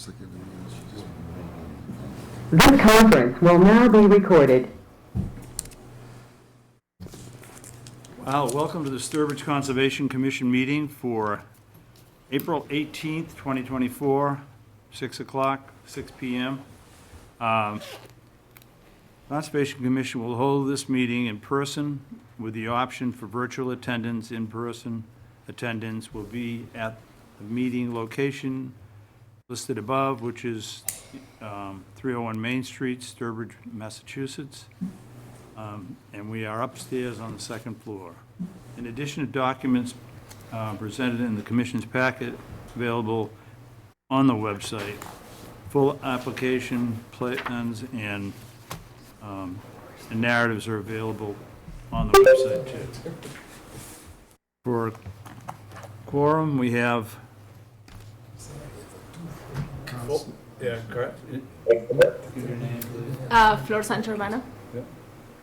This conference will now be recorded. Well, welcome to the Sturbridge Conservation Commission meeting for April 18th, 2024, 6 o'clock, 6 p.m. Conservation Commission will hold this meeting in person with the option for virtual attendance. In-person attendance will be at the meeting location listed above, which is 301 Main Street, Sturbridge, Massachusetts. And we are upstairs on the second floor. In addition to documents presented in the Commission's packet available on the website, full application plans and narratives are available on the website too. For quorum, we have. Yeah, correct. Give your name, please. Flor Sancho-Urbano.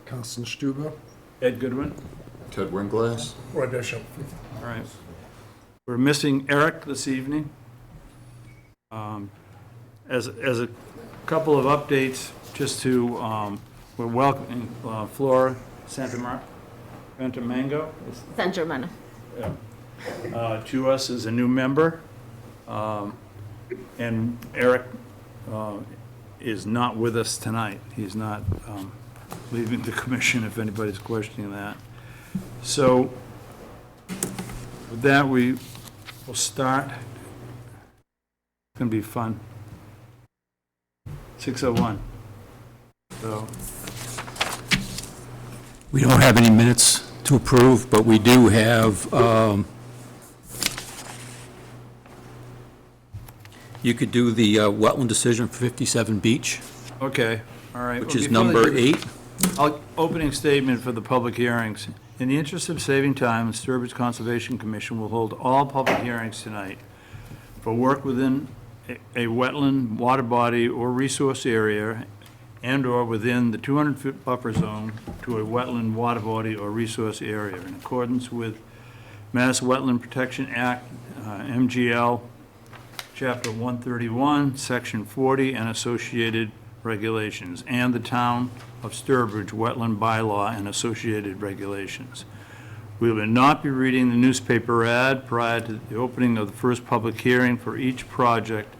Carsten Stuber. Ed Goodwin. Ted Winglass. Roy Bishop. All right. We're missing Eric this evening. As a couple of updates, just to, we're welcoming Flora Santamango Sancho-Urbano. to us as a new member. And Eric is not with us tonight. He's not leaving the commission, if anybody's questioning that. So with that, we will start. It's going to be fun. 6:01. So We don't have any minutes to approve, but we do have, you could do the wetland decision for 57 Beach, okay, all right. which Well, is before they number give- 8. Opening statement for the public hearings. In the interest of saving time, the Sturbridge Conservation Commission will hold all public hearings tonight for work within a wetland, water body, or resource area, and/or within the 200-foot buffer zone to a wetland, water body, or resource area, in accordance with Mass Wetland Protection Act, MGL, Chapter 131, Section 40, and associated regulations, and the Town of Sturbridge Wetland Bylaw and associated regulations. We will not be reading the newspaper ad prior to the opening of the first public hearing for each project.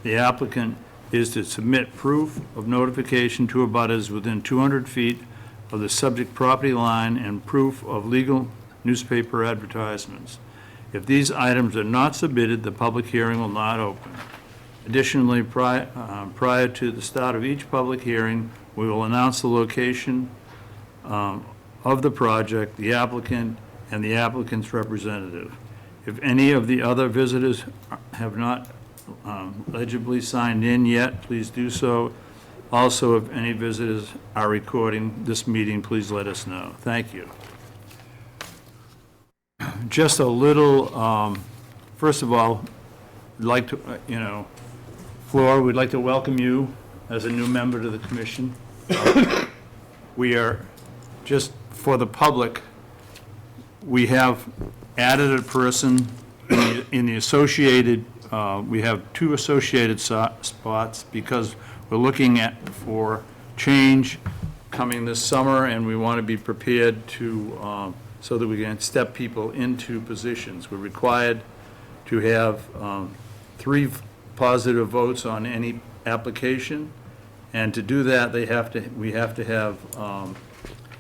The applicant is to submit proof of notification to abutters within 200 feet of the subject property line and proof of legal newspaper advertisements. If these items are not submitted, the public hearing will not open. Additionally, prior to the start of each public hearing, we will announce the location of the project, the applicant, and the applicant's representative. If any of the other visitors have not legibly signed in yet, please do so. Also, if any visitors are recording this meeting, please let us know. Thank you. Just a little, first of all, I'd like to, Flora, we'd like to welcome you as a new member to the commission. We are, just for the public, we have added a person in the associated, we have 2 associated spots because we're looking for change coming this summer, and we want to be prepared to, so that we can step people into positions. We're required to have 3 positive votes on any application, and to do that, we have to have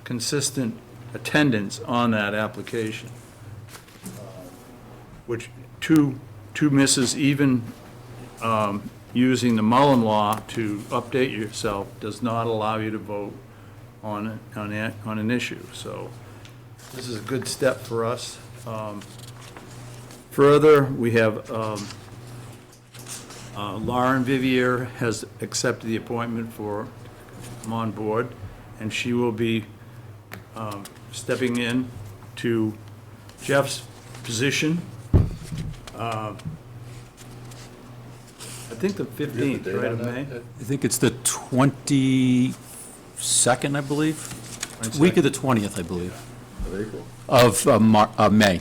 consistent attendance on that application, which two misses, even using the Mullen Law to update yourself does not allow you to vote on an issue. So this is a good step for us. Further, we have Lauren Vivier has accepted the appointment for come on board, and she will be stepping in to Jeff's position. I think the 15th, right, of May? I think it's the 22nd, I believe. 22nd. Week of the 20th, I believe, Of April. of May.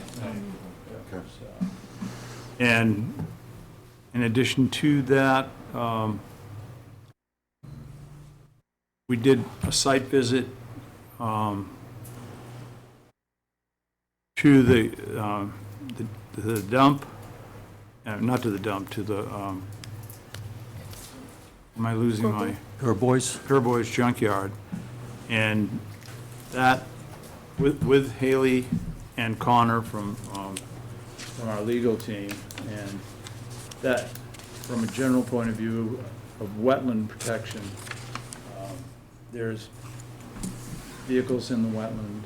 Okay. And in addition to that, we did a site visit to the dump, not to the dump, to the, am I losing my? Her boys? Kerboys Junkyard. And that, with Haley and Connor from our legal team, and that, from a general point of view of wetland protection, there's vehicles in the wetland.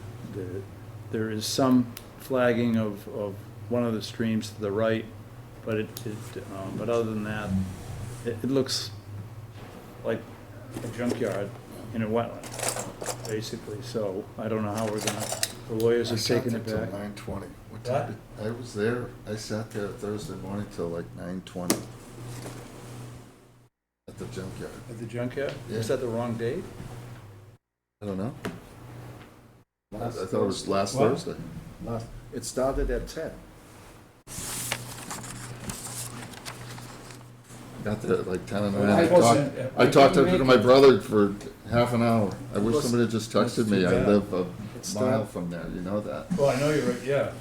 There is some flagging of one of the streams to the right, but but other than that, it looks like a junkyard in a wetland, basically. So I don't know how we're gonna, the lawyers have taken it back. 9:20. What? I was there, I sat there Thursday morning till like 9:20 at the junkyard. At the junkyard? Yeah. Is that the wrong date? I don't know. I thought it was last What? Thursday. It started at 10. Got there at like 10 and Well, I wasn't- I talked couldn't to make my it. brother for half an hour. I wish was- somebody had just texted that's me. too I bad. live a It's mile not- from there, you know that. Well, I know you're right, yeah.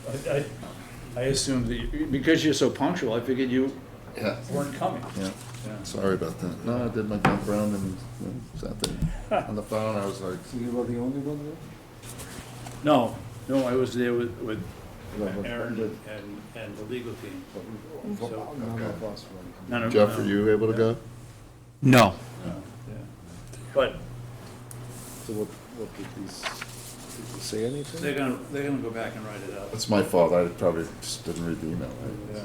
I assumed that, because you're so punctual, I figured you Yeah, weren't coming. yeah. Yeah. Sorry about that. No, I did my jump around and sat there on the phone. I was like, So you were the only one there? No, I was there with No, but- Aaron and the legal team. So- None of us went. None of- Jeff, were you able to go? No. Yeah. But So what did these, did you say anything? they're gonna go back and write it up. That's my fault. I probably just didn't read the email. Yeah.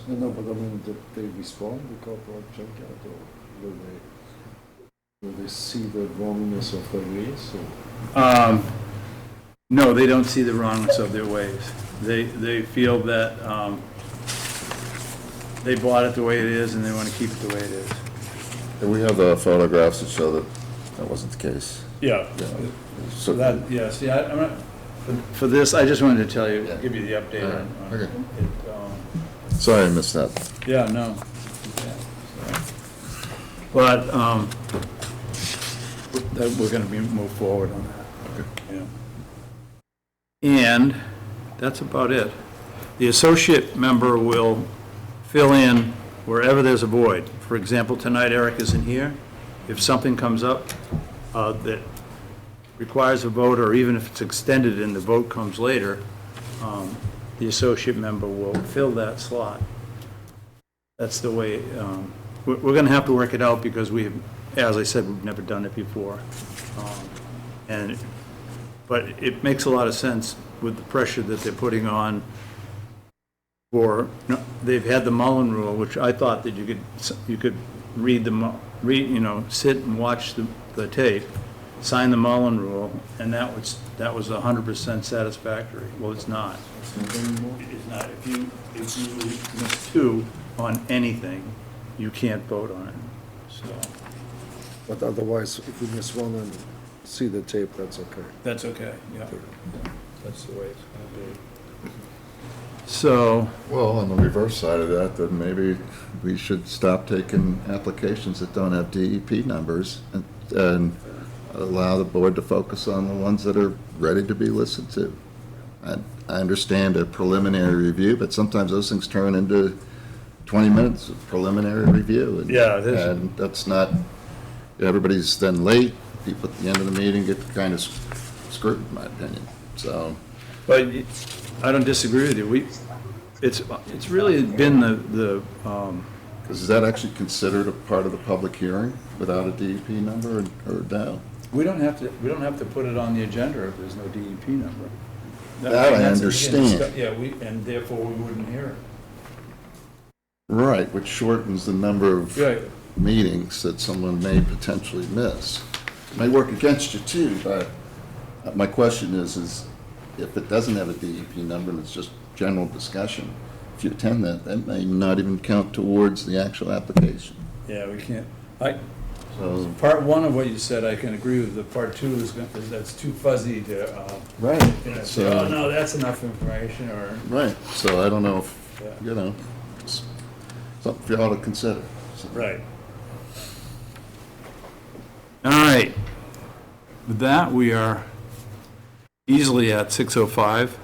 No, but I mean, did they respond, the corporate junkyard, or will they see the wrongness of their ways, or? No, they don't see the wrongness of their ways. They feel that they bought it the way it is and they want to keep it the way it is. And we have photographs that show that that wasn't the case. Yeah. Yeah. So So that, yeah, see, I'm not, for this, I just wanted to tell you, Yeah. give you the update on Alright, okay. it. Sorry I missed that. Yeah, no. But, that we're gonna move forward on that. Okay. Yeah. And that's about it. The associate member will fill in wherever there's a void. For example, tonight Eric isn't here. If something comes up that requires a vote, or even if it's extended and the vote comes later, the associate member will fill that slot. That's the way, we're going to have to work it out because we have, as I said, we've never done it before. But it makes a lot of sense with the pressure that they're putting on for, they've had the Mullen Rule, which I thought that you could read sit and watch the tape, sign the Mullen Rule, and that was 100% satisfactory. Well, it's not. It's not. If you miss two on anything, you can't vote on it. So But otherwise, if you miss one and see the tape, that's okay. that's okay. Yeah, that's the way it's going to be. So Well, on the reverse side of that, then maybe we should stop taking applications that don't have DEP numbers and allow the board to focus on the ones that are ready to be listened to. I understand a preliminary review, but sometimes those things turn into 20 minutes of preliminary review. Yeah, it is. And that's not, everybody's then late, people at the end of the meeting get kind of screwed, in my opinion, so. But I don't disagree with you. It's really been the Because is that actually considered a part of the public hearing without a DEP number or no? we don't have to put it on the agenda if there's no DEP number. That I That's- understand. Yeah, and therefore we wouldn't hear it. Right, which shortens the number of Yeah, meetings that someone may potentially miss. May work against you too, but my question is if it doesn't have a DEP number and it's just general discussion, if you attend that may not even count towards the actual application. yeah, we can't. So, Part one of what you said, I can agree with. The part two that's too fuzzy to, right, say, oh, so, no, that's enough information, or, right, so I don't know if, Yeah. you know, it's something for y'all to consider. So, right. right. With that, we are easily at 6:05.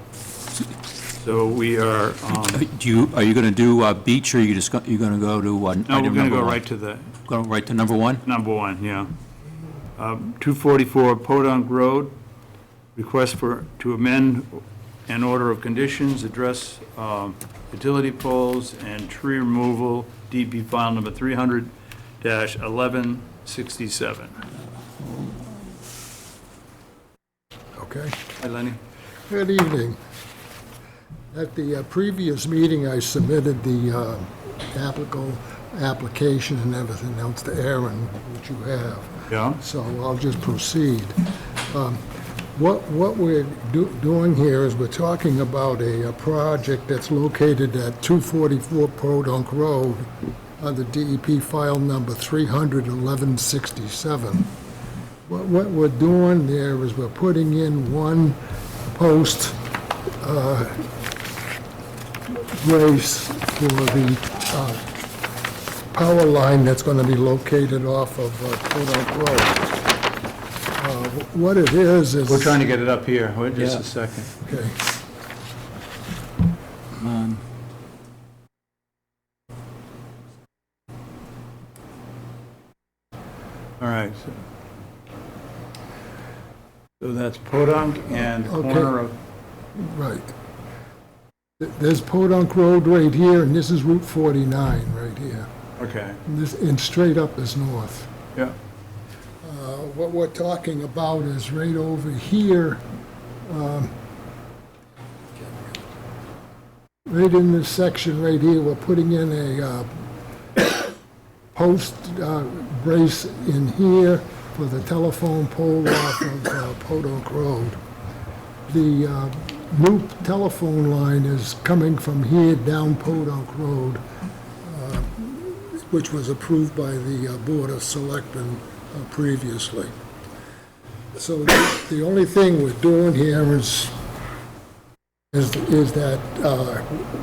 So we are, Are you going to do beach, or are you just, you're going to go to item no, we're going to number go one? right to the Go right to number one? number one, yeah. 244 Podunk Road, request to amend an order of conditions, address utility poles and tree removal, DP file number 300-1167. Okay. Hi, Lenny. Good evening. At the previous meeting, I submitted the application and everything else to Aaron, which you have. Yeah? So I'll just proceed. What we're doing here is we're talking about a project that's located at 244 Podunk Road under DEP file number 300-1167. What we're doing there is we're putting in one post brace for the power line that's going to be located off of Podunk Road. What it is... We're trying to get it up here. Wait just Yeah. a second. Okay. All right. So that's Podunk and the Okay. corner of, Right. There's Podunk Road right here, and this is Route 49 right here. okay, And straight up is north. yeah. What we're talking about is right over here, right in this section right here, we're putting in a post brace in here for the telephone pole off of Podunk Road. The new telephone line is coming from here down Podunk Road, which was approved by the Board of Selectmen previously. So the only thing we're doing here is that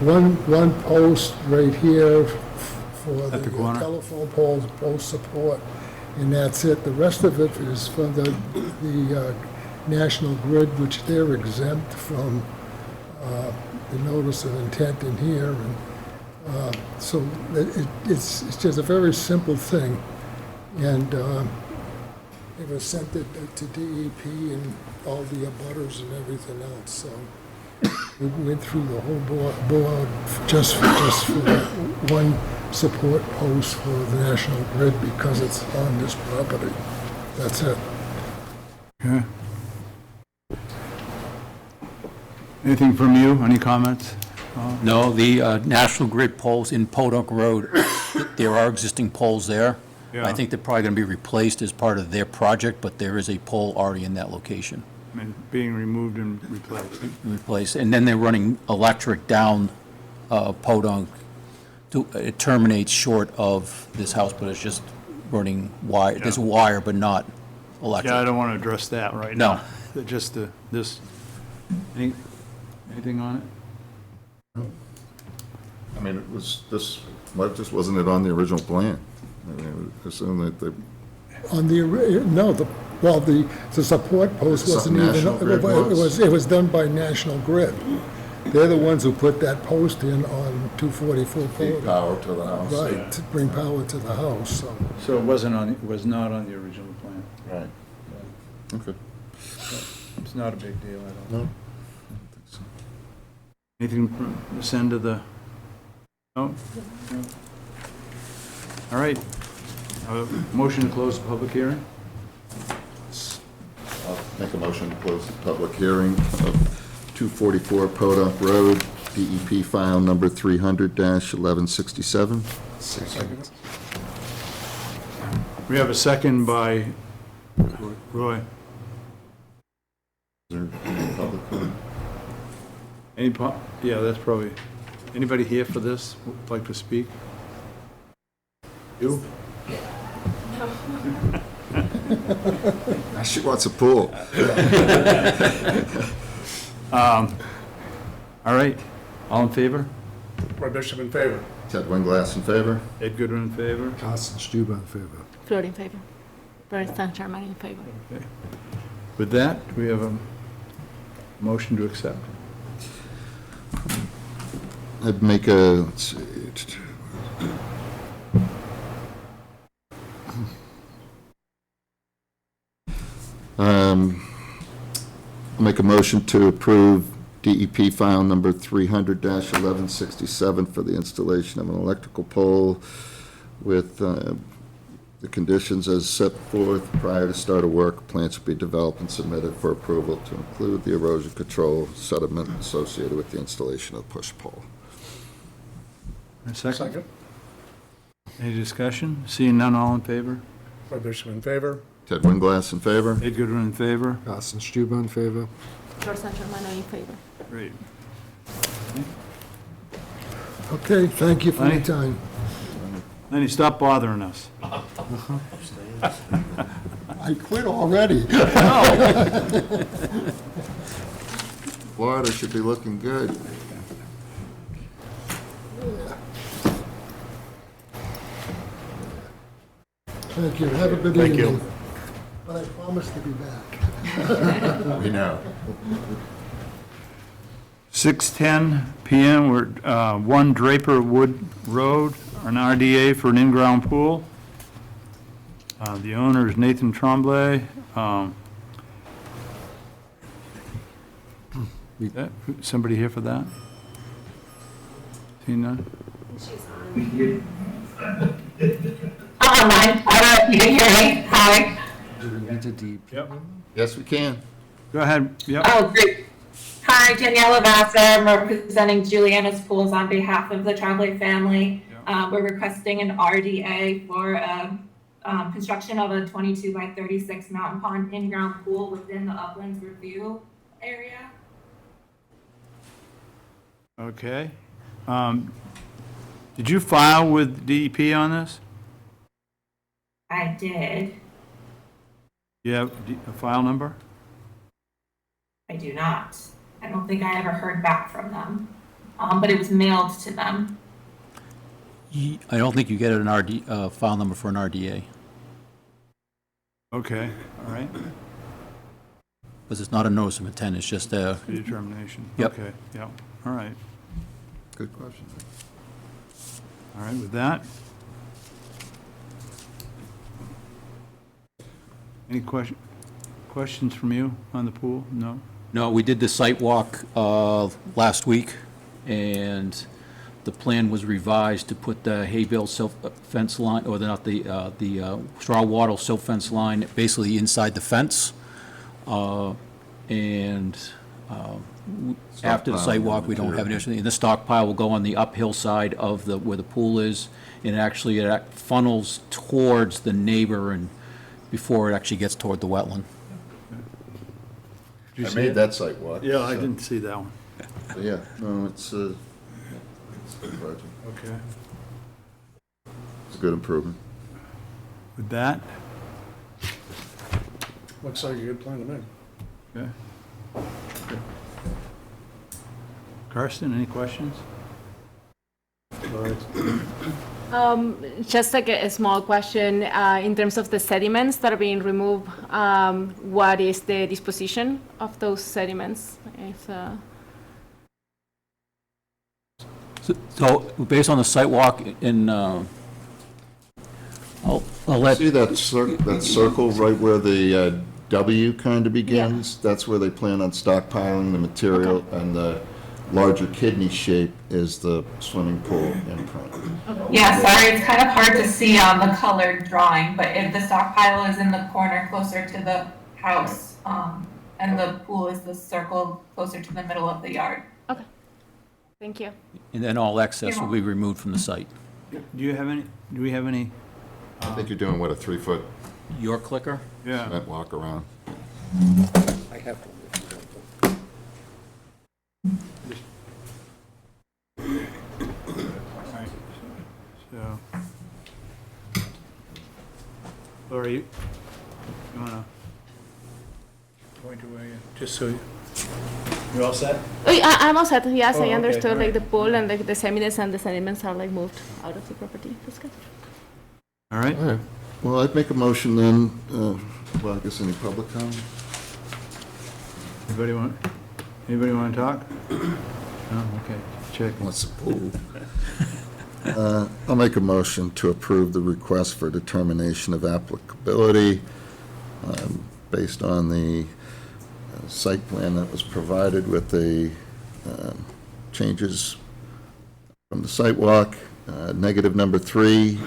one post right here for At the the corner? telephone post support, and that's it. The rest of it is for the National Grid, which they're exempt from the notice of intent in here, and so it's just a very simple thing, and it was sent to DEP and all the abutters and everything else. So we went through the whole board just for that one support post for the National Grid because it's on this property. That's it. Okay. Anything from you? Any comments? No, the National Grid poles in Podunk Road, there are existing poles there. Yeah. I think they're probably going to be replaced as part of their project, but there is a pole already in that location. I mean, being removed and replaced. And then they're running electric down Podunk. It terminates short of this house, but it's just running wire. There's a wire, but not electric. Yeah, I don't want to address that right No. now. Just this, anything on it? I mean, it was, why just wasn't it on the original plan? I mean, I would assume that they, On the, no, the support post wasn't even, National Grid was? it was done by National Grid. They're the ones who put that post in on 244 feed Porter. power to the house. Right, to bring power to the house, so. So it was not on the original plan. Right. Okay. It's not a big deal, I don't No. Anything from this end of the, no? No. All right. Motion to close the public hearing? I'll make a motion to close the public hearing of 244 Podunk Road, DEP file number 300-1167. We have a second by Roy. Is there any public comment? Yeah, that's probably, anybody here for this would like to speak? You? She wants a pool. All right, all in favor? Roy Bishop in favor. Ted Winglass in favor? Ed Goodwin in favor? Carsten Stuber in favor. Float in favor. Bertha Sherman in favor. Okay. With that, do we have a motion to accept? I'd make a, let's see. I'll make a motion to approve DEP file number 300-1167 for the installation of an electrical pole with the conditions as set forth prior to start of work. Plans will be developed and submitted for approval to include the erosion control sediment associated with the installation of the push pole. A second? Second. Any discussion? Seeing none, all in favor? Roy Bishop in favor. Ted Winglass in favor? Ed Goodwin in favor? Carsten Stuber in favor. Bertha Sherman in favor. Great. Okay, thank you for your Lenny? time. Lenny, stop bothering us. I quit already. Florida should be looking good. Thank you, have a good Thank evening. you. But I promise to be back. We know. 6:10 PM, we're 1 Draper Wood Road, an RDA for an in-ground pool. The owner is Nathan Tremblay. Somebody here for that? See none? I'm online. I don't know if you can hear me. Hi. Yep. Yes, we can. Go ahead, yep. Oh, great. Hi, Daniela Vassar. I'm representing Juliana's Pools on behalf of the Tremblay family. We're requesting an RDA for construction of a 22 by 36 mountain pond in-ground pool within the Uplands Review area. Okay. Did you file with DEP on this? I did. You have a file number? I do not. I don't think I ever heard back from them, but it was mailed to them. I don't think you get an file number for an RDA, Okay, all right. because it's not a notice of intent, it's just a, Determination. Yep. Okay, yep, all right. Good question. All right, with that. Any questions from you on the pool? No? no, we did the site walk last week, and the plan was revised to put the hay bale silt fence line, or the straw wattle silt fence line basically inside the fence. And after the site walk, we don't have any issue. And the stockpile will go on the uphill side of where the pool is, and actually it funnels towards the neighbor and before it actually gets toward the wetland. Did you I see made it? that site walk. Yeah, I so- didn't see that one. Yeah, no, it's a good project. Okay. It's a good improvement. With that, Looks like a good plan to me. okay. Karsten, any questions? Just like a small question, in terms of the sediments that are being removed, what is the disposition of those sediments? So, based on the site walk in, I'll let, See that circle right where the W kind of begins? That's where they plan on stockpiling the material, and the larger kidney shape is the swimming pool imprint. Yeah, sorry, it's kind of hard to see on the colored drawing, but if the stockpile is in the corner closer to the house, and the pool is the circle closer to the middle of the yard. Okay, thank you. and then all excess will be removed from the site. Do we have any? I think you're doing, what, a 3-foot Your clicker? Yeah. cement walk around? Alright, so. Laura, you wanna point to where you, just so you're all set? I'm all set, yes, Oh, I okay, understood, alright. like the pool and the sediments and the sediments are like moved out of the property. That's good. All right, Well, I'd make a motion then, well, I guess any public comment? Anybody want to talk? No, okay, check. What's the pool? I'll make a motion to approve the request for determination of applicability based on the site plan that was provided with the changes from the site walk, negative number 3,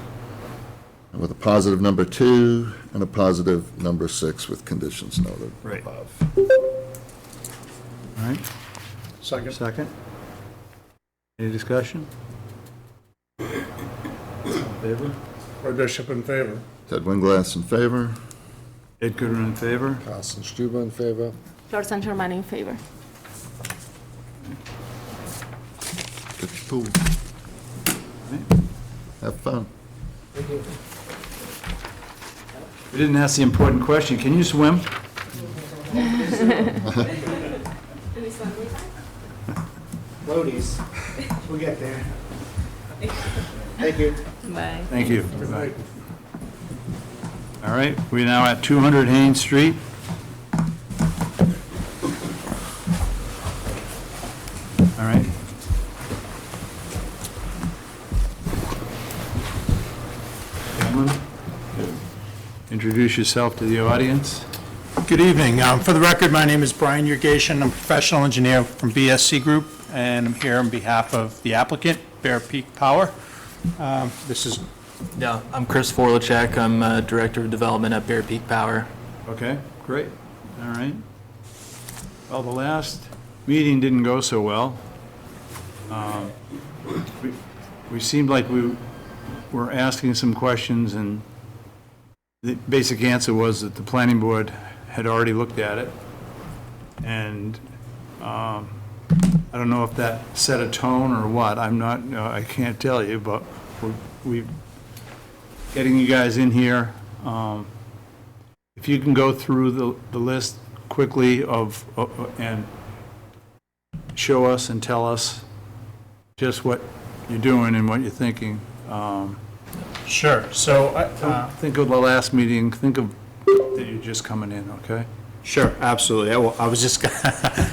with a positive number 2, and a positive number 6 with conditions noted Right. above. All right, Second. second. Any discussion? All in favor? Roy Bishop in favor. Ted Winglass in favor. Ed Goodwin in favor? Carsten Stuber in favor. George San Germain in favor. Get your pool. Have fun. We didn't ask the important question. Can you swim? Floaties. We'll get there. Thank you. Bye. Thank you. Goodbye. All right, we're now at 200 Haynes Street. All right. Gentlemen, introduce yourself to the audience. Good evening. For the record, my name is Brian Yurgation. I'm a professional engineer from BSC Group, and I'm here on behalf of the applicant, Bear Peak Power. This is, Yeah, I'm Chris Forlachek. I'm Director of Development at Bear Peak Power. Okay, great. All right. Well, the last meeting didn't go so well. We seemed like we were asking some questions, and the basic answer was that the planning board had already looked at it. And I don't know if that set a tone or what. I can't tell you, but we getting you guys in here. If you can go through the list quickly and show us and tell us just what you're doing and what you're thinking. sure. So, Think of the last meeting, think of that you're just coming in, okay? sure, absolutely. I was just,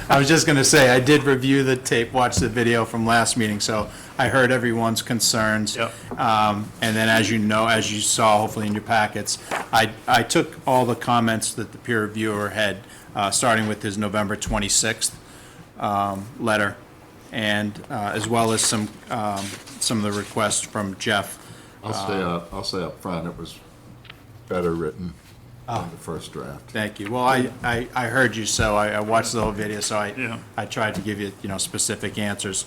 I was just going to say, I did review the tape, watch the video from last meeting, so I heard everyone's concerns. Yep. And then, as you know, as you saw, hopefully in your packets, I took all the comments that the peer reviewer had, starting with his November 26th letter, and as well as some of the requests from Jeff. I'll say up front, it was better written than the first draft. Thank you. Well, I heard you, so I watched the whole video, so Yeah. I tried to give you, specific answers.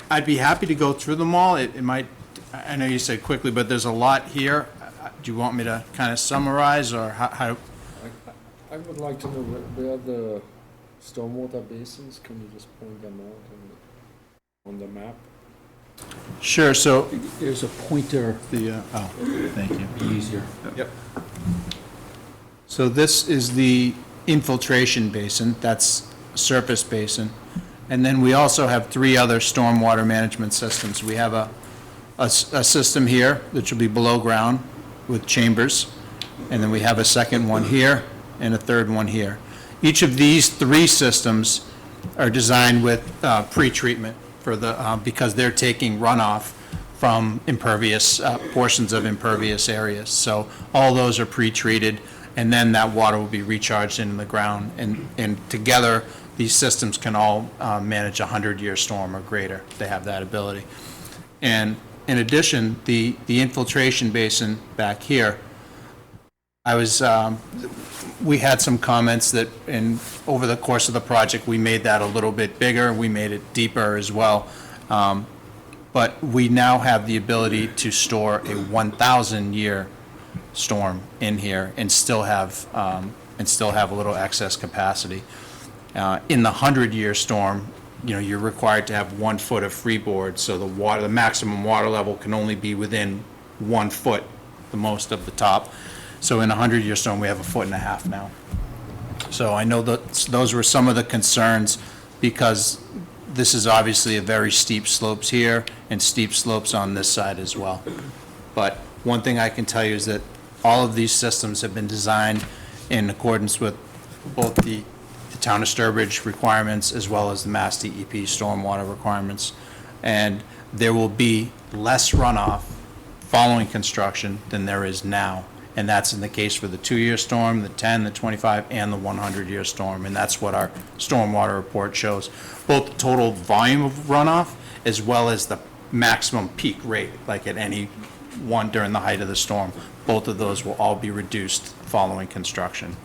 I'd be happy to go through them all. It might, I know you said quickly, but there's a lot here. Do you want me to kind of summarize, or how? I would like to know where the stormwater basins, can you just point them out on the map? Sure, so, There's a pointer. thank you. Be easier. Yep. So this is the infiltration basin, that's a surface basin. And then we also have 3 other stormwater management systems. We have a system here, which will be below ground with chambers. And then we have a second one here and a third one here. Each of these 3 systems are designed with pre-treatment for the, because they're taking runoff from impervious, portions of impervious areas. So all those are pre-treated, and then that water will be recharged into the ground. And together, these systems can all manage a 100-year storm or greater. They have that ability. And in addition, the infiltration basin back here, we had some comments that over the course of the project, we made that a little bit bigger, we made it deeper as well. But we now have the ability to store a 1,000-year storm in here and still have a little excess capacity. In the 100-year storm, you're required to have 1 foot of freeboard, so the maximum water level can only be within 1 foot, the most of the top. So in a 100-year storm, we have 1.5 feet now. So I know that those were some of the concerns, because this is obviously a very steep slopes here and steep slopes on this side as well. But one thing I can tell you is that all of these systems have been designed in accordance with both the town of Sturbridge requirements as well as the Mass DEP stormwater requirements. And there will be less runoff following construction than there is now. And that's in the case for the 2-year storm, the 10, the 25, and the 100-year storm. And that's what our stormwater report shows, both the total volume of runoff as well as the maximum peak rate, like at any one during the height of the storm. Both of those will all be reduced following construction.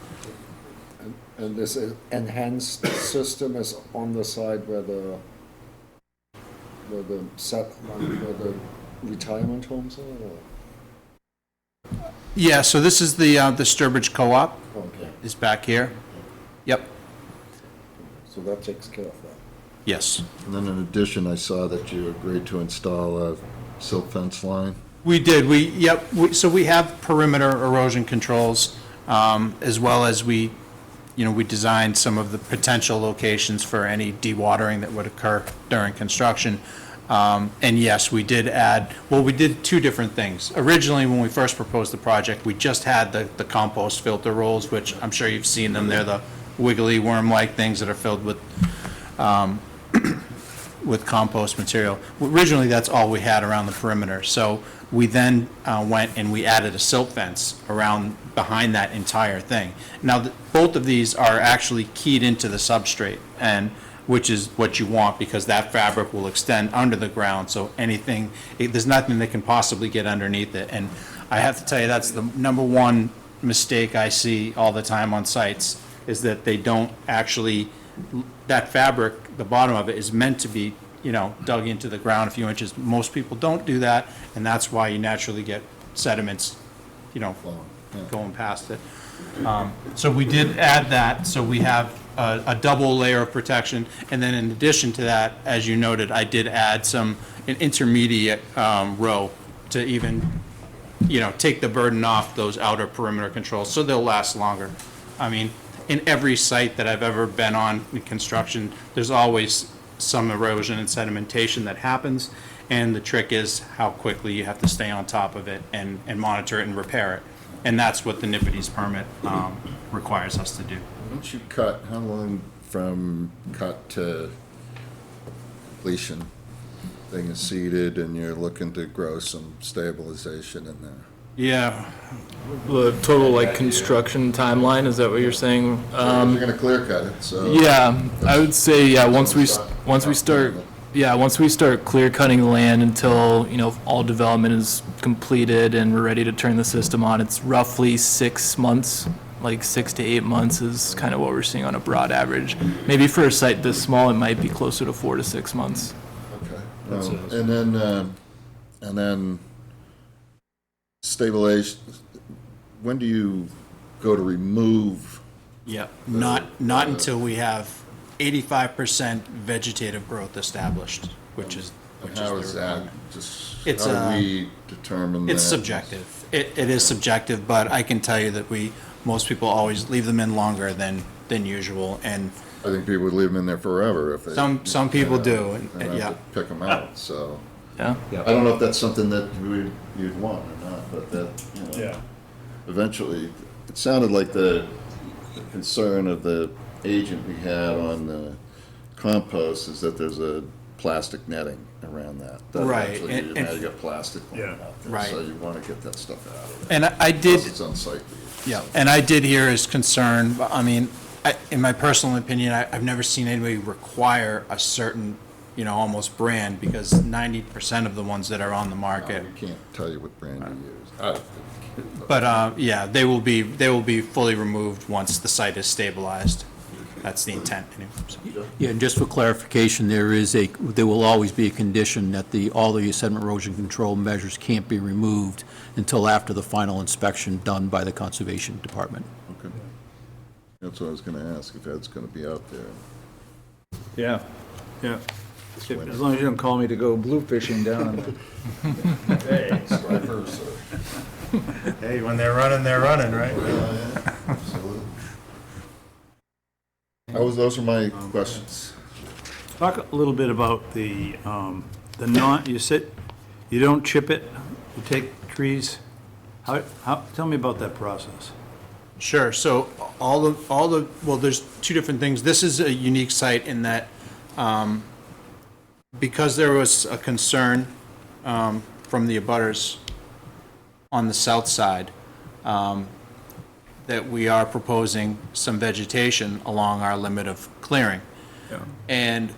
And this enhanced system is on the side where the retirement homes are? Or? Yeah, so this is the Sturbridge Co-op Okay, is back here. Yep, so that takes care of that. yes. And then in addition, I saw that you agreed to install a silt fence line. We did, so we have perimeter erosion controls, as well as we designed some of the potential locations for any dewatering that would occur during construction. And yes, we did we did two different things. Originally, when we first proposed the project, we just had the compost filter rolls, which I'm sure you've seen them. They're the wiggly worm-like things that are filled with compost material. Originally, that's all we had around the perimeter. So we then went and we added a silt fence around behind that entire thing. Now, both of these are actually keyed into the substrate, and which is what you want, because that fabric will extend under the ground, so there's nothing that can possibly get underneath it. And I have to tell you, that's the number one mistake I see all the time on sites, is that they don't actually, that fabric, the bottom of it is meant to be, dug into the ground a few inches. Most people don't do that, and that's why you naturally get sediments, going past it. So we did add that, so we have a double layer of protection. And then in addition to that, as you noted, I did add an intermediate row to even, take the burden off those outer perimeter controls, so they'll last longer. I mean, in every site that I've ever been on in construction, there's always some erosion and sedimentation that happens, and the trick is how quickly you have to stay on top of it and monitor it and repair it. And that's what the NIPIDIS permit requires us to do. Once you cut, how long from cut to completion? Thing is seeded and you're looking to grow some stabilization in there. Yeah, The total construction timeline, is that what you're saying? You're gonna clear cut it, so. Yeah, I would say, once we start clear cutting the land until, all development is completed and we're ready to turn the system on, it's roughly 6 months, like 6 to 8 months is kind of what we're seeing on a broad average. Maybe for a site this small, it might be closer to 4 to 6 months. Okay. And then stabilization, when do you go to remove? yeah, not until we have 85% vegetative growth established, which is How is the that? requirement. Just, It's, how do we determine that? It's subjective. It is subjective, but I can tell you that most people always leave them in longer than usual, and I think people would leave them in there forever if they. some people do, and They have yeah. to pick them out, so. Yeah. I don't know if that's something that you'd want or not, but that, Yeah. eventually, it sounded like the concern of the agent we had on the compost is that there's a plastic netting around that. That Right, eventually and- you get plastic going Yeah. out there, Right. so you want to get that stuff out of there. And I did, Plus it's unsightly. yeah, and I did hear his concern, but I mean, in my personal opinion, I've never seen anybody require a certain, almost brand, because 90% of the ones that are on the market. We can't tell you what brand you use. But, yeah, they will be fully removed once the site is stabilized. That's the intent, anyway, so. Yeah, and just for clarification, there will always be a condition that all the sediment erosion control measures can't be removed until after the final inspection done by the Conservation Department. Okay. That's what I was gonna ask, if Ed's gonna be out there. Yeah, yeah. As long as you don't call me to go blue fishing down. Hey, when they're running, right? Absolutely. Those are my questions. Talk a little bit about you said you don't chip it, you take trees. Tell me about that process. Sure, so well, there's two different things. This is a unique site in that, because there was a concern, from the abutters on the south side, that we are proposing some vegetation along our limit of clearing. Yeah. And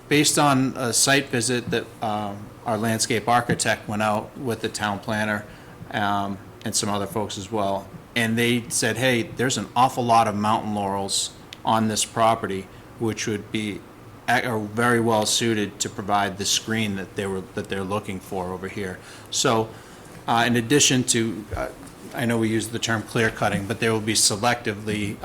based on a site visit that our landscape architect went out with the town planner and some other folks as well, and they said, hey, there's an awful lot of mountain laurels on this property, which would be are very well suited to provide the screen that they're looking for over here. So, in addition to, I know we use the term clear cutting, but there will be selectively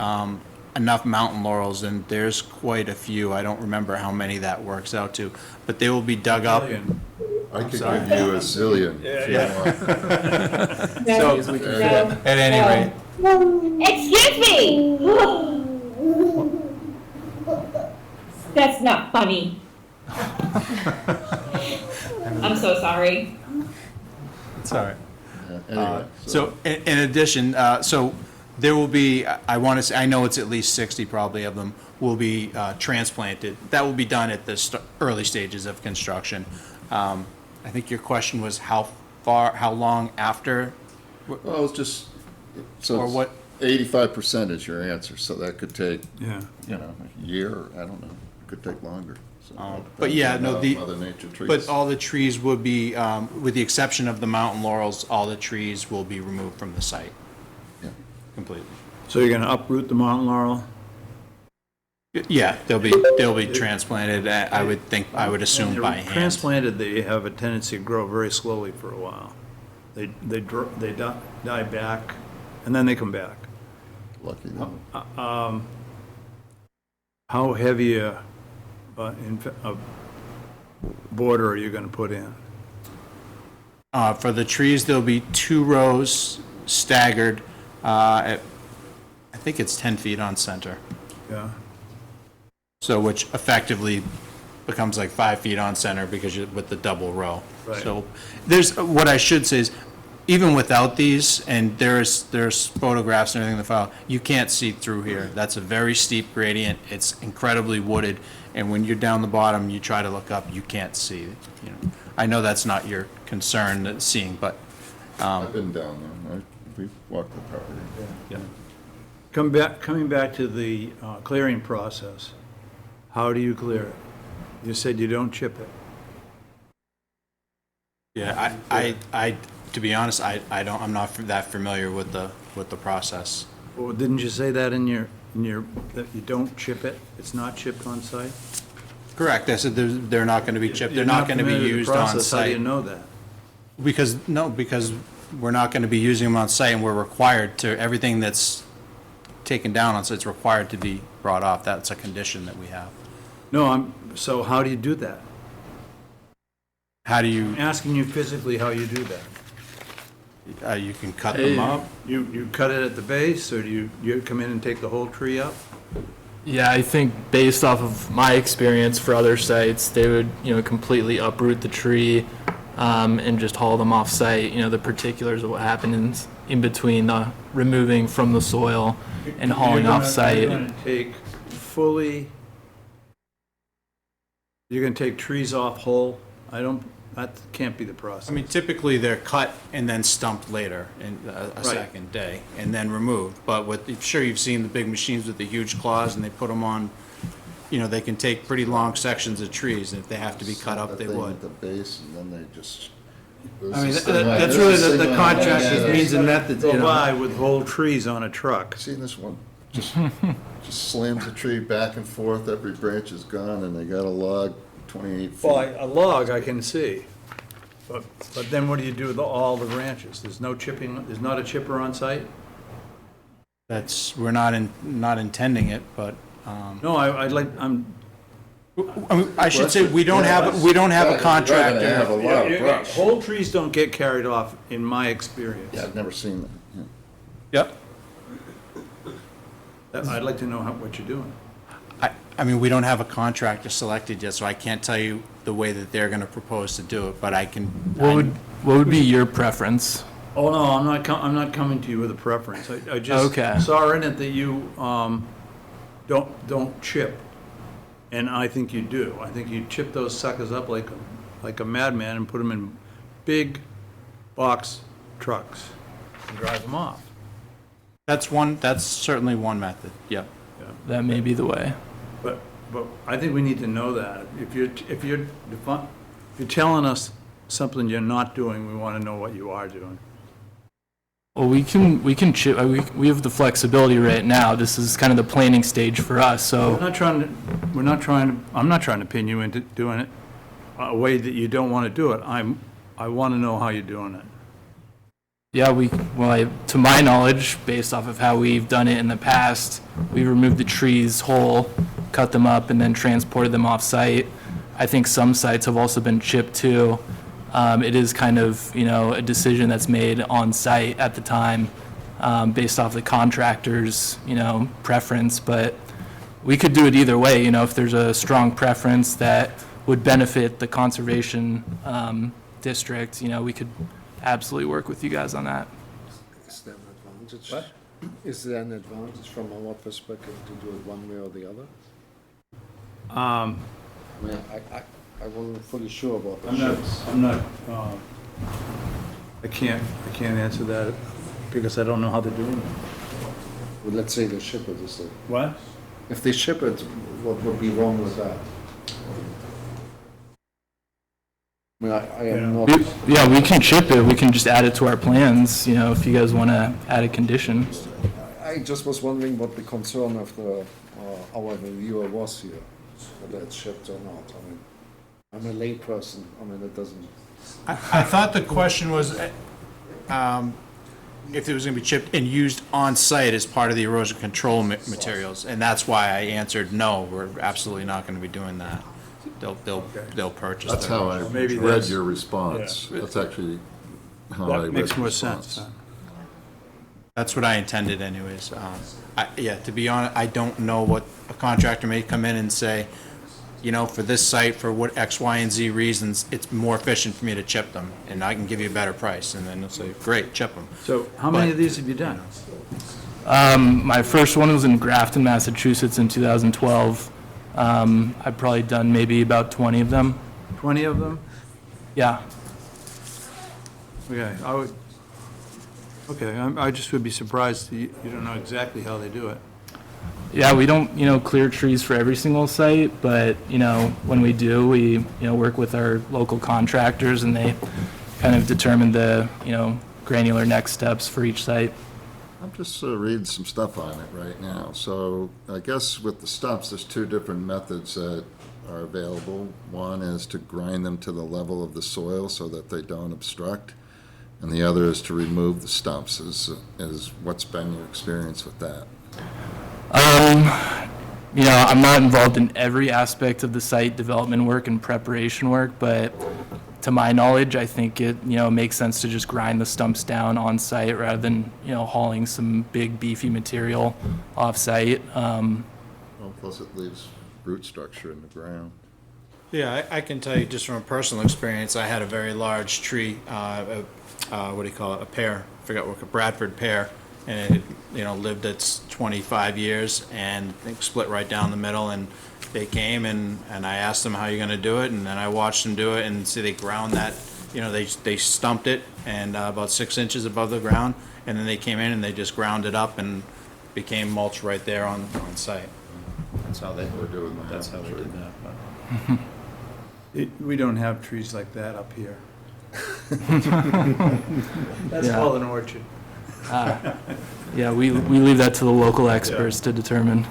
enough mountain laurels, and there's quite a few. I don't remember how many that works out to, but they will be dug up. I could give you a zillion if you want. So, at any rate, Excuse me! That's not funny. I'm so sorry. it's all right. Anyway, So, in addition, so there will be, I want to say, I know it's at least 60 probably of them will be transplanted. That will be done at the early stages of construction. I think your question was how long after? well, it's just, so Or it's what? 85% is your answer, so that could take, Yeah. a year, I don't know, it could take longer. So it But depends yeah, on no, how the, Mother Nature treats. but all the trees would be, with the exception of the mountain laurels, all the trees will be removed from the site Yeah. completely. So you're gonna uproot the mountain laurel? Yeah, they'll be transplanted, I would assume by hand. Transplanted, they have a tendency to grow very slowly for a while. They die back, and then they come back. Lucky them. How heavy a border are you gonna put in? For the trees, there'll be 2 rows staggered, I think it's 10 feet on center. Yeah, So which effectively becomes like 5 feet on center because you're with the double row. Right. So there's, what I should say is, even without these, and there's photographs and everything in the file, you can't see through here. That's a very steep gradient. It's incredibly wooded, and when you're down the bottom, you try to look up, you can't see. You know, I know that's not your concern, seeing, but I've been down there, we've walked the property. yeah. coming back to the clearing process, how do you clear it? You said you don't chip it. Yeah, I to be honest, I'm not that familiar with the process. Well, didn't you say that in your, that you don't chip it? It's not chipped on site? Correct, I said they're not going to be chipped, they're You're not going to be familiar with the used on process. How do you site. know that? Because we're not going to be using them on site, and we're required to, everything that's taken down on site is required to be brought off. That's a condition that we have. No, so how do you do that? How do you, I'm asking you physically how you do that. you can cut them up? You cut it at the base, or do you come in and take the whole tree up? Yeah, I think based off of my experience for other sites, they would, completely uproot the tree and just haul them off site. The particulars of what happens in between the removing from the soil and hauling off site. You're gonna take you're gonna take trees off whole? That can't be the process. I mean, typically, they're cut and then stumped later in a second day, and then removed. But I'm sure you've seen the big machines with the huge claws, and they put them on, they can take pretty long sections of trees, and if they have to be cut up, they That thing would. at the base, and then they just. I mean, that's really the contractor's means and methods, Go by with whole trees on a truck. Seen this one? Just slams the tree back and forth, every branch is gone, and they got a log 28 feet. Well, a log I can see, but then what do you do with all the branches? There's no chipping, there's not a chipper on site? We're not intending it, but, No, I should say, we don't have a You're gonna have a contractor. lot of brush. Whole trees don't get carried off, in my experience. Yeah, I've never seen that. Yep. I'd like to know what you're doing. I mean, we don't have a contractor selected yet, so I can't tell you the way that they're gonna propose to do it, but I can. What would be your preference? Oh, no, I'm not coming to you with a preference. I just Okay. saw in it that you, don't chip. And I think you do. I think you chip those suckers up like a madman and put them in big box trucks and drive them off. That's certainly one method, yep. That may be the way. But I think we need to know that. If you're telling us something you're not doing, we want to know what you are doing. Well, we can chip, we have the flexibility right now. This is kind of the planning stage for us, I'm so, not trying to pin you into doing it a way that you don't want to do it. I want to know how you're doing it. yeah, to my knowledge, based off of how we've done it in the past, we removed the trees whole, cut them up, and then transported them off-site. I think some sites have also been chipped too. It is kind of, a decision that's made on-site at the time, based off the contractor's, preference, but we could do it either way, if there's a strong preference that would benefit the conservation, district, we could absolutely work with you guys on that. Is there an advantage? What? Is there an advantage from our perspective to do it one way or the other? I mean, I wasn't fully sure about the ships. I can't answer that because I don't know how they're doing it. Well, let's say they ship it, is it? What? If they ship it, what would be wrong with that? I mean, I am not. Yeah, we can chip it, we can just add it to our plans, if you guys want to add a condition. I just was wondering what the concern of our reviewer was here, whether it's shipped or not. I mean, I'm a layperson. I mean, it doesn't. I thought the question was, if it was gonna be chipped and used on-site as part of the erosion control materials, and that's why I answered, no, we're absolutely not gonna be doing that. They'll purchase That's them. how I Maybe read that's- your response. yeah. That's actually how I That read makes the more response. sense. That's what I intended anyways. To be honest, I don't know what a contractor may come in and say, for this site, for what X, Y, and Z reasons, it's more efficient for me to chip them, and I can give you a better price, and then they'll say, great, chip them. So how many of these have you done? My first one was in Grafton, Massachusetts in 2012. I've probably done maybe about 20 of them. 20 of them? Yeah. Okay, I just would be surprised that you don't know exactly how they do it. Yeah, we don't, clear trees for every single site, but, when we do, we, work with our local contractors and they kind of determine the, granular next steps for each site. I'm just reading some stuff on it right now. So I guess with the stumps, there's two different methods that are available. One is to grind them to the level of the soil so that they don't obstruct. And the other is to remove the stumps. Is what's been your experience with that? I'm not involved in every aspect of the site development work and preparation work, but to my knowledge, I think it, makes sense to just grind the stumps down on site rather than, hauling some big beefy material off site. Well, plus it leaves root structure in the ground. Yeah, I can tell you just from a personal experience, I had a very large tree, what do you call it, a pear, I forgot what, a Bradford pear, and it, lived its 25 years, and it split right down the middle, and they came, and I asked them, how are you gonna do it, and then I watched them do it, and see they ground that, they stumped it, and about 6 inches above the ground, and then they came in and they just ground it up and became mulch right there on site. That's how they, We're doing that. that's how we did that, but. We don't have trees like that up here. That's Yeah. called an orchard. Yeah, we leave that to the local experts to determine.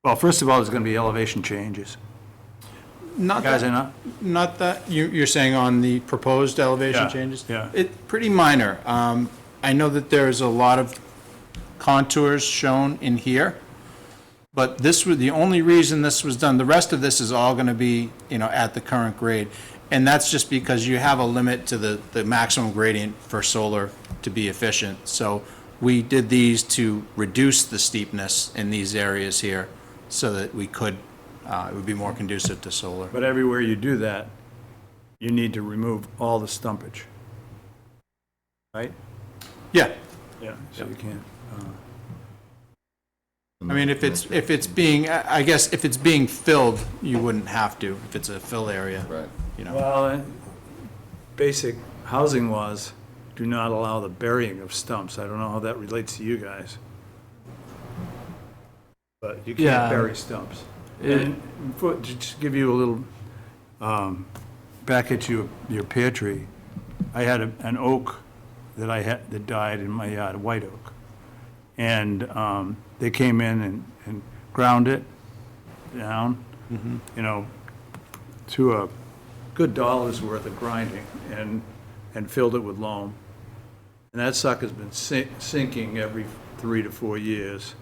Well, first of all, there's going to be elevation changes. Not Guys, that, are not? not that, you're saying on the proposed elevation Yeah, changes? yeah. Pretty minor. I know that there's a lot of contours shown in here, but this was, the only reason this was done, the rest of this is all gonna be, at the current grade. And that's just because you have a limit to the maximum gradient for solar to be efficient. So we did these to reduce the steepness in these areas here so that we could, it would be more conducive to solar. But everywhere you do that, you need to remove all the stumpage. right? Yeah. Yeah. So you can't, I mean, if it's being, I guess if it's being filled, you wouldn't have to, if it's a fill area, Right. you know. well, basic housing laws do not allow the burying of stumps. I don't know how that relates to you guys. But you Yeah. can't bury stumps. It- And to just give you a little, back at your pear tree, I had an oak that died in my yard, a white oak. And they came in and ground it down, you know, to a good dollar's worth of grinding and filled it with loam. And that sucker's been sinking every 3 to 4 years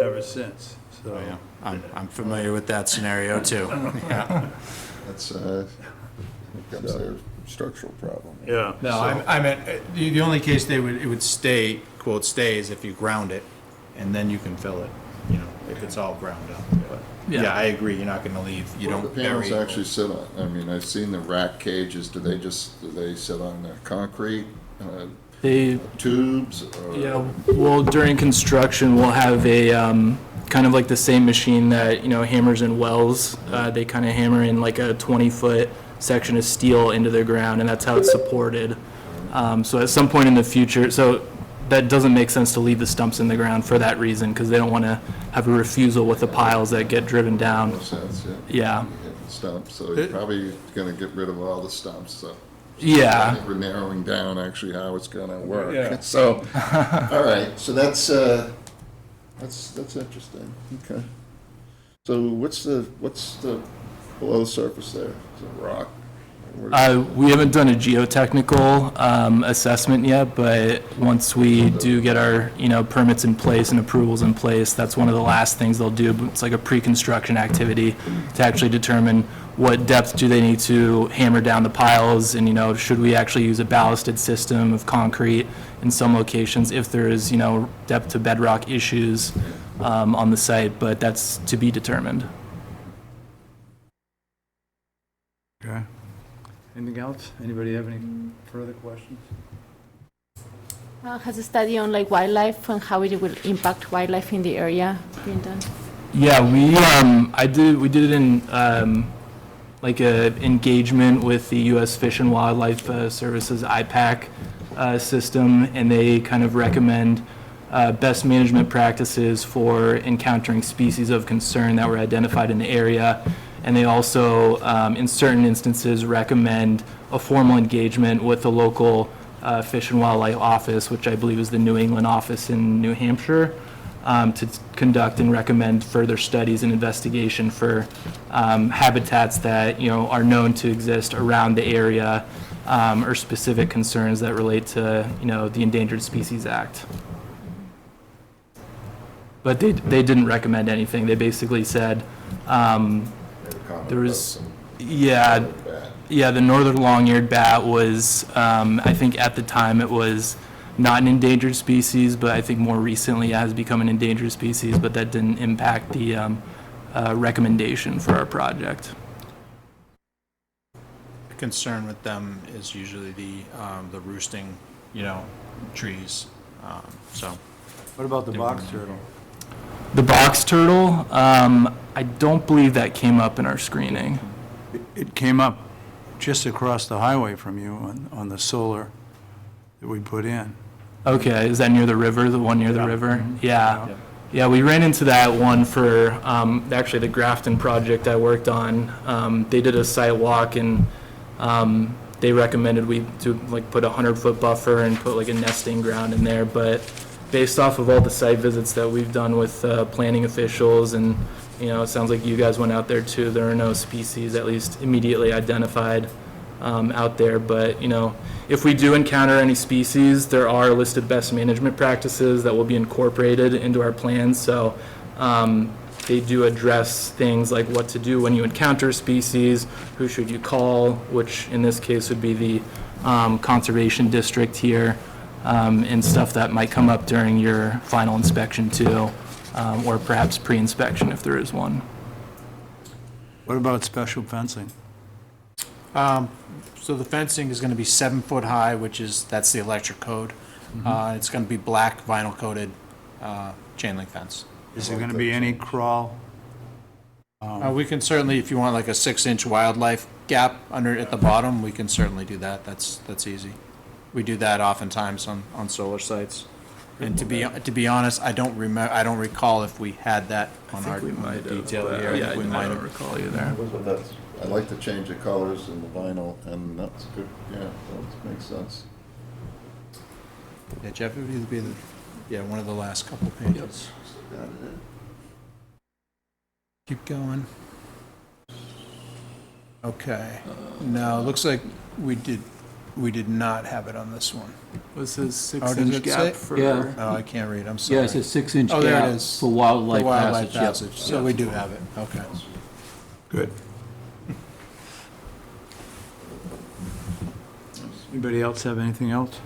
ever since, so. Oh, yeah. I'm familiar with that scenario too. Yeah. That's, becomes a structural problem. Yeah. No, so- I meant, the only case it would stay, quote, stays if you ground it, and then you can fill it, you know, if it's all ground up. But, yeah, I agree, you're not don't The bury. panels actually sit on, I mean, I've seen the rack cages, do they sit on the concrete, They, tubes? Or- yeah, well, during construction, we'll have a, kind of like the same machine that, you know, hammers in wells. They kind of hammer in like a 20-foot section of steel into the ground, and that's how it's supported. So at some point in the future, so that doesn't make sense to leave the stumps in the ground for that reason, because they don't want to have a refusal with the piles that get driven down. No sense, yeah. Yeah. You hit the stumps, so you're probably gonna get rid of all the stumps, so. Yeah. We're narrowing down actually how it's gonna work. Yeah. So, all right, so that's interesting, okay. So what's the below the surface there? Is it rock? We haven't done a geotechnical assessment yet, but once we do get our, you know, permits in place and approvals in place, that's one of the last things they'll do. It's like a pre-construction activity to actually determine what depth do they need to hammer down the piles, and, you know, should we actually use a ballasted system of concrete in some locations if there is, you know, depth to bedrock issues on the site, but that's to be determined. Okay. Anything else? Anybody have any further questions? Has a study on like wildlife and how it will impact wildlife in the area been done? Yeah, we did it in like a engagement with the U.S. Fish and Wildlife Services IPAC system, and they kind of recommend best management practices for encountering species of concern that were identified in the area. And they also, in certain instances, recommend a formal engagement with the local Fish and Wildlife Office, which I believe is the New England office in New Hampshire, to conduct and recommend further studies and investigation for habitats that, you know, are known to exist around the area, or specific concerns that relate to, you know, the Endangered Species Act. But they didn't recommend anything. They basically said, there was, yeah, the northern long-eared bat was, I think at the time it was not an endangered species, but I think more recently it has become an endangered species, but that didn't impact the recommendation for our project. The concern with them is usually the roosting, you know, trees, so. What about the box turtle? The box turtle, I don't believe that came up in our screening. It came up just across the highway from you on the solar that we put in. Okay, is that near the river, the one near the river? Yeah. Yeah, we ran into that one for, actually the Grafton project I worked on. They did a site walk, and they recommended we do like put a 100-foot buffer and put like a nesting ground in there, but based off of all the site visits that we've done with planning officials, and, you know, it sounds like you guys went out there too, there are no species at least immediately identified out there. But, you know, if we do encounter any species, there are listed best management practices that will be incorporated into our plans. So they do address things like what to do when you encounter a species, who should you call, which in this case would be the conservation district here, and stuff that might come up during your final inspection too, or perhaps pre-inspection if there is one. What about special fencing? So the fencing is gonna be 7 foot high, that's the electric code. It's gonna be black vinyl coated, chain link fence. Is there gonna be any crawl? We can certainly, if you want like a 6-inch wildlife gap under, at the bottom, we can certainly do that. That's easy. We do that oftentimes on solar sites. And to be honest, I don't recall if we had that on our detail here. Yeah, We I might don't have. recall either. But that's, I like the change of colors and the vinyl, and that's good, yeah, that makes sense. Yeah, Jeff, it would either be one of the last couple pages. Keep going. Okay. No, it looks like we did not have it on this one. Was his Oh, does 6-inch it gap say? for? Yeah. Oh, I can't read, I'm sorry. Yeah, it's a 6-inch Oh, there it gap is. for wildlife For wildlife passage. passage, so we do have it, okay. Good. Anybody else have anything else?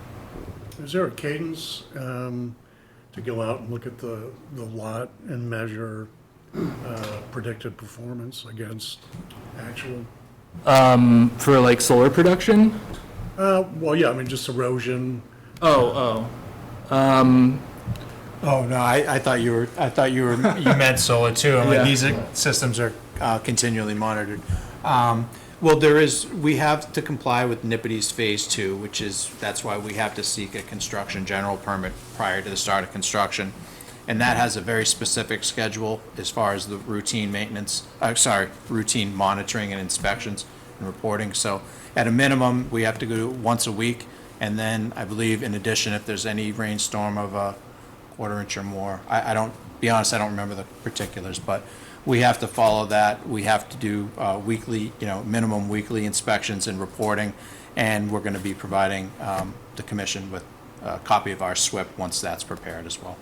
Is there a cadence to go out and look at the lot and measure predicted performance against actual? For like solar production? Well, yeah, I mean, just erosion. Oh. Oh, no, I thought you meant solar too. I'm like, Yeah. these systems are continually monitored. Well, we have to comply with NIPID's Phase 2, that's why we have to seek a construction general permit prior to the start of construction. And that has a very specific schedule as far as the routine routine monitoring and inspections and reporting. So at a minimum, we have to go once a week. And then I believe in addition, if there's any rainstorm of a quarter inch or more, I don't remember the particulars, but we have to follow that. We have to do weekly, minimum weekly inspections and reporting. And we're going to be providing the commission with a copy of our SWIP once that's prepared as well.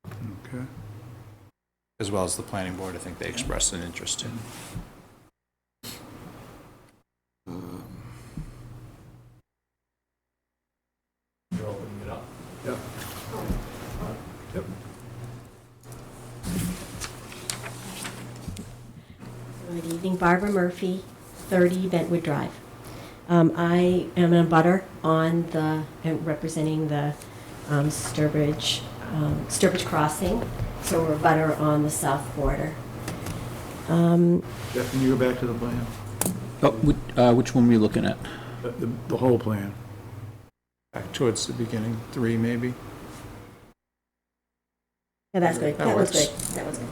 Okay. As well as the planning board, I think they expressed an interest too. Good evening, Barbara Murphy, 30 Bentwood Drive. I am a butter representing the Sturbridge Crossing, so we're a butter on the south border. Jeff, can you go back to the plan? Which one were you looking at? The whole plan. Back towards the beginning, 3 maybe. Yeah, that's good. That That was works. good. That was good.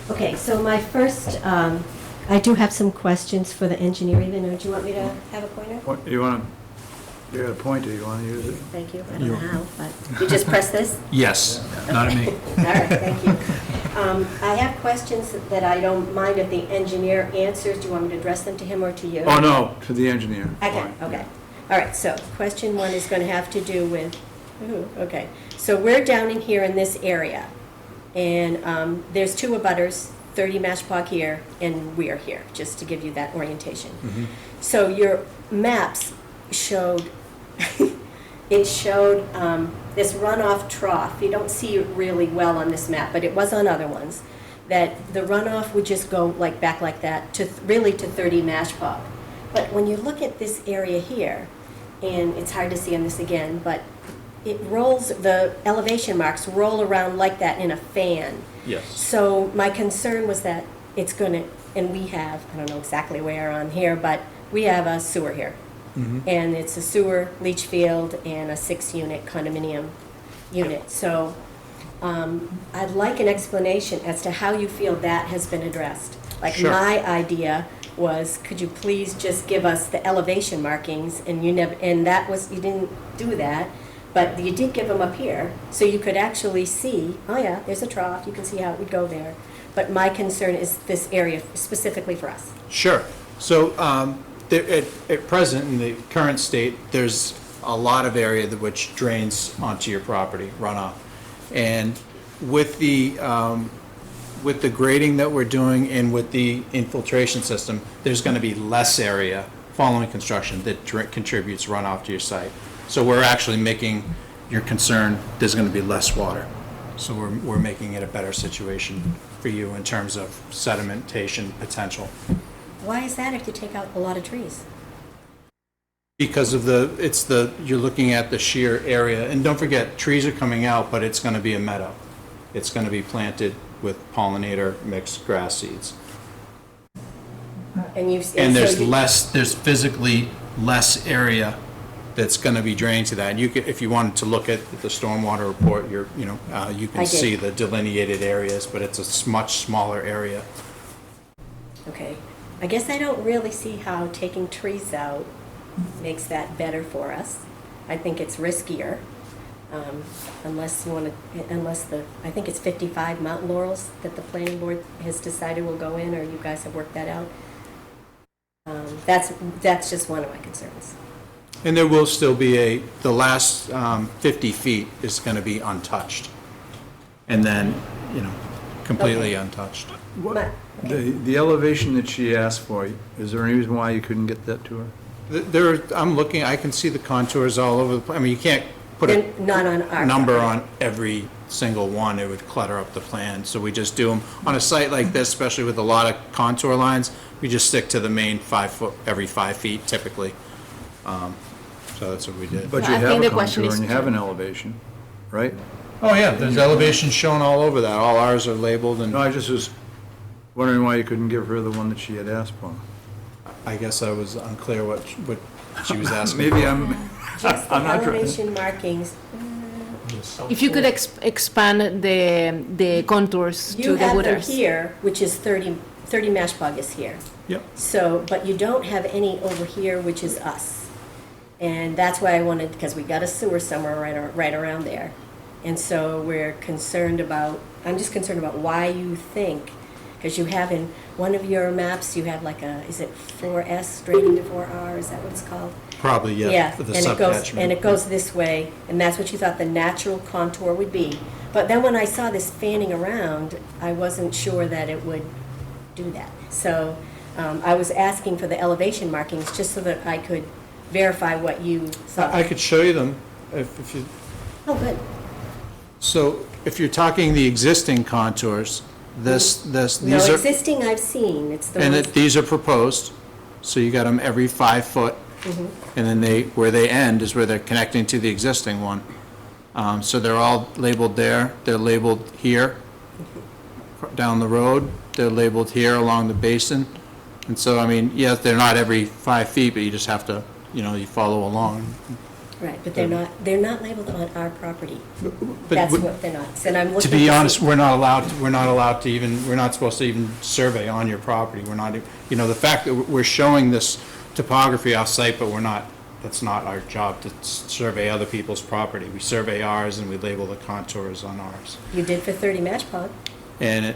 Okay, so my first, I do have some questions for the engineer, even though, do you want me to have a pointer? What, you got a pointer, you want to use it? Thank you. I don't know how, but you just press this? Yes, not me. All right, thank you. I have questions that I don't mind if the engineer answers. Do you want me to address them to him or to you? Oh, no, to the engineer. Okay, okay. All right, so question 1 is going to have to do with, okay. So we're down in here in this area, and there's 2 abutters, 30 Mashpog here, and we are here, just to give you that orientation. So your maps showed, it showed this runoff trough. You don't see it really well on this map, but it was on other ones, that the runoff would just go back like that to really to 30 Mashpog. But when you look at this area here, and it's hard to see on this again, but it rolls, the elevation marks roll around like that in a fan. Yes. So my concern was that it's going to, and we have, I don't know exactly where on here, but we have a sewer here. And it's a sewer, leach field, and a 6-unit condominium unit. So I'd like an explanation as to how you feel that has been addressed. Like Sure. my idea was, could you please just give us the elevation markings, and you never, and that was, you didn't do that, but you did give them up here, so you could actually see, oh yeah, there's a trough, you can see how it would go there. But my concern is this area specifically for us. Sure. So at present, in the current state, there's a lot of area which drains onto your property, runoff. And with the grading that we're doing and with the infiltration system, there's going to be less area following construction that contributes runoff to your site. So we're actually making your concern, there's going to be less water. So we're making it a better situation for you in terms of sedimentation potential. Why is that if you take out a lot of trees? Because of you're looking at the sheer area, and don't forget, trees are coming out, but it's gonna be a meadow. It's gonna be planted with pollinator mixed grass seeds. And there's physically less area that's gonna be drained to that. And you could, if you wanted to look at the stormwater report, you I can did. see the delineated areas, but it's a much smaller area. Okay, I guess I don't really see how taking trees out makes that better for us. I think it's riskier, unless you want to, I think it's 55 mountain laurels that the planning board has decided will go in, or you guys have worked that out. That's just one of my concerns. And there will still be the last 50 feet is gonna be untouched. And then, completely untouched. But- The elevation that she asked for, is there any reason why you couldn't get that to her? I'm looking, I can see the contours all over the place. I mean, you can't put They're not on our a number property. on every single one. It would clutter up the plan. So we just do them, on a site like this, especially with a lot of contour lines, we just stick to the main 5 foot, every 5 feet typically. So that's what we did. But No, you I have think a the question contour is- and you have an elevation, right? Oh, yeah, there's elevations shown all over that. All ours are labeled, and No, I just was wondering why you couldn't give her the one that she had asked for. I guess I was unclear what she was asking. Maybe I'm, Just the I'm not trying. elevation markings. If you could expand the contours You to the have them wooders. here, which is 30 Mashpug is here. Yep. So, but you don't have any over here, which is us. And that's why I wanted, because we got a sewer somewhere right around there. And so we're concerned about, I'm just concerned about why you think, because you have in one of your maps, you have like is it 4S straight into 4R, is that what it's called? Probably, yeah. Yeah, For the and it goes, subcatchment. and it goes this way, and that's what you thought the natural contour would be. But then when I saw this fanning around, I wasn't sure that it would do that. So I was asking for the elevation markings just so that I could verify what you thought. I could show you them if you. Oh, good. So if you're talking the existing contours, No, these are, existing I've seen, it's the and ones. these are proposed, so you got them every 5 foot. And then where they end is where they're connecting to the existing one. So they're all labeled there, they're labeled here, down the road, they're labeled here along the basin. And so, I mean, yes, they're not every 5 feet, but you just have to, you follow along. Right, but they're not labeled on our property. But That's what they're not. And I'm To looking. be see- honest, we're not allowed to even, we're not supposed to even survey on your property. We're not, the fact that we're showing this topography off-site, but that's not our job to survey other people's property. We survey ours and we label the contours on ours. You did for 30 Matchpog. And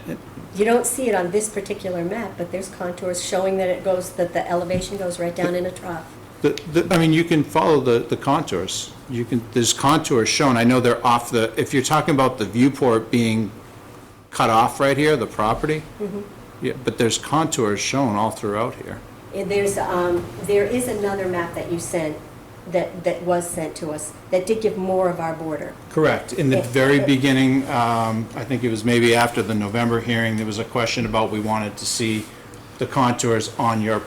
You don't see it on this particular map, but there's contours showing that that the elevation goes right down in a trough. I mean, you can follow the contours. There's contours shown. I know they're off if you're talking about the viewport being cut off right here, the property, yeah, but there's contours shown all throughout here. And there is another map that you sent, that was sent to us, that did give more of our border. Correct. In the very beginning, I think it was maybe after the November hearing, there was a question about we wanted to see the contours on your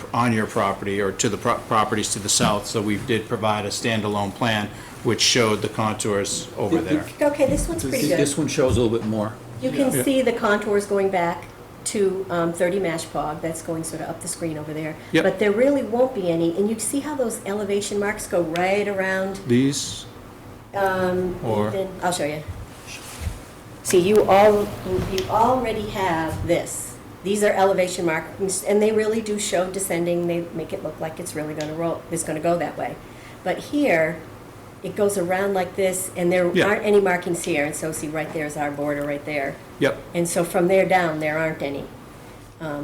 property or to the properties to the south. So we did provide a standalone plan which showed the contours over there. Okay, this one's pretty good. This one shows a little bit more. You can see the contours going back to 30 Mashpog, that's going sort of up the screen over there. Yep. But there really won't be any, and you see how those elevation marks go right around, These, or- I'll show you. See, you already have this. These are elevation markings, and they really do show descending, they make it look like it's really gonna it's gonna go that way. But here, it goes around like this, and there Yeah. aren't any markings here, and so see, right there's our border right there. Yep. And so from there down, there aren't any.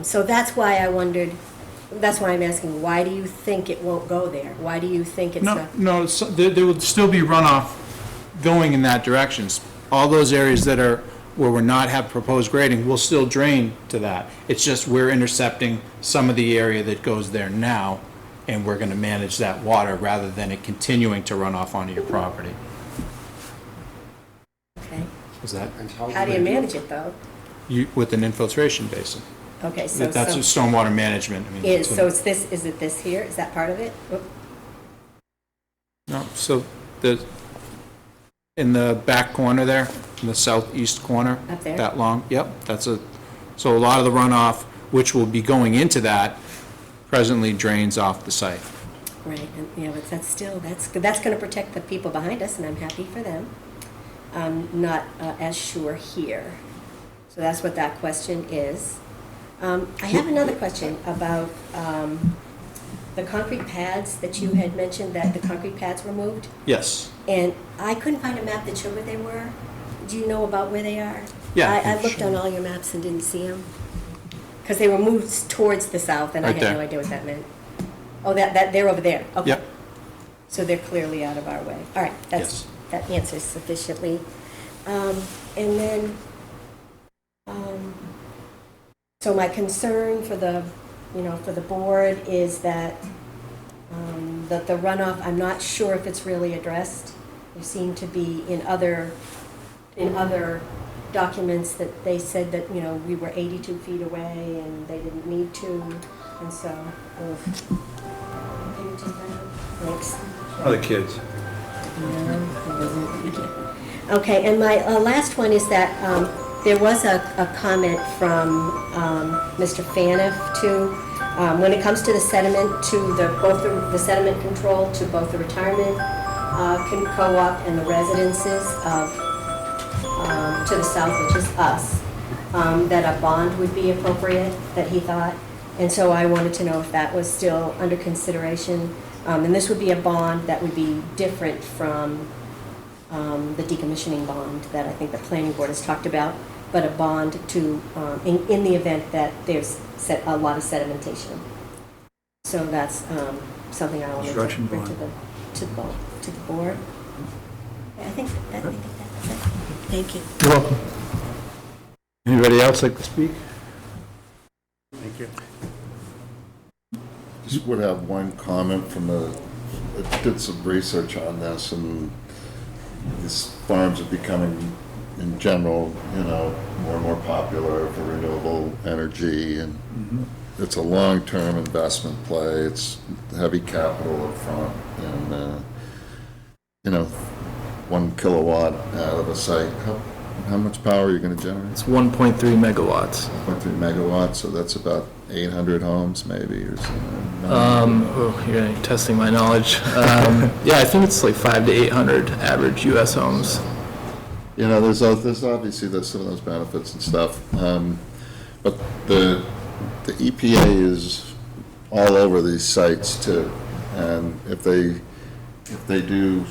So that's why I wondered, that's why I'm asking, why do you think it won't go there? Why do you think it's not? No, there will still be runoff going in that direction. All those areas that are, where we're not have proposed grading, will still drain to that. It's just we're intercepting some of the area that goes there now, and we're gonna manage that water rather than it continuing to run off onto your property. Okay. Is that, How do you manage it, though? with an infiltration basin? Okay, so. That's a stormwater management. I mean, Is, that's so what- it's this, is it this here? Is that part of it? Whoop. No, so in the back corner there, in the southeast corner. Up there? That long, yep, so a lot of the runoff, which will be going into that, presently drains off the site. Right, and, yeah, but that's still, that's gonna protect the people behind us, and I'm happy for them. I'm not as sure here. So that's what that question is. I have another question about the concrete pads that you had mentioned, that the concrete pads were moved. Yes. And I couldn't find a map that showed where they were. Do you know about where they are? Yeah, I I can looked show on all your maps and didn't see them. Because they were moved towards the south, and I Right had no there. idea what that meant. Oh, that, they're over there, okay. Yep. So they're clearly out of our way. All right, Yes. that answers sufficiently. And then, so my concern for the, for the board is that, that the runoff, I'm not sure if it's really addressed. There seem to be in other documents that they said that, we were 82 feet away and they didn't need to, and so, can you take that out? Thanks. Other kids. Okay, and my last one is that there was a comment from Mr. Faniff too, when it comes to the sediment, to both the sediment control to both the retirement co-op and the residences of to the south, which is us, that a bond would be appropriate, that he thought. And so I wanted to know if that was still under consideration. And this would be a bond that would be different from the decommissioning bond that I think the planning board has talked about, but a bond to, in the event that there's a lot of sedimentation. So that's something I wanted to Construction bring bond. to the board. I think that's it. Thank you. You're welcome. Anybody else like to speak? Thank you. Just would have one comment from I did some research on this, and these farms are becoming, in general, more and more popular for renewable energy, and it's a long-term investment play. It's heavy capital up front, and 1 kilowatt out of a site. How much power are you going to generate? It's 1.3 megawatts. 1.3 megawatts, so that's about 800 homes maybe, or something. You're testing my knowledge. Yeah, I think it's like 500 to 800 average U.S. homes. There's obviously some of those benefits and stuff, but the EPA is all over these sites too, and if they do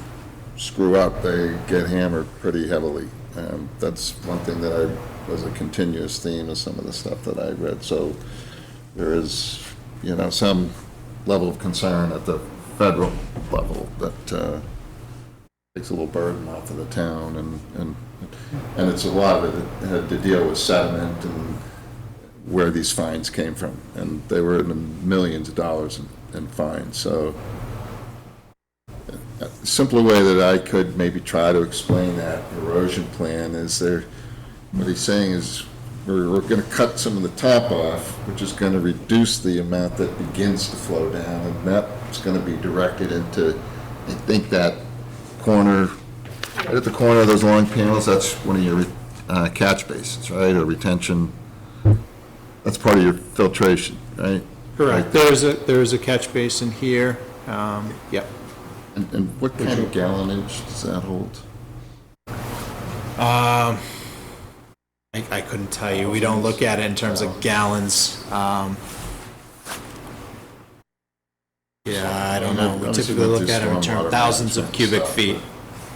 screw up, they get hammered pretty heavily. That's one thing that was a continuous theme of some of the stuff that I read. So there is, some level of concern at the federal level that takes a little burden off of the town, and it's a lot of it had to deal with sediment and where these fines came from, and they were in the millions of dollars in fines. So a simpler way that I could maybe try to explain that erosion plan is what he's saying is we're going to cut some of the top off, which is going to reduce the amount that begins to flow down, and that's going to be directed into, I think, that corner, right at the corner of those long panels, that's one of your catch basins, right, or retention. That's part of your filtration, right? Correct. There's a catch basin here. Yep. And what kind of gallonage does that hold? I couldn't tell you. We don't look at it in terms of gallons. Yeah, I don't know. We typically look at it in terms of thousands of cubic feet.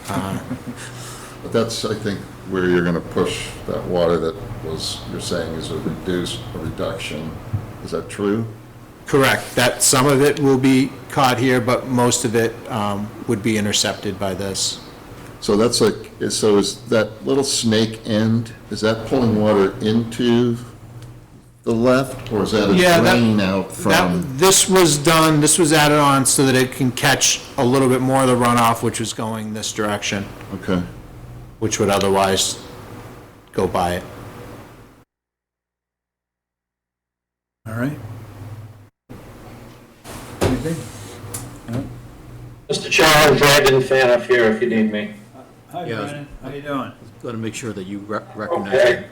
But that's, I think, where you're going to push that water that you're saying is a reduction. Is that true? Correct. That some of it will be caught here, but most of it would be intercepted by this. So that's so is that little snake end, is that pulling water into the left, or is that a drain out from? This was added on so that it can catch a little bit more of the runoff, which was going this direction. Okay. Which would otherwise go by it. All right? Anything? Mr. Chairman, Brandon Fanoff here if you need me. Hi, Yeah. Brandon. How you doing? Got to make sure that you recognize Okay. it.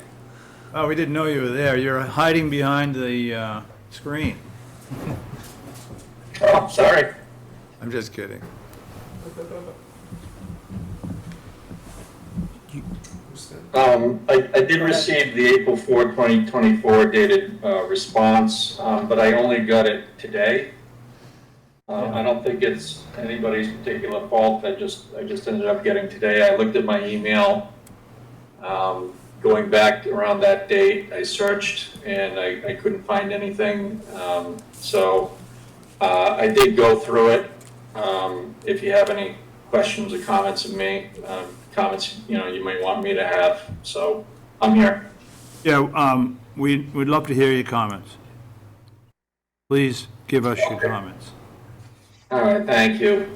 Oh, we didn't know you were there. You're hiding behind the screen. Oh, sorry. I'm just kidding. I did receive the April 4, 2024 dated response, but I only got it today. I don't think it's anybody's particular fault. I just ended up getting today. I looked at my email, going back around that date. I searched and I couldn't find anything. So I did go through it. If you have any questions or comments of me, comments you might want me to have, so I'm here. Yeah, we'd love to hear your comments. Please give us your comments. All right, thank you.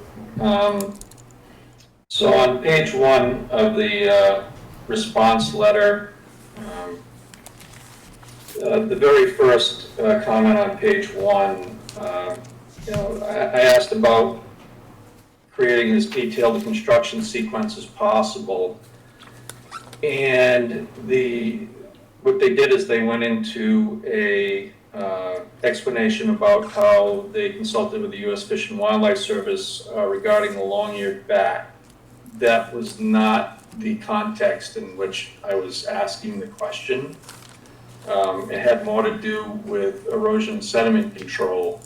So on page 1 of the response letter, the very first comment on page 1, I asked about creating as detailed a construction sequence as possible. And what they did is they went into a explanation about how they consulted with the U.S. Fish and Wildlife Service regarding the long-eared bat. That was not the context in which I was asking the question. It had more to do with erosion sediment control.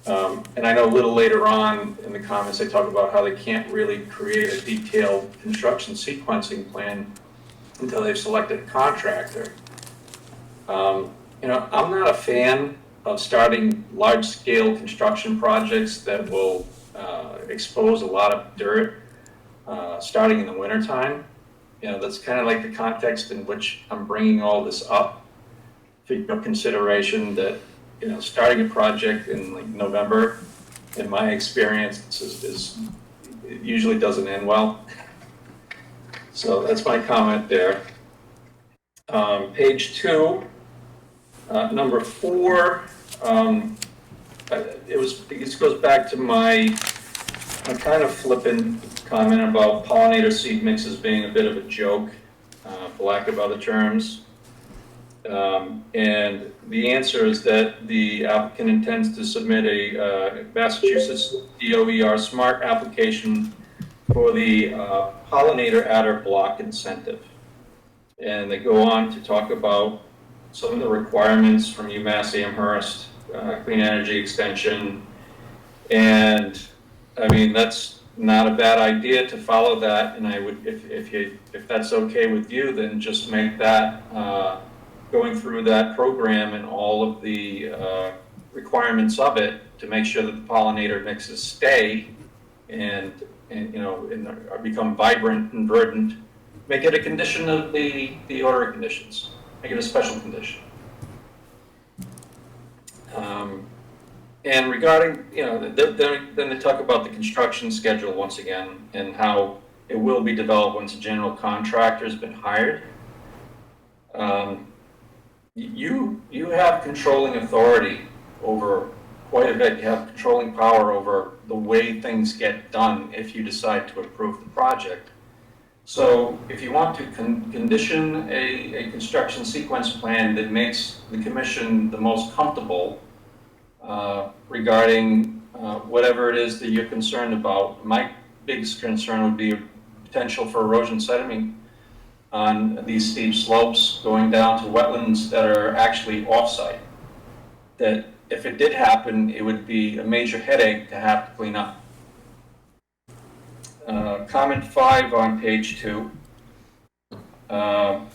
And I know a little later on in the comments, they talk about how they can't really create a detailed construction sequencing plan until they've selected a contractor. I'm not a fan of starting large-scale construction projects that will expose a lot of dirt starting in the wintertime. That's kind of like the context in which I'm bringing all this up for your consideration that starting a project in like November, in my experience, it usually doesn't end well. So that's my comment there. Page 2, number 4. It goes back to my kind of flippant comment about pollinator seed mixes being a bit of a joke, for lack of other terms. And the answer is that the applicant intends to submit a Massachusetts DOER SMART application for the pollinator adder block incentive. And they go on to talk about some of the requirements from UMass Amherst, Clean Energy Extension. And I mean, that's not a bad idea to follow that. And I would, if that's okay with you, then just make that going through that program and all of the requirements of it to make sure that the pollinator mixes stay and become vibrant and verdant. Make it a condition of the order of conditions. Make it a special condition. And regarding, then they talk about the construction schedule once again and how it will be developed once a general contractor has been hired. You have controlling authority over quite a bit. You have controlling power over the way things get done if you decide to approve the project. So if you want to condition a construction sequence plan that makes the commission the most comfortable regarding whatever it is that you're concerned about, my biggest concern would be potential for erosion sediment on these steep slopes going down to wetlands that are actually off-site. That if it did happen, it would be a major headache to have to clean up. Comment 5 on page 2. But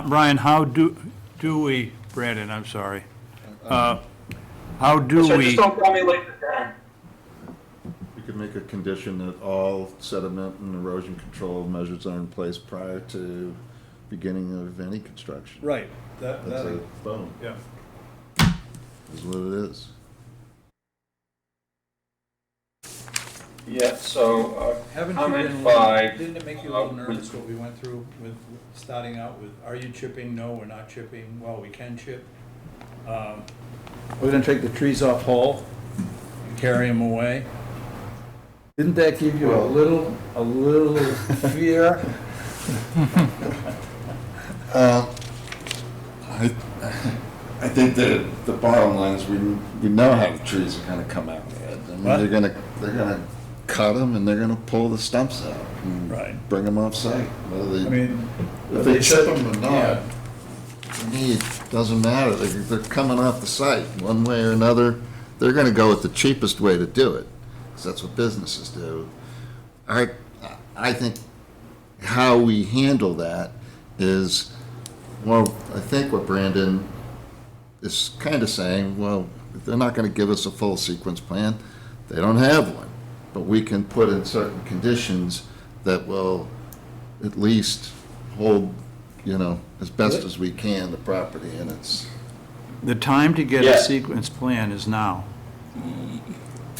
Brian, how do we, Brandon, I'm sorry. How do So we? just don't call me late for dinner. We could make a condition that all sediment and erosion control measures are in place prior to beginning of any construction. Right. That's a boom. Yeah. Is what it is. Yeah, so Haven't you comment been, 5. didn't it make you a little nervous what we went through with starting out with, are you chipping? No, we're not chipping. Well, we can chip. We're gonna take the trees off whole and carry them away. Didn't that give you a little fear? I think that the bottom line is we know how the trees are gonna come out, Ed. I mean, What? they're gonna cut them and they're gonna pull the stumps out. And Right. bring them off site. Whether I they, mean. if they chip them or Yeah. not, to me, it doesn't matter. They're coming off the site, one way or another. They're gonna go with the cheapest way to do it, because that's what businesses do. I think how we handle that is, well, I think what Brandon is kind of saying, well, they're not gonna give us a full sequence plan. They don't have one, but we can put in certain conditions that will at least hold, as best as we can, the property in its. The time to get Yeah. a sequence plan is now.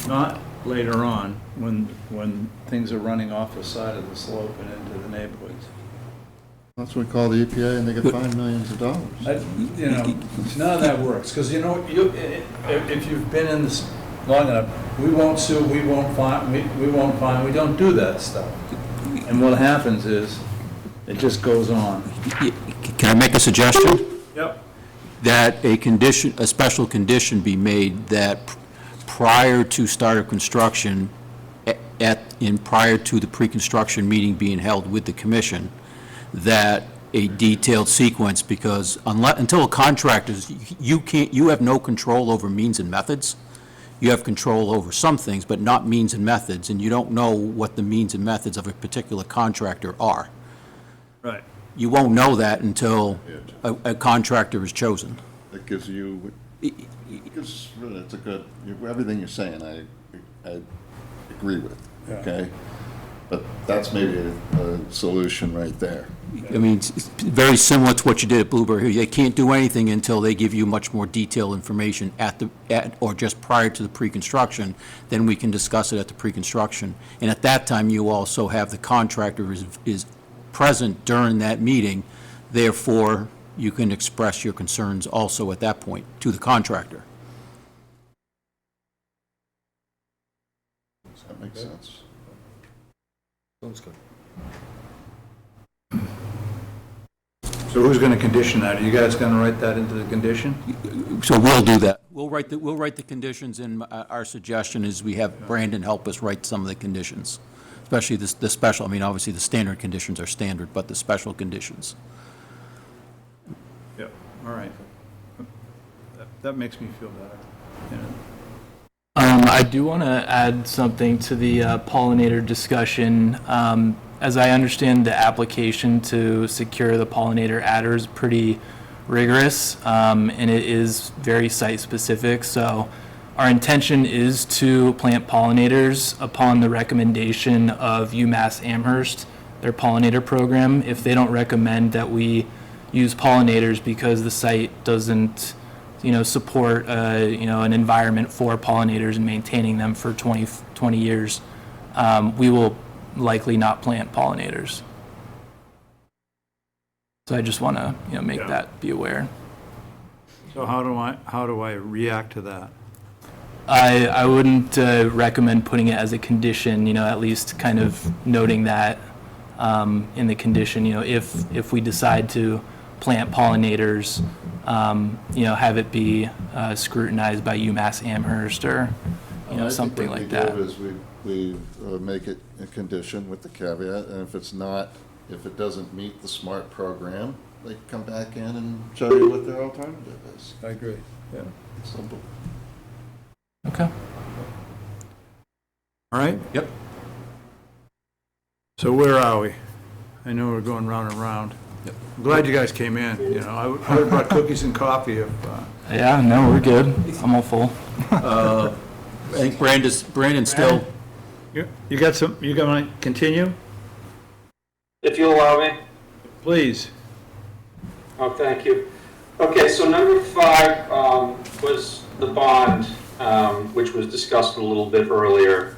Not later on, when things are running off the side of the slope and into the neighborhoods. That's what we call the EPA, and they get fined millions of dollars. None of that works, because if you've been in this long enough, we won't sue, we won't fine, we don't do that stuff. And what happens is, it just goes on. Can I make a suggestion? Yep. That a special condition be made that prior to start of construction, prior to the pre-construction meeting being held with the commission, that a detailed sequence, because until a contractor's, you have no control over means and methods. You have control over some things, but not means and methods, and you don't know what the means and methods of a particular contractor are. Right. You won't know that until a contractor is chosen. It gives you, because really, it's a good, everything you're saying, I agree with, Yeah. okay? But that's maybe a solution right there. I mean, it's very similar to what you did at Blueberry Hill. They can't do anything until they give you much more detailed information or just prior to the pre-construction. Then we can discuss it at the pre-construction. And at that time, you also have the contractor is present during that meeting. Therefore, you can express your concerns also at that point to the contractor. Does that make sense? Sounds good. So who's going to condition that? Are you guys going to write that into the condition? So we'll do that. We'll write the conditions, and our suggestion is we have Brandon help us write some of the conditions, especially the special. I mean, obviously, the standard conditions are standard, but the special conditions. Yep, all right. That makes me feel better. I do want to add something to the pollinator discussion. As I understand, the application to secure the pollinator adder is pretty rigorous, and it is very site-specific. So our intention is to plant pollinators upon the recommendation of UMass Amherst, their pollinator program. If they don't recommend that we use pollinators because the site doesn't support, an environment for pollinators and maintaining them for 20 years, we will likely not plant pollinators. So I just want to, make that be aware. So how do I react to that? I wouldn't recommend putting it as a condition, at least kind of noting that in the condition, if we decide to plant pollinators, have it be scrutinized by UMass Amherst or, something like that. I think what we do is we make it a condition with the caveat, and if it doesn't meet the SMART program, they come back in and show you what their alternative is. I agree, yeah. Simple. Okay. All right? Yep. So where are we? I know we're going round and round. Yep. I'm glad you guys came in, I would have brought cookies and coffee if, Yeah, no, we're good. I'm all full. I think Brandon still. you got to continue? If you'll allow me. Please. Oh, thank you. Okay, so number 5 was the bond, which was discussed a little bit earlier.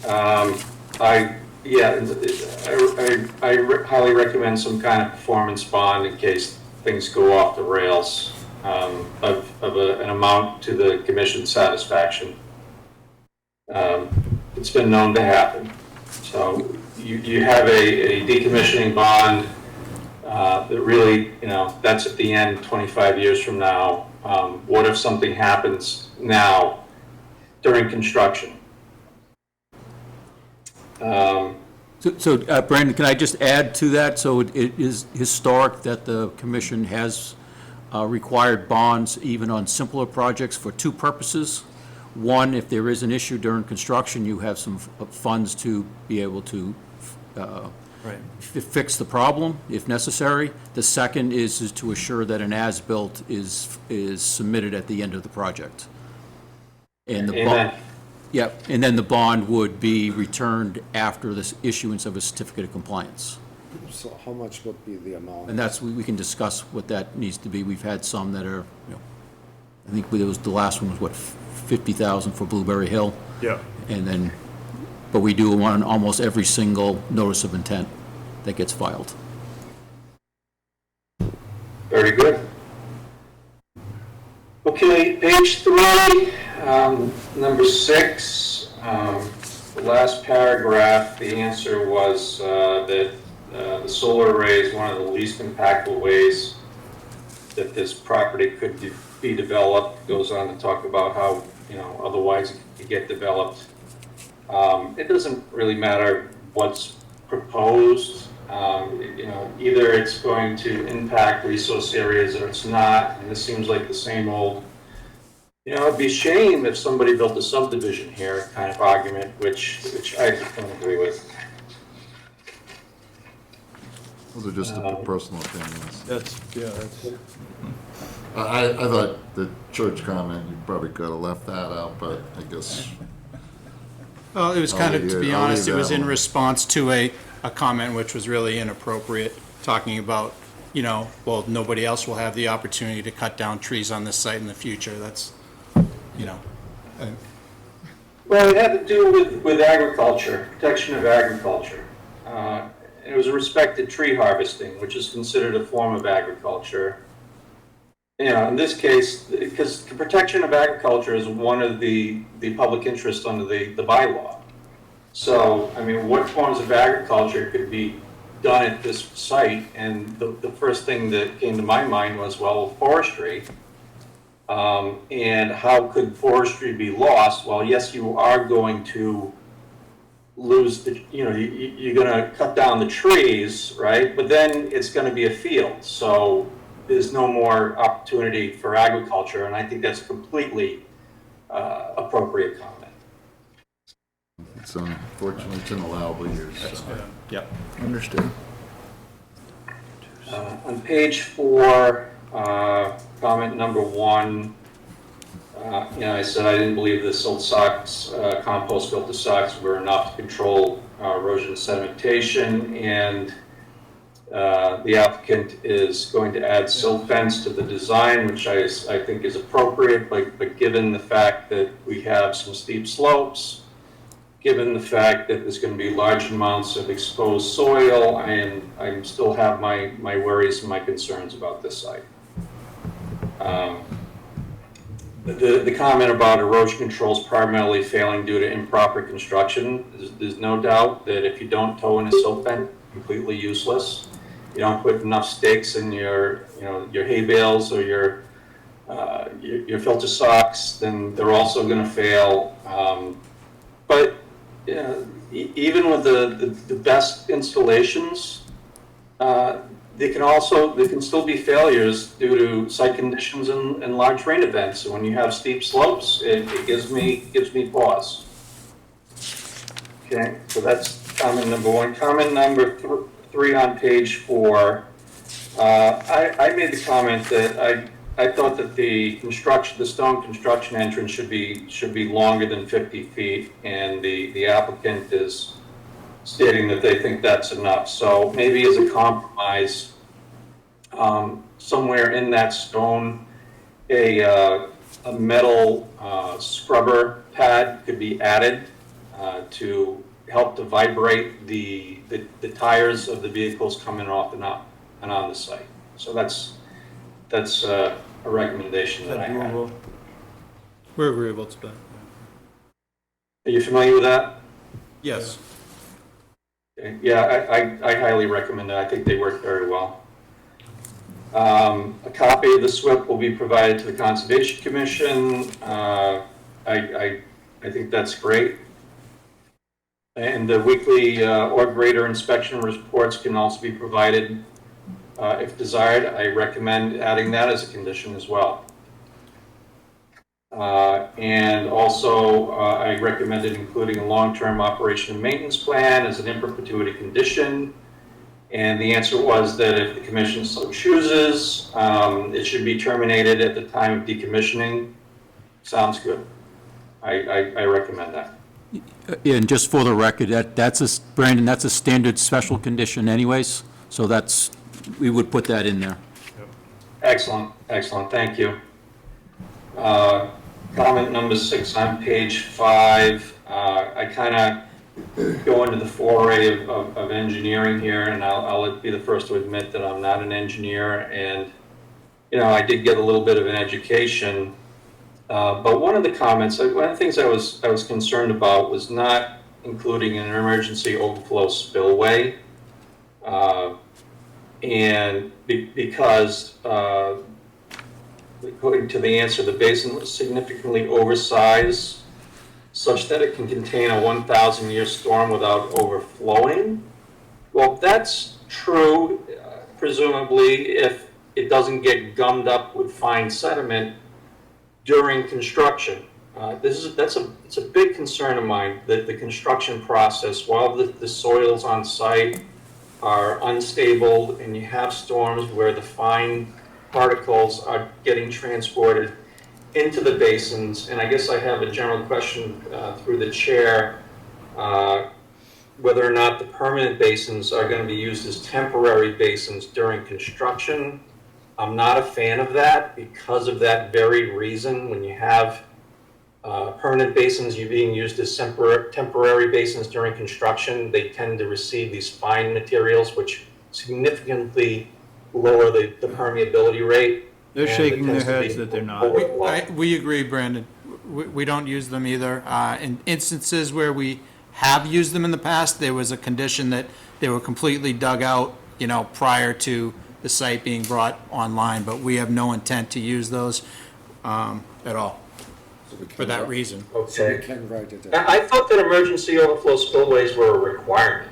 I highly recommend some kind of performance bond in case things go off the rails. an amount to the commission's satisfaction. It's been known to happen. So you have a decommissioning bond that really, that's at the end 25 years from now. What if something happens now during construction? So, Brandon, can I just add to that? So it is historic that the commission has required bonds even on simpler projects for two purposes. One, if there is an issue during construction, you have some funds to be able to fix the problem if necessary. The second is to assure that an as-built is submitted at the end of the project. And the bond, yep, and then the bond would be returned after the issuance of a certificate of compliance. So how much would be the amount? And that's, we can discuss what that needs to be. We've had some that are, I think there was, the last one was what, 50,000 for Blueberry Hill? Yeah. And then, but we do one on almost every single notice of intent that gets filed. Very good. Okay, page 3, number 6, the last paragraph, the answer was that the solar array is one of the least impactful ways that this property could be developed. Goes on to talk about how, otherwise it could get developed. It doesn't really matter what's proposed. Either it's going to impact resource areas or it's not, and this seems like the same old, it'd be a shame if somebody built a subdivision here kind of argument, which I don't agree with. Those are just personal opinions. That's. I thought the church comment, you probably could have left that out, but I guess. Well, it was kind of, to be honest, it was in one. response to a comment which was really inappropriate, talking about, well, nobody else will have the opportunity to cut down trees on this site in the future. That's, Well, it had to do with agriculture, protection of agriculture. It was a respected tree harvesting, which is considered a form of agriculture. In this case, because the protection of agriculture is one of the public interest under the bylaw. So, what forms of agriculture could be done at this site? And the first thing that came to my mind was, well, forestry. And how could forestry be lost? Well, yes, you are going to lose you're going to cut down the trees, right? But then it's going to be a field. So there's no more opportunity for agriculture. And I think that's completely appropriate comment. It's unfortunately, it's an allowable use. Yep. Understood. On page 4, comment number 1, I said I didn't believe the silt socks, compost filter socks were enough to control erosion and sedimentation, and the applicant is going to add silt fence to the design, which I think is appropriate, but given the fact that we have some steep slopes, given the fact that there's going to be large amounts of exposed soil, and I still have my worries and my concerns about this site. The comment about erosion controls primarily failing due to improper construction, there's no doubt that if you don't tow in a silt fence, completely useless. You don't put enough stakes in your hay bales or your filter socks, then they're also going to fail. But even with the best installations, they can still be failures due to site conditions and large rain events. So when you have steep slopes, it gives me pause. Okay, so that's comment number 1. Comment number 3 on page 4. I made the comment that I thought that the stone construction entrance should be longer than 50 feet, and the applicant is stating that they think that's enough. So maybe as a compromise, somewhere in that stone, a metal scrubber pad could be added to help to vibrate the tires of the vehicles coming off and on the site. So that's a recommendation Is that I that had. doable? We're agreeable to that. Are you familiar with that? Yes. Okay. Yeah, I highly recommend it. I think they work very well. A copy of the SWIP will be provided to the Conservation Commission. I think that's great. And the weekly or greater inspection reports can also be provided if desired. I recommend adding that as a condition as well. And also, I recommended including a long-term operation and maintenance plan as an in perpetuity condition. And the answer was that if the commission so chooses, it should be terminated at the time of decommissioning. Sounds good. I recommend that. And just for the record, Brandon, that's a standard special condition anyways, so we would put that in there. Excellent, excellent, thank you. Comment number 6 on page 5. I kind of go into the foray of engineering here, and I'll be the first to admit that I'm not an engineer, and I did get a little bit of an education. But one of the comments, one of the things I was concerned about was not including an emergency overflow spillway, and because according to the answer, the basin was significantly oversized such that it can contain a 1,000-year storm without overflowing. Well, that's true, presumably, if it doesn't get gummed up with fine sediment during construction. It's a big concern of mine, that the construction process, while the soils on site are unstable and you have storms where the fine particles are getting transported into the basins, and I guess I have a general question through the chair, whether or not the permanent basins are going to be used as temporary basins during construction. I'm not a fan of that because of that very reason. When you have permanent basins being used as temporary basins during construction, they tend to receive these fine materials which significantly lower the permeability rate. They're shaking their heads that they're not. We agree, Brandon. We don't use them either. In instances where we have used them in the past, there was a condition that they were completely dug out, prior to the site being brought online, but we have no intent to use those at all for that reason. Okay. We can write it down. I thought that emergency overflow spillways were a requirement.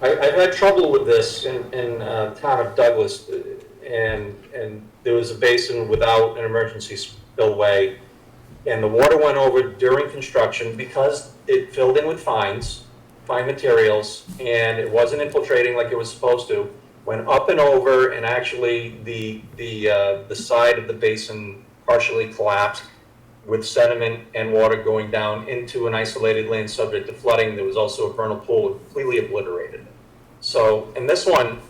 I've had trouble with this in town of Douglas, and there was a basin without an emergency spillway, and the water went over during construction because it filled in with fine materials, and it wasn't infiltrating like it was supposed to. Went up and over, and actually the side of the basin partially collapsed with sediment and water going down into an isolated land subject to flooding. There was also a vernal pool completely obliterated. So in this one,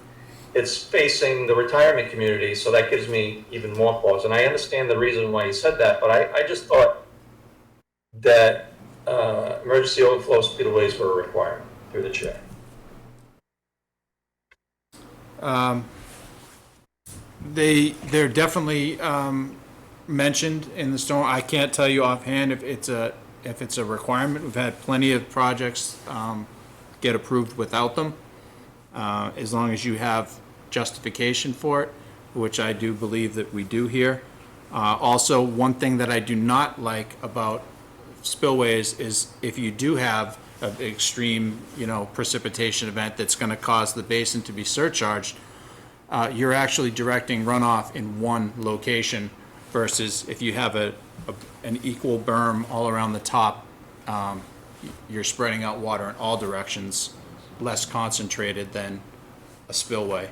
it's facing the retirement community, so that gives me even more pause. And I understand the reason why you said that, but I just thought that emergency overflow spillways were a requirement through the chair. They're definitely mentioned in the storm. I can't tell you offhand if it's a requirement. We've had plenty of projects get approved without them, as long as you have justification for it, which I do believe that we do here. Also, one thing that I do not like about spillways is if you do have an extreme, precipitation event that's going to cause the basin to be surcharged, you're actually directing runoff in one location versus if you have an equal berm all around the top, you're spreading out water in all directions, less concentrated than a spillway.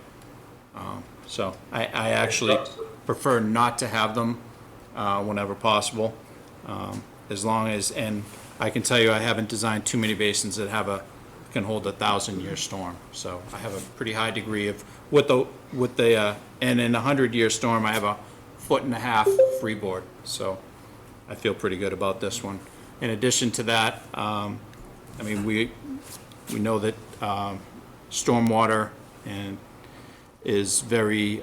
So I actually prefer not to have them whenever possible, as long as, and I can tell you I haven't designed too many basins that can hold a 1,000-year storm. So I have a pretty high degree of, and in a 100-year storm, I have a 1.5 freeboard. So I feel pretty good about this one. In addition to that, we know that stormwater is very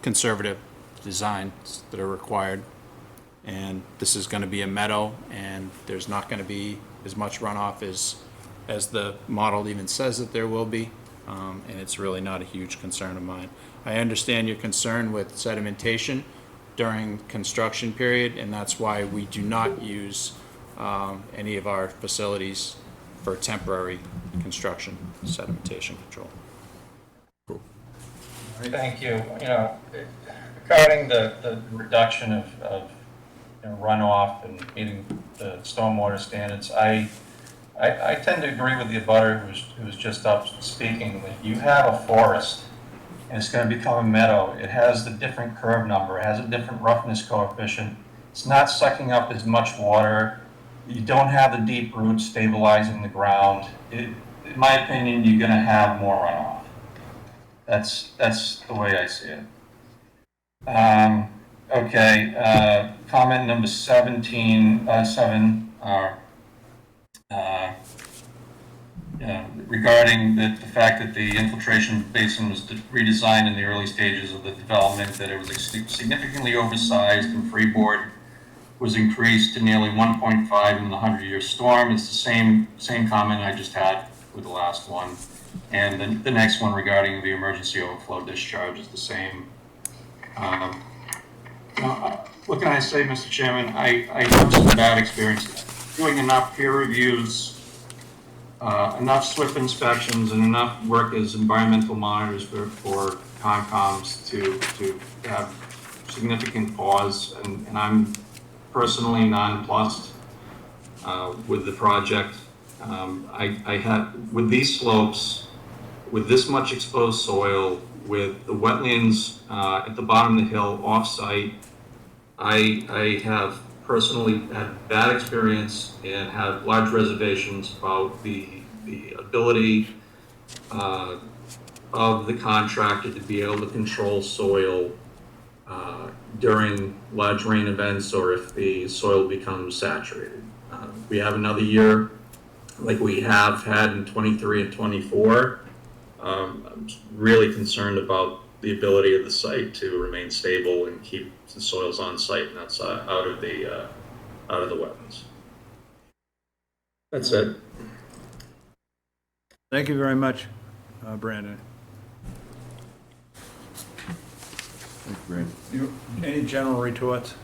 conservative designs that are required. And this is going to be a meadow, and there's not going to be as much runoff as the model even says that there will be, and it's really not a huge concern of mine. I understand your concern with sedimentation during construction period, and that's why we do not use any of our facilities for temporary construction sedimentation control. Thank you. Regarding the reduction of runoff and meeting the stormwater standards, I tend to agree with the abutter who was just up speaking, that you have a forest and it's going to become a meadow. It has the different curve number, it has a different roughness coefficient. It's not sucking up as much water. You don't have the deep roots stabilizing the ground. In my opinion, you're going to have more runoff. That's the way I see it. Okay, comment number 7, regarding the fact that the infiltration basin was redesigned in the early stages of the development, that it was significantly oversized and freeboard was increased to nearly 1.5 in the 100-year storm. It's the same comment I just had with the last one. And then the next one regarding the emergency overflow discharge is the same. What can I say, Mr. Chairman? I have some bad experience doing enough peer reviews, enough SWIP inspections, and enough work as environmental monitors for Concom's to have significant pause, and I'm personally nonplussed with the project. I had, with these slopes, with this much exposed soil, with the wetlands at the bottom of the hill off-site, I have personally had bad experience and have large reservations about the ability of the contractor to be able to control soil during large rain events, or if the soil becomes saturated. We have another year like we have had in 23 and 24. I'm really concerned about the ability of the site to remain stable and keep the soils on site and outside, out of the wetlands. That's it. Thank you very much, Brandon. Any general retorts?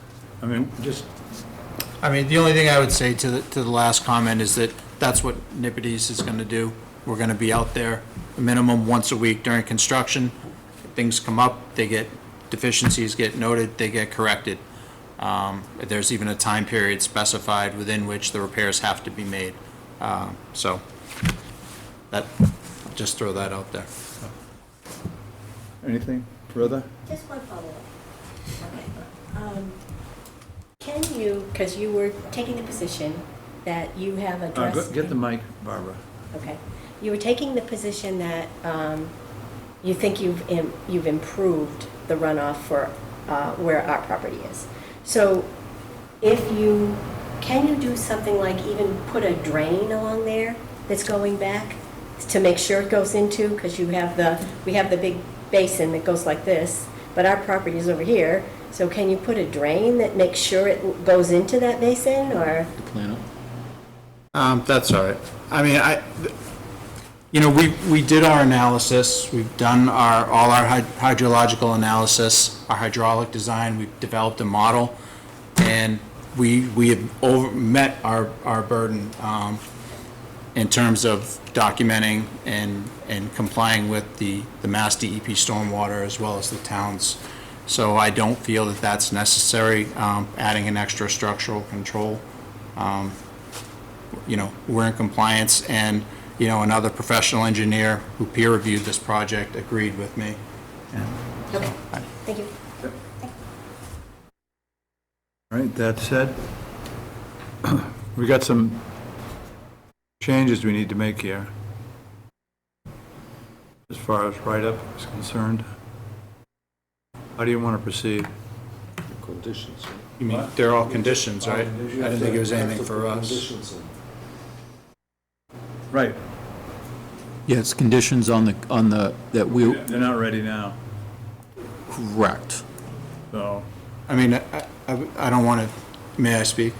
I mean, the only thing I would say to the last comment is that that's what Nippities is going to do. We're going to be out there a minimum once a week during construction. Things come up, deficiencies get noted, they get corrected. There's even a time period specified within which the repairs have to be made. So just throw that out there. anything further? Just one follow-up. Okay. Can you, because you were taking the position that you have addressed... Get the mic, Barbara. Okay. You were taking the position that you think you've improved the runoff for where our property is. So can you do something like even put a drain along there that's going back to make sure it goes into, because we have the big basin that goes like this, but our property is over here. So can you put a drain that makes sure it goes into that basin, or? The plan up. That's all right. I mean, we did our analysis. We've done all our hydrological analysis, our hydraulic design. We've developed a model, and we have met our burden in terms of documenting and complying with the Mass DEP stormwater as well as the town's. So I don't feel that that's necessary, adding an extra structural control. We're in compliance, and another professional engineer who peer reviewed this project agreed with me. Okay, thank you. All right, that said, we got some changes we need to make here as far as write-up is concerned. How do you want to proceed? Conditions. You mean, they're all conditions, right? I didn't think it was anything for us. Conditions. Right. Yes, conditions on the, that we, They're not ready now. Correct. So, I mean, I don't want to, may I speak?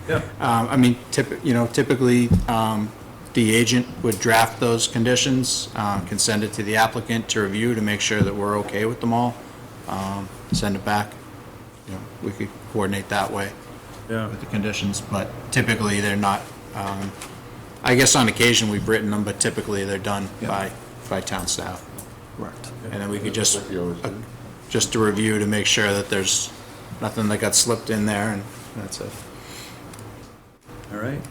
yeah. I mean, typically, the agent would draft those conditions, can send it to the applicant to review to make sure that we're okay with them all, send it back. We could coordinate that way Yeah. with the conditions, but typically they're not, I guess on occasion we've written them, but typically they're done by town staff. Correct. And then we could just, Like you always do. just to review to make sure that there's nothing that got slipped in there, and that's it. All right.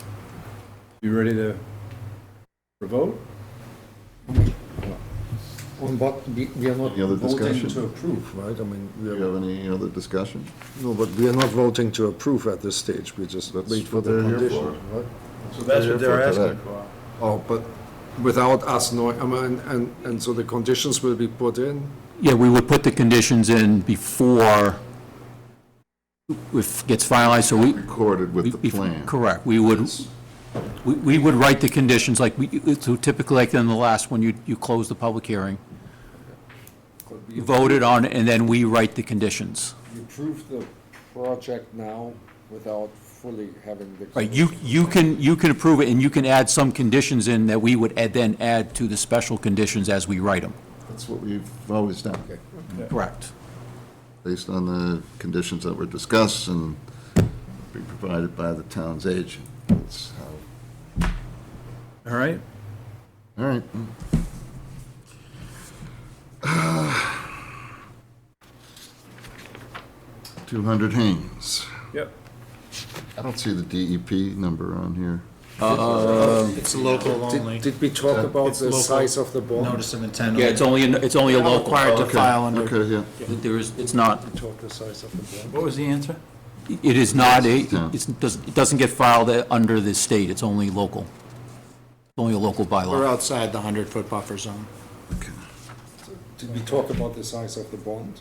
You ready to vote? But we are not Any other voting discussion? to approve, right? I mean, Do you have any other discussion? no, but we are not voting to approve at this stage. We just That's wait for what the they're here condition, for. right? So that's what they're Therefore, asking today. for. Oh, but without us knowing, I mean, and so the conditions will be put in? Yeah, we would put the conditions in before it gets finalized, so we. Recorded with the plan. Correct. We would write the conditions like so typically like in the last one, you close the public hearing, you voted on, it, and then we write the conditions. You approve the project now without fully having the. Right, you can approve it, and you can add some conditions in that we would then add to the special conditions as we write them. That's what we've always done, Correct. based on the conditions that were discussed and be provided by the town's agent. That's how, All right? all right. 200 Haynes. Yep. I don't see the DEP number on here. It's local only. Did we talk about It's the local. size of the bond? Notice of intent. Yeah, it's only a Not local. required to Okay, file under. Okay, yeah. It's not, Talk the size of the bond? What was the answer? it is not Yeah. it doesn't get filed under the state, it's only local. It's only a local We're bylaw. outside the 100-foot buffer zone. Did we talk about the size of the bond?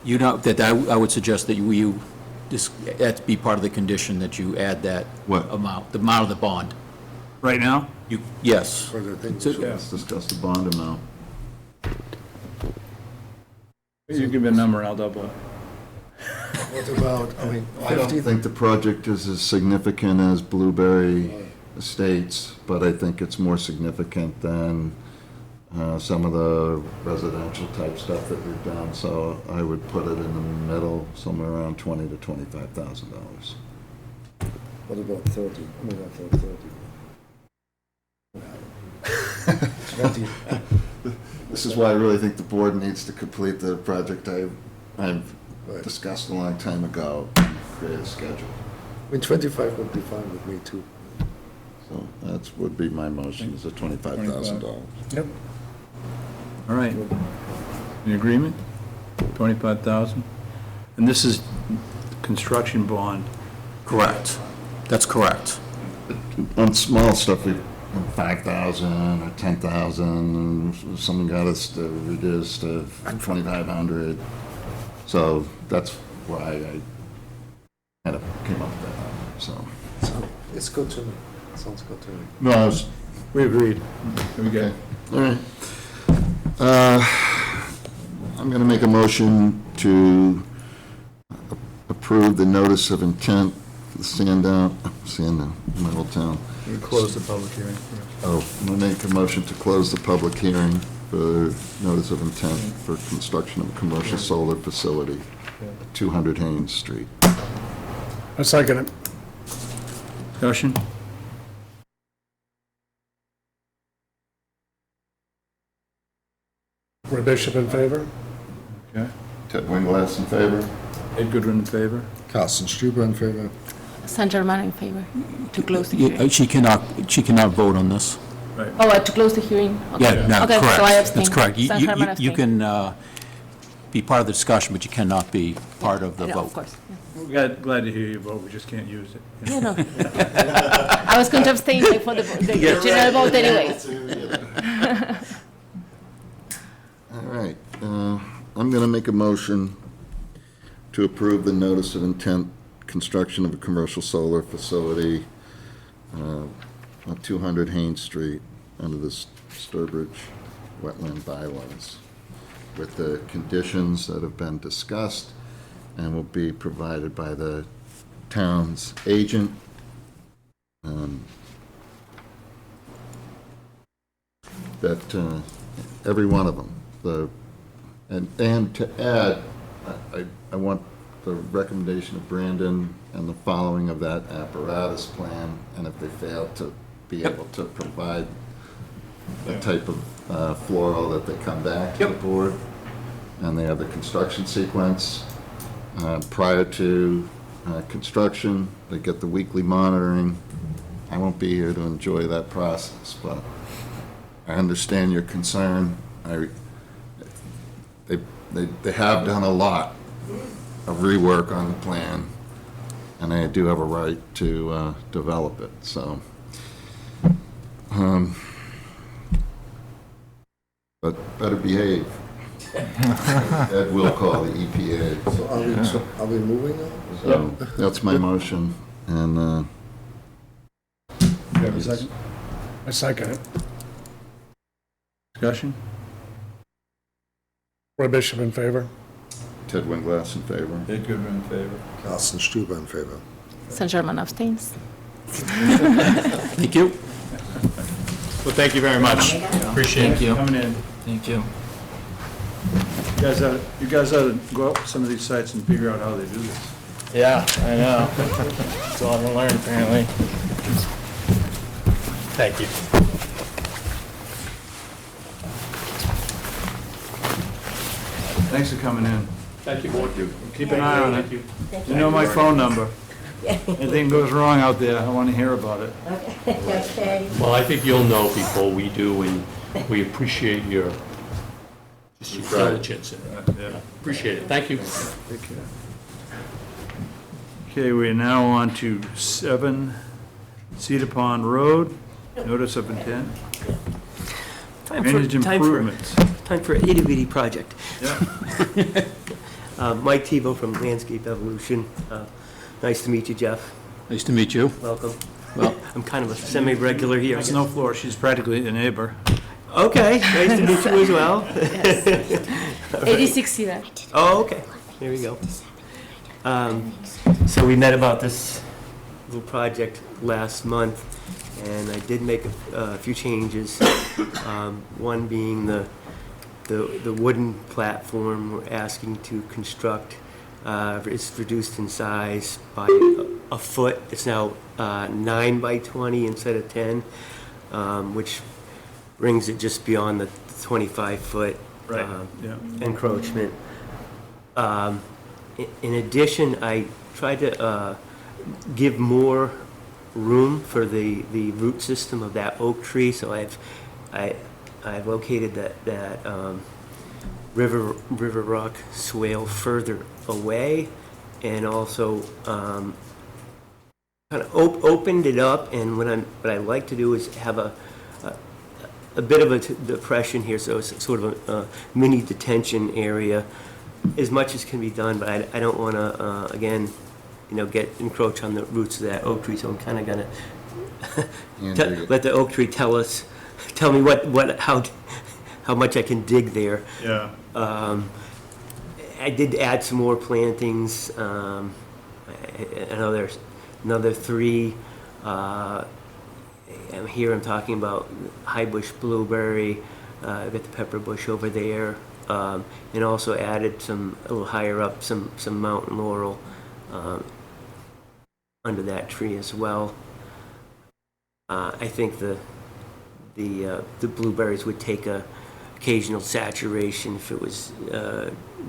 You know, that I would suggest that that be part of the condition, that you add that What? amount, the amount of the bond. Right now? Yes. For the thing. So- Let's discuss the bond amount. You give me a number and I'll double it. What about, I mean, I don't 50? think the project is as significant as Blueberry Estates, but I think it's more significant than some of the residential type stuff that we've done. So I would put it in the middle, somewhere around $20,000 to $25,000. What about 30? I mean, I thought 30. 20. This is why I really think the board needs to complete the project I've discussed a long time ago, and create a schedule. I mean, 25 would be fine with me too. So that would be my motion, is a $25,000. Yep. All right. In agreement? 25,000? And this is construction bond. Correct. That's correct. On small stuff, we, 5,000 or 10,000, and someone got us to reduce to 2,500. So that's why I kind of came up with that number, so. So, it's good to me. Sounds good to me. No, I was, We agreed. We okay, all right. I'm going to make a motion to approve the notice of intent for the Sandown, my old town. We close the public hearing. Oh, I'm going to make a motion to close the public hearing for notice of intent for construction of a commercial solar facility, 200 Haynes Street. I second it. Discussion? Roy Bishop in favor? Okay. Ted Winglass in favor? Ed Goodwin in favor? Carsten Stuber in favor? San Germán in favor to close the Yeah, hearing. She cannot vote on this. Right. Oh, to close the hearing? Okay. Yeah, no, Okay, correct. so I abstain. That's correct. San Germán You abstain. can be part of the discussion, but you cannot be part of the Yeah, vote. of course. Glad to hear your vote, we just can't use it. Yeah, no. I was going to abstain for the general vote anyways. All right, I'm going to make a motion to approve the notice of intent, construction of a commercial solar facility on 200 Haynes Street under the Sturbridge wetland bylaws. with the conditions that have been discussed and will be provided by the town's agent. That every one of them, and to add, I want the recommendation of Brandon and the following of that apparatus plan, and if they fail to be able to provide the type of floral that they come back to the board, and they have the construction sequence prior to construction, they get the weekly monitoring. I won't be here to enjoy that process, but I understand your concern. They have done a lot of rework on the plan, and they do have a right to develop it, so. But better behave. Ed will call the EPA. So are we moving now? So that's my motion, and You have a second? I second it. Discussion? Roy Bishop in favor. Ted Winglass in favor. Ed Goodman in favor. Carsten Stuber in favor. St. German abstains. Thank you. Well, thank you very much. Appreciate Thank you. Coming in. Thank you. You guys ought to go up to some of these sites and figure out how they do this. Yeah, I know. It's a lot to learn, apparently. Thank you. Thanks for coming in. Thank you, board. Keep an eye on it. You know my phone number. Anything goes wrong out there, I want to hear about it. Okay. Well, I think you'll know before we do, and we appreciate your diligence. Yeah. Appreciate it. Thank you. Take care. Okay, we are now on to 7 Cedar Pond Road, notice of intent. Drainage improvements. Time for an itty-bitty project. Yeah. Mike Tebow from Landscape Evolution. Nice to meet you, Jeff. Nice to meet you. Welcome. Well, I'm kind of a semi-regular here. I There's guess. no floor, she's practically a neighbor. Okay, nice to meet you as well. 86 Cedar. Oh, okay. There we go. So we met about this little project last month, and I did make a few changes. One being the wooden platform we're asking to construct. It's reduced in size by a foot. It's now 9 by 20 instead of 10, which brings it just beyond the 25-foot encroachment. In addition, I tried to give more room for the root system of that oak tree, so I've located that river rock swale further away, and also kind of opened it up. And what I like to do is have a bit of a depression here, so it's sort of a mini detention area, as much as can be done. But I don't want to again, encroach on the roots of that oak tree. So I'm kind of gonna let the oak tree tell me how much I can dig there. Yeah. I did add some more plantings, another 3. I'm talking about high bush blueberry. I've got the pepper bush over there, and also added a little higher up, some mountain laurel under that tree as well. I think the blueberries would take occasional saturation if it was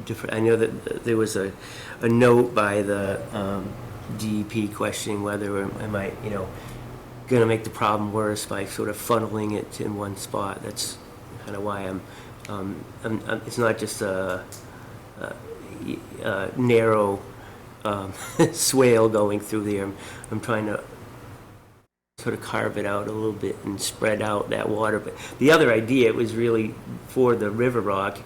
different. I know that there was a note by the DEP questioning whether I might, going to make the problem worse by sort of funneling it in one spot. That's kind of why it's not just a narrow swale going through there. I'm trying to sort of carve it out a little bit and spread out that water. But the other idea was really for the river rock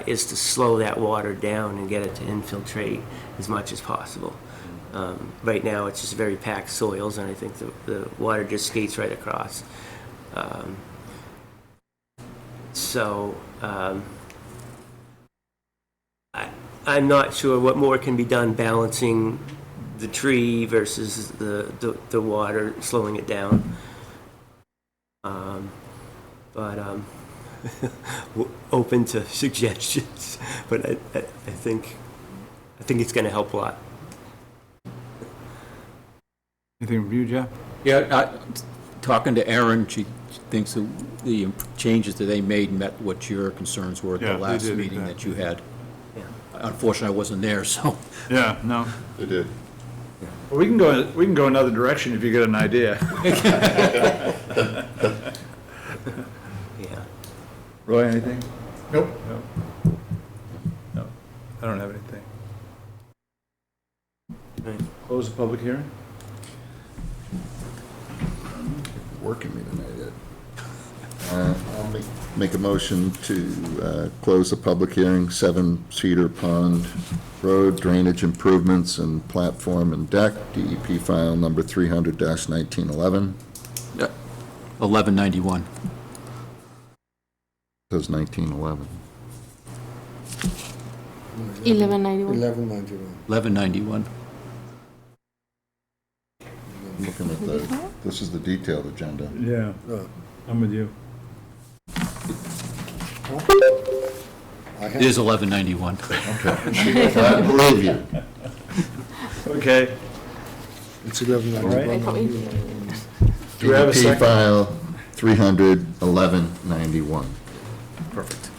is to slow that water down and get it to infiltrate as much as possible. Right now it's just very packed soils, and I think the water just skates right across. I'm not sure what more can be done balancing the tree versus the water, slowing it down. But open to suggestions, but I think it's going to help a lot. Anything from you, Jeff? Yeah, talking to Erin, she thinks that the changes that they made met what your concerns were at Yeah, the they last did, meeting that exactly. you had. Yeah. Unfortunately, I wasn't there, so. Yeah, no. They did. Well, we can go another direction if you get an idea. Yeah. Roy, anything? Nope. No, I don't have anything. Right. Close the public hearing? Working me tonight, Ed. I'll make a motion to close the public hearing, 7 Cedar Pond Road drainage improvements and platform and deck, DEP file number 300-1911. 1191. Says 1911. 1191. 1191. 1191. Looking at this is the detailed agenda. Yeah, I'm with you. It is 1191. Okay. I believe you. Okay. It's 11:91. Do we have a DEP second? file 300-1191. Perfect.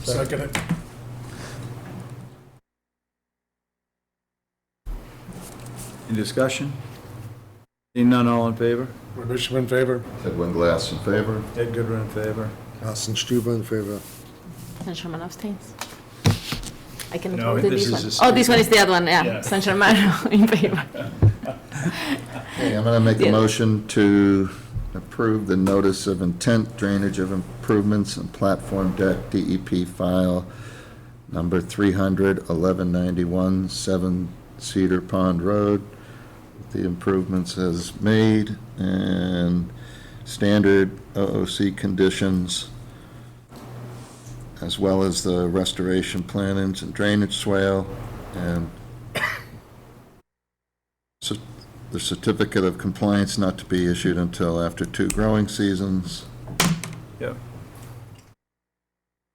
Second it. Any discussion? Seeing none, all in favor? Roy Bishop in favor. Edwin Glass in favor. Ed Goodwin in favor. Carsten Stuber in favor. Saint Germain abstains. I can No, vote this this is one. a Oh, this one is the other one, Yeah. yeah. Saint Germain in favor. Okay, I'm going to make a Yeah. motion to approve the notice of intent drainage of improvements and platform deck DEP file number 300-1191, 7 Cedar Pond Road. The improvements as made and standard OOC conditions, as well as the restoration plantings and drainage swale, and the certificate of compliance not to be issued until after 2 growing seasons. Yep.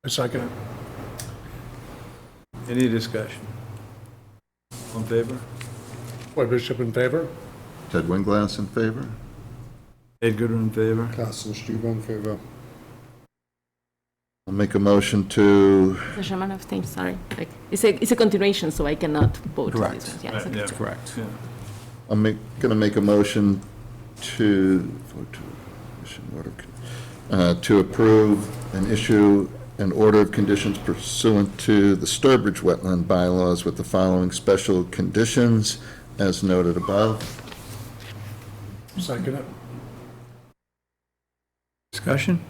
I second it. Any discussion? All in favor? Roy Bishop in favor. Ted Winglass in favor? Ed Goodwin in favor. Carsten Stuber in favor. I'll make a motion to, Saint Germain abstains, sorry. Like, it's a continuation, so I cannot vote on Correct. this one. Yeah, Right, it's a- yeah. Correct. Yeah. I'm gonna make a motion to approve and issue an order of conditions pursuant to the Sturbridge wetland bylaws with the following special conditions as noted above. Second it. Discussion?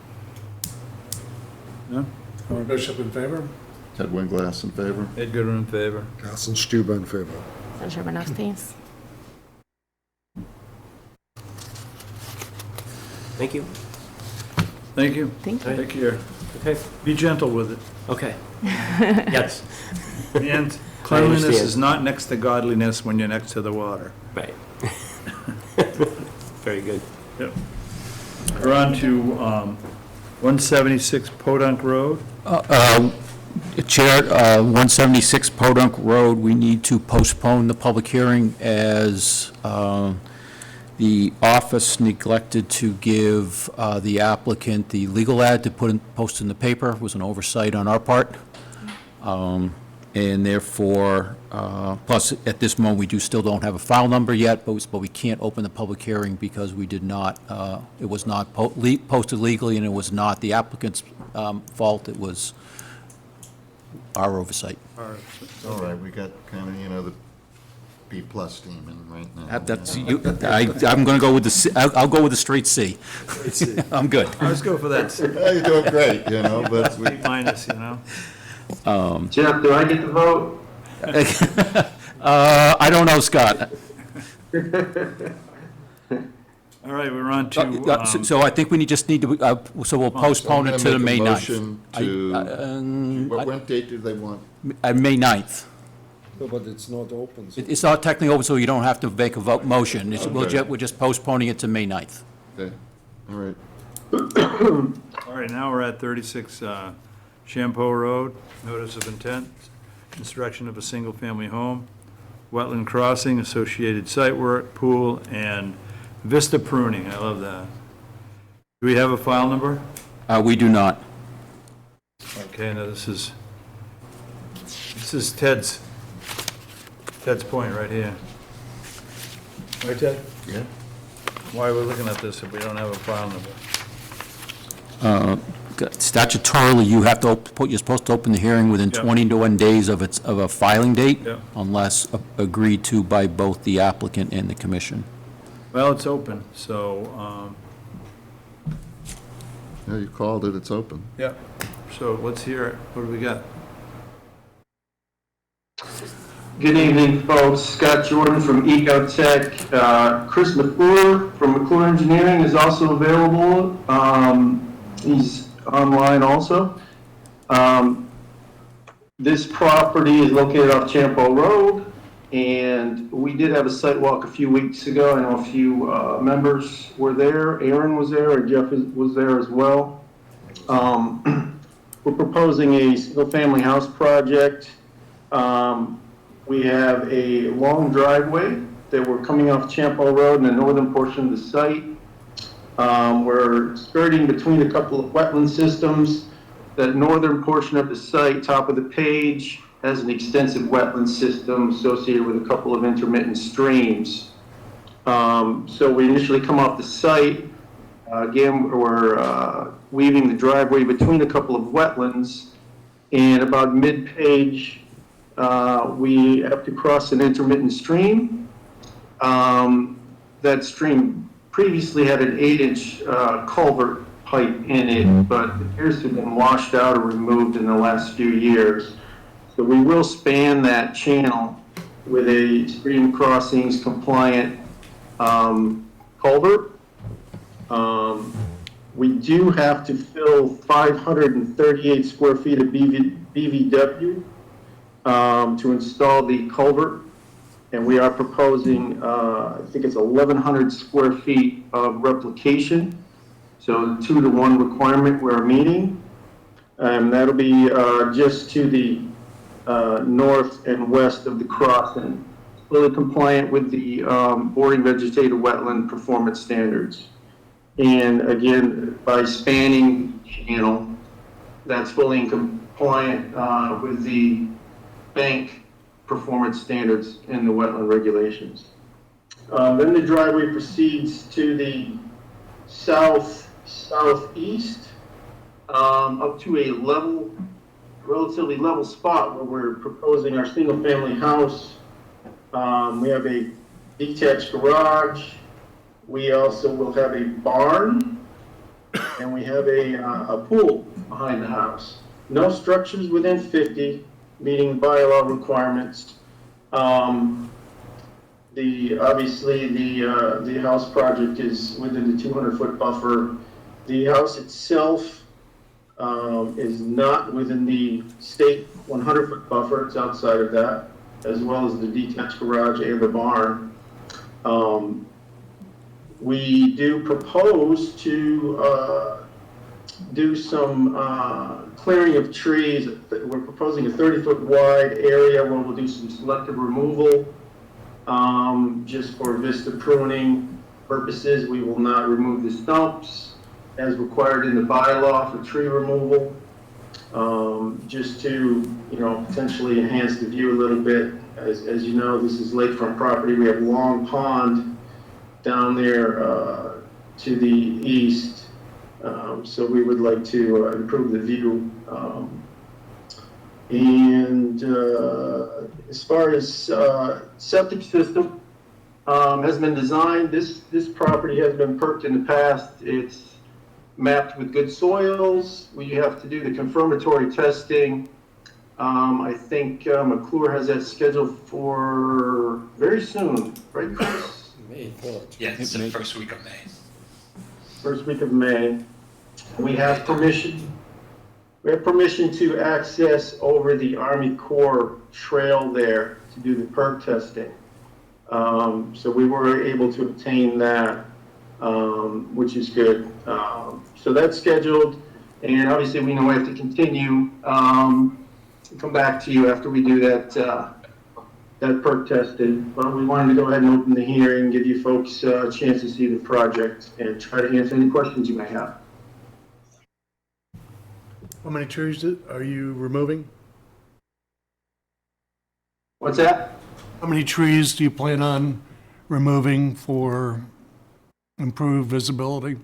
No? Roy Bishop in favor. Ted Winglass in favor? Ed Goodwin in favor. Carsten Stuber in favor. Saint Germain abstains. Thank you. Thank you. Thank you. Take care. Okay. Be gentle with it. Okay. Yes. And cleanliness understand. is not next to godliness when you're next to the water. Right. Very good. Yep. We're on to 176 Podunk Road. Chair, 176 Podunk Road, we need to postpone the public hearing as the office neglected to give the applicant the legal ad to post in the paper. It was an oversight on our part. And therefore, plus, at this moment, we still don't have a file number yet, but we can't open the public hearing because we did not, it was not posted legally, and it was not the applicant's fault, it was our oversight. All right, we got kind of, the B+ team in right now. That's, I'm going to go with I'll go with the straight C. I'm good. Let's go for that. Yeah, you're doing great, but B minus, Jeff, do I get to vote? I don't know, Scott. All right, we're on to, So I think we just need to, so we'll postpone it to the May 9th. Motion to, what date do they want? May 9th. No, but it's not open. so- It's not technically open, so you don't have to make a vote motion. Okay. We're just postponing it to May 9th. Okay, all right. all right, now we're at 36 Champeau Road, notice of intent, construction of a single-family home, wetland crossing, associated site work, pool, and vista pruning. I love that. Do we have a file number? We do not. Okay, now this is Ted's point right here. Right, Ted? Yeah. Why are we looking at this if we don't have a file number? Statutorily, you have to, you're supposed to open the hearing within Yep. 21 days of a filing date, Yep. unless agreed to by both the applicant and the commission. Well, it's open, so, Yeah, you called it, it's open. yeah. So let's hear it. What do we got? Good evening, folks. Scott Jordan from Ecotech. Chris McClure from McClure Engineering is also available. He's online also. This property is located off Champeau Road, and we did have a site walk a few weeks ago. I know a few members were there. Aaron was there, or Jeff was there as well. We're proposing a single-family house project. We have a long driveway that we're coming off Champeau Road in the northern portion of the site. We're skirting between a couple of wetland systems. That northern portion of the site, top of the page, has an extensive wetland system associated with a couple of intermittent streams. So we initially come off the site. Again, we're weaving the driveway between a couple of wetlands, and about mid-page, we have to cross an intermittent stream. That stream previously had an 8-inch culvert pipe in it, but it appears to have been washed out or removed in the last few years. So we will span that channel with a stream crossings compliant culvert. We do have to fill 538 square feet of BVW to install the culvert, and we are proposing, I think it's 1,100 square feet of replication. So 2-to-1 requirement we're meeting. That'll be just to the north and west of the crossing, fully compliant with the boarding vegetative wetland performance standards. And again, by spanning the channel, that's fully compliant with the bank performance standards in the wetland regulations. Then the driveway proceeds to the southeast, up to a relatively level spot where we're proposing our single-family house. We have a detached garage. We also will have a barn, and we have a pool behind the house. No structures within 50, meeting bylaw requirements. Obviously the house project is within the 200-foot buffer. The house itself is not within the state 100-foot buffer. It's outside of that, as well as the detached garage and the barn. We do propose to do some clearing of trees. We're proposing a 30-foot wide area where we'll do some selective removal. Just for vista pruning purposes, we will not remove the stumps as required in the bylaw for tree removal. Just to, potentially enhance the view a little bit. As you know, this is lakefront property. We have Long Pond down there to the east. So we would like to improve the view. And as far as septic system has been designed, this property has been perked in the past. It's mapped with good soils. We have to do the confirmatory testing. I think McClure has that scheduled for very soon, right, Chris? May 3rd. Yeah, it's the first week of May. First week of May. We have permission to access over the Army Corps trail there to do the perk testing. So we were able to obtain that, which is good. So that's scheduled, and obviously we know we have to continue, come back to you after we do that perk testing. But we wanted to go ahead and open the hearing, give you folks a chance to see the project and try to answer any questions you may have. How many trees are you removing? What's that? How many trees do you plan on removing for improved visibility?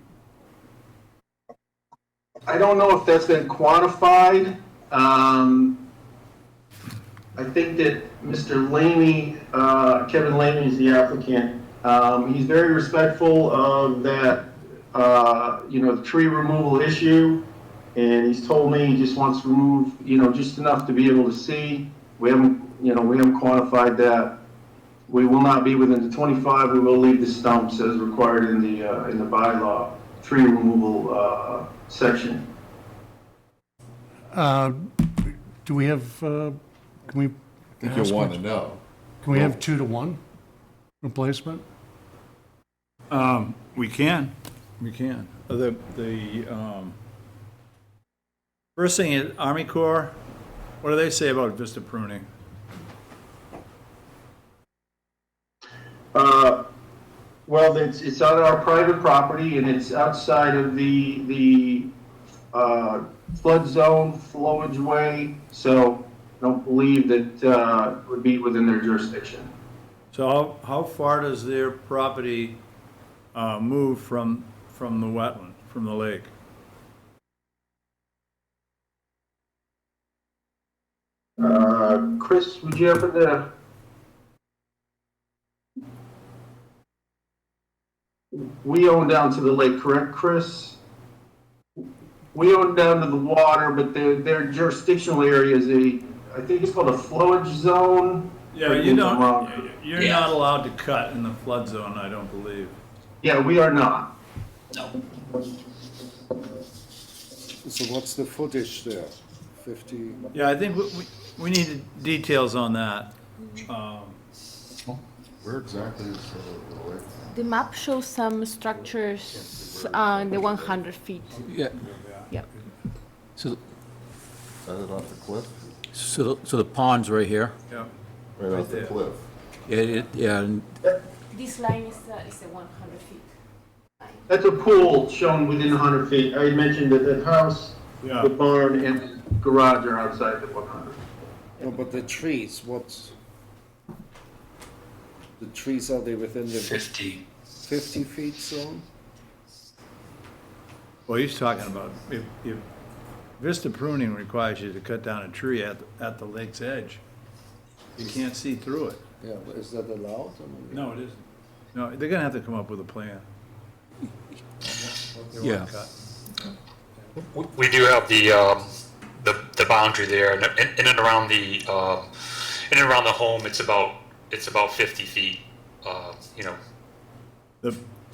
I don't know if that's been quantified. I think that Mr. Laney, Kevin Laney is the applicant. He's very respectful of that, the tree removal issue. And he's told me he just wants to remove, just enough to be able to see. We haven't quantified that. We will not be within the 25. We will leave the stumps as required in the bylaw tree removal section. Do we have, can we? I think you'll want to know. Can we have 2-to-1 replacement? We can. First thing is Army Corps, what do they say about vista pruning? Well, it's on our private property and it's outside of the flood zone, flowage way, so I don't believe that it would be within their jurisdiction. So how far does their property move from the wetland, from the lake? Chris, would you happen to? We own down to the lake, correct, Chris? We own down to the water, but their jurisdictional area is I think it's called a flowage zone. Yeah, you're not allowed to cut in the flood zone, I don't believe. Yeah, we are not. So what's the footage there? 50? Yeah, I think we need details on that. Where exactly is the lake? The map shows some structures in the 100 feet. Yeah. Yep. So, Is that it off the cliff? so the pond's right here. Yeah. Right off the there. cliff. And This line is a 100 feet. That's a pool shown within 100 feet. I mentioned that the house, the barn, and the garage are outside the 100. No, but the trees, the trees, are they within the 50 feet zone? Well, he's talking about, if vista pruning requires you to cut down a tree at the lake's edge, you can't see through it. Yeah, but is that allowed? No, it isn't. No, they're gonna have to come up with a plan. They Yeah. want to cut. We do have the boundary there, and in and around the home, it's about 50 feet.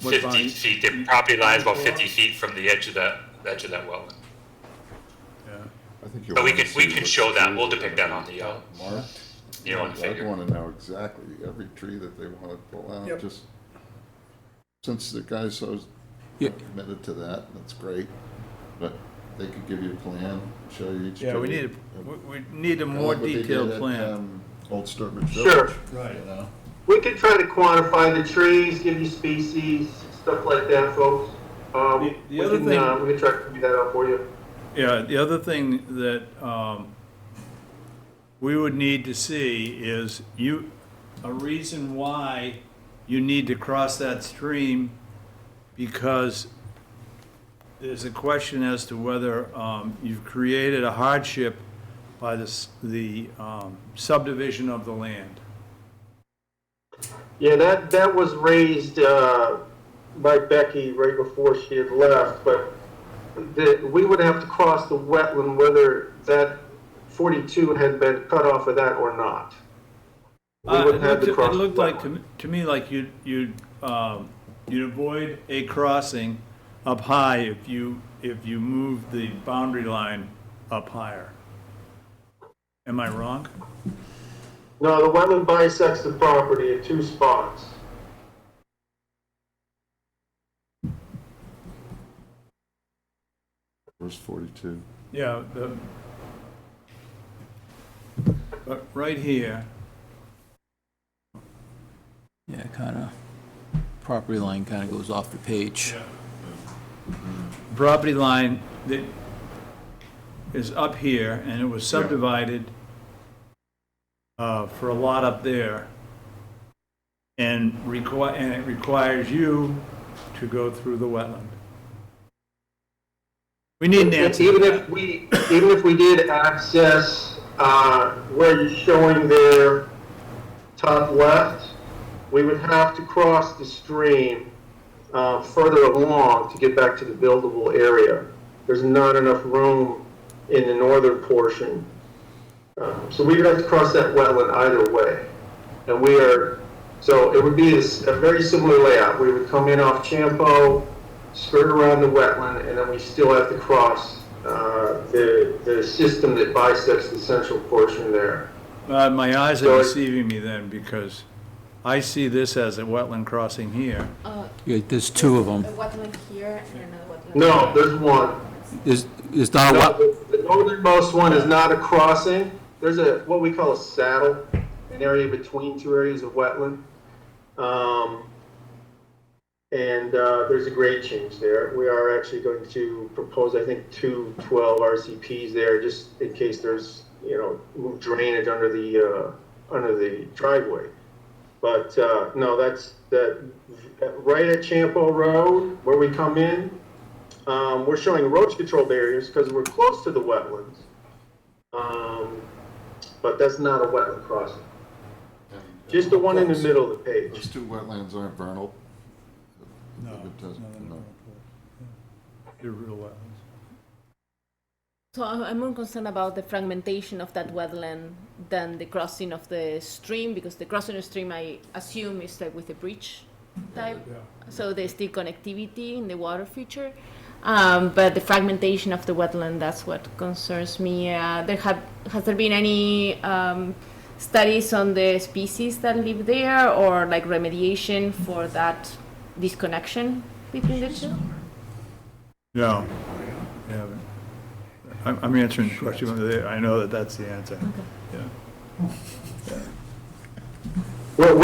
What 50 boundary? feet. The property line is about 50 feet from the edge of that wetland. Yeah. I think you'll But we wanna can see what show that. trees We'll are depict gonna that on be the marked. on the I'd figure. want to know exactly every tree that they want to pull out, Yep. just since the guy's so committed to that, that's great. But they could give you a plan, show you each tree. Yeah, we need a more Like what they did detailed at, plan. Old Sturbridge Sure. Village. Right. You know? We could try to quantify the trees, give you species, stuff like that, folks. The other thing- we can try to figure that out for you. Yeah, the other thing that we would need to see is a reason why you need to cross that stream, because there's a question as to whether you've created a hardship by the subdivision of the land. Yeah, that was raised by Becky right before she had left, but we would have to cross the wetland whether that 42 had been cut off of that or not. We would have to cross It looked the like wetland. to me like you'd you'd avoid a crossing up high if you move the boundary line up higher. Am I wrong? No, the wetland bisects the property at 2 spots. Where's 42? Yeah, but right here, Yeah, kind of, property line kind of goes off the page. property line that is up here, and it was subdivided for a lot up there, and it requires you to go through the wetland. We need an answer. Even if we did access where you're showing there, top left, we would have to cross the stream further along to get back to the buildable area. There's not enough room in the northern portion. So we would have to cross that wetland either way. And so it would be a very similar layout. We would come in off Champo, skirt around the wetland, and then we still have to cross the system that bisects the central portion there. My eyes are deceiving me then, because I see this as a wetland crossing here. Yeah, there's 2 of them. A wetland here and another wetland. No, there's one. Is not a No, what? the northernmost one is not a crossing. There's what we call a saddle, an area between 2 areas of wetland. There's a grade change there. We are actually going to propose, I think, 2 12 RCPs there, just in case there's, drainage under the driveway. But no, that's right at Champo Road where we come in. We're showing erosion control barriers because we're close to the wetlands. But that's not a wetland crossing. Just the one in the middle of the page. Those 2 wetlands aren't vernal? No, they're real wetlands. So I'm more concerned about the fragmentation of that wetland than the crossing of the stream, because the crossing of the stream, I assume, is like with a bridge type. So there's still connectivity in the water feature. But the fragmentation of the wetland, that's what concerns me. Has there been any studies on the species that live there, or like remediation for that disconnection between the two? No. Yeah. I'm answering the question over there. I know that that's the answer. Okay. Yeah.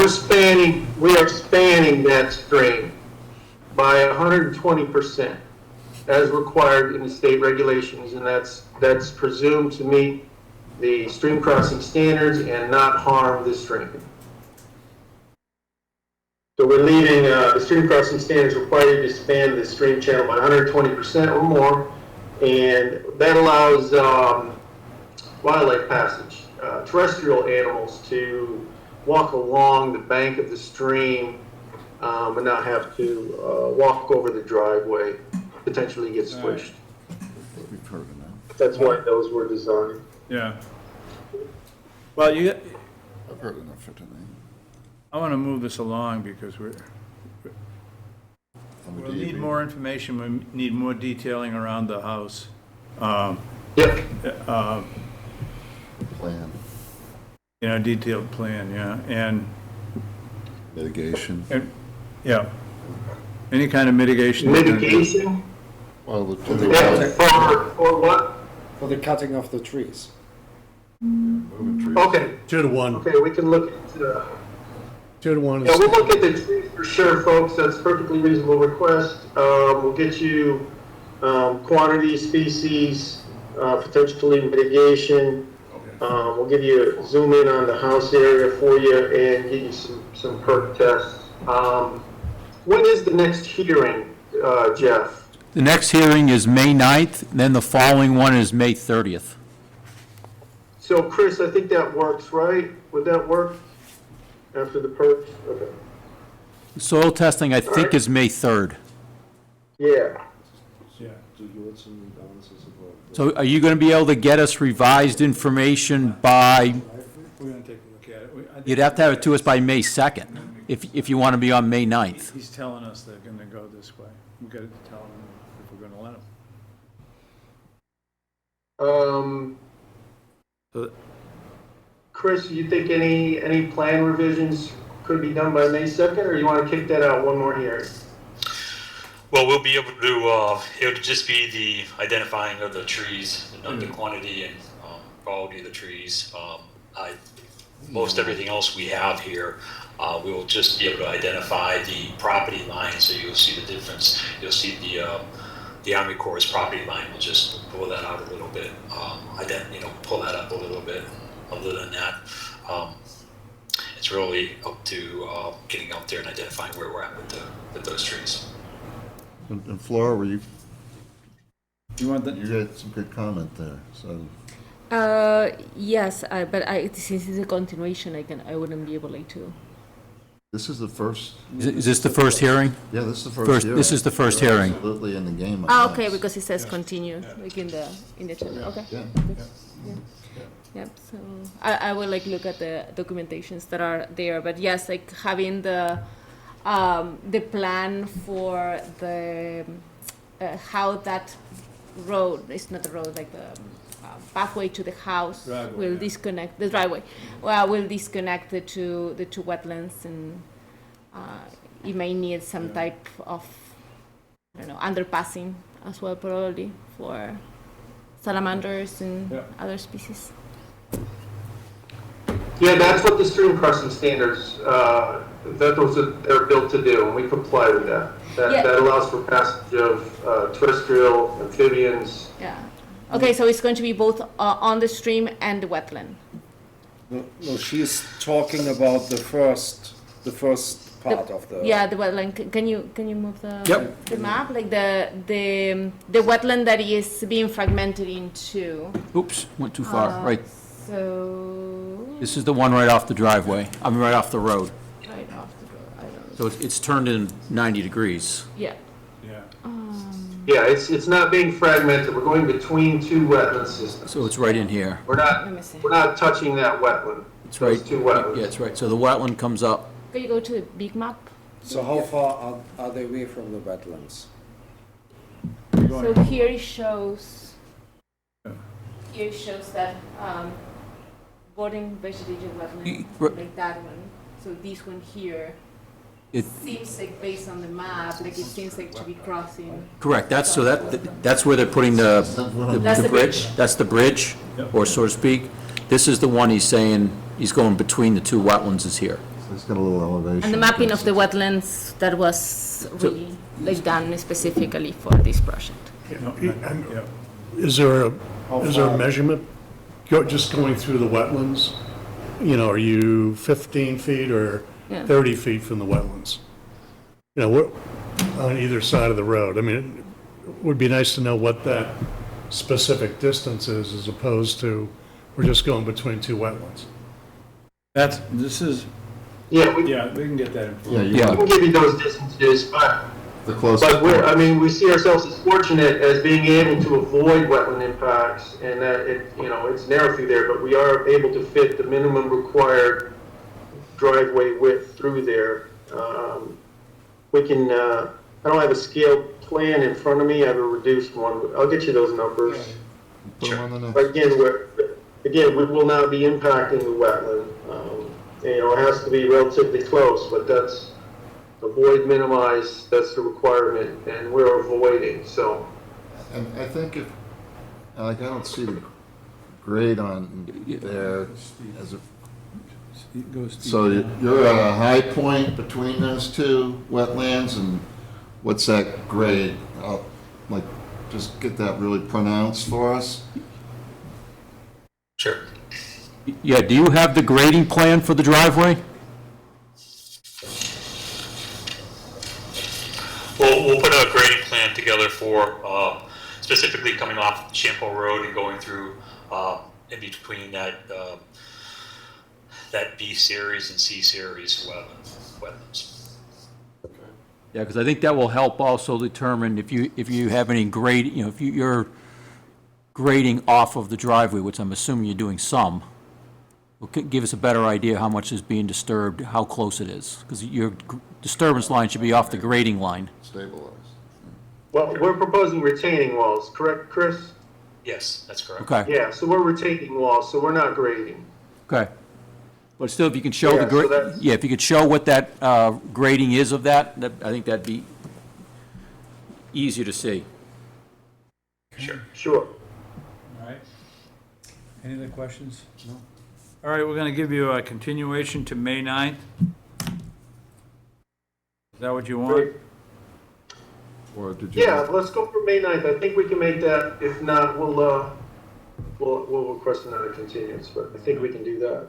We are spanning that stream by 120%. as required in the state regulations, and that's presumed to meet the stream crossing standards and not harm the stream. So we're leaving the stream crossing standards require you to span the stream channel by 120% or more, and that allows wildlife passage, terrestrial animals to walk along the bank of the stream and not have to walk over the driveway, potentially get squished. We've heard enough. That's why those were designed. Yeah. Well, I've heard enough for tonight. I want to move this along because we'll need more information, we need more detailing around the house. Yep. Plan. Detailed plan, yeah, and. Mitigation. And, yeah. Any kind of mitigation. Mitigation? Well, for what? For the cutting of the trees. Okay. 2 to 1. Okay, we can look at 2 to 1. Yeah, we'll look at the trees for sure, folks. That's a perfectly reasonable request. We'll get you quantity, species, potentially mitigation. We'll give you zoom in on the house area for you and give you some perk tests. When is the next hearing, Jeff? The next hearing is May 9th, then the following one is May 30th. So, Chris, I think that works, right? Would that work after the perks? Okay. Soil testing, I think, is May 3rd. Yeah. Yeah. So are you going to be able to get us revised information by, We're going to take a look at it. you'd have to have it to us by May 2nd. if you want to be on May 9th. He's telling us they're gonna go this way. We've got to tell him if we're gonna let him. Chris, you think any plan revisions could be done by May 2nd, or you want to kick that out one more hearing? Well, we'll be able to, it would just be the identifying of the trees, the quantity and quality of the trees. Most everything else we have here, we will just be able to identify the property line, so you'll see the difference. You'll see the Army Corps' property line. We'll just pull that out a little bit, pull that up a little bit. Other than that, it's really up to getting out there and identifying where we're at with those trees. And Flora, you want that? You had some good comment there, so. Yes, but since it's a continuation, I wouldn't be able to. This is the first. Is this the first hearing? Yeah, this is the first hearing. This is the first hearing. Absolutely in the game. Okay, because it says continue, like in the channel. Okay. Yeah. Yep. So I will look at the documentations that are there, but yes, having the plan for the how that road, it's not a road, the pathway to the house will disconnect the driveway. Well, will disconnect the two wetlands, and it may need some type of underpassing as well, probably for salamanders and other species. Yeah, that's what the stream crossing standards, they're built to do, and we comply with that. That allows for passage of terrestrial, amphibians. Yeah. Okay, so it's going to be both on the stream and the wetland. No, she's talking about the first part of the. Yeah, the wetland. Can you move the map, the wetland that is being fragmented into? Oops, went too far. Right. So. This is the one right off the driveway. Right off the road. Right off the road. I don't. So it's turned in 90 degrees. Yeah. Yeah, it's not being fragmented. We're going between two wetland systems. So it's right in here. We're not touching that wetland. It's right. Two wetlands. Yeah, it's right. So the wetland comes up. Can you go to the big map? So how far are they away from the wetlands? So here it shows. Here it shows that bordering vegetated wetland, like that one. So this one here. It seems based on the map, it seems to be crossing. Correct. That's where they're putting the bridge. That's the bridge, or so to speak. This is the one he's saying he's going between the two wetlands is here. So it's got a little elevation. And the mapping of the wetlands that was really done specifically for this project. Is there a measurement just going through the wetlands? Are you 15 feet or 30 feet from the wetlands? We're on either side of the road. I mean, it would be nice to know what that specific distance is, as opposed to we're just going between two wetlands. We can get that information. We can give you those distances, but the closest. But we see ourselves as fortunate as being able to avoid wetland impacts, and that it's narrow through there, but we are able to fit the minimum required driveway width through there. We can, I don't have a scaled plan in front of me, I have a reduced one, but I'll get you those numbers. But again, we will not be impacting the wetland. It has to be relatively close, but that's avoid, minimize, that's the requirement, and we're avoiding, so. And I think I don't see the grade on there as a. So you're at a high point between those two wetlands, and what's that grade? Just get that really pronounced for us. Sure. Yeah, do you have the grading plan for the driveway? We'll put a grading plan together for specifically coming off Champo Road and going through in between that B series and C series wetlands. Yeah, because I think that will help also determine if you have any grade, if you're grading off of the driveway, which I'm assuming you're doing some, will give us a better idea how much is being disturbed, how close it is. Because your disturbance line should be off the grading line. Stabilized. Well, we're proposing retaining walls, correct, Chris? Yes, that's correct. Okay, Yeah, so we're retaining walls, so we're not grading. okay. But still, if you can show the, Yeah, so that's- if you could show what that grading is of that, I think that'd be easier to see. Sure. All right. Any other questions? No. All right, we're going to give you a continuation to May 9th. Is that what you want? Great. Or did you? Yeah, let's go for May 9th. I think we can make that. If not, we'll request another continuance, but I think we can do that.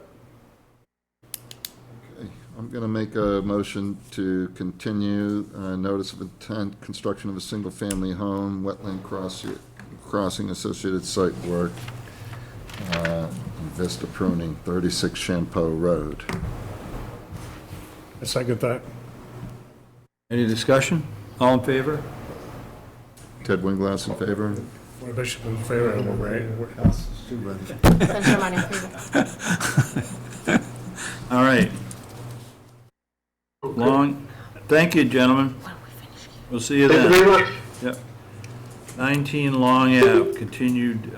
Okay, I'm going to make a motion to continue notice of intent, construction of a single-family home, wetland crossing associated site work, Vista pruning, 36 Champeau Road. I second that. Any discussion? All in favor? Ted Winglass in favor? Board Bishop in favor, right? San Germán in favor. All right. Thank you, gentlemen. We'll see you Thank you then. very much. Yep. 19 Long Ave, continued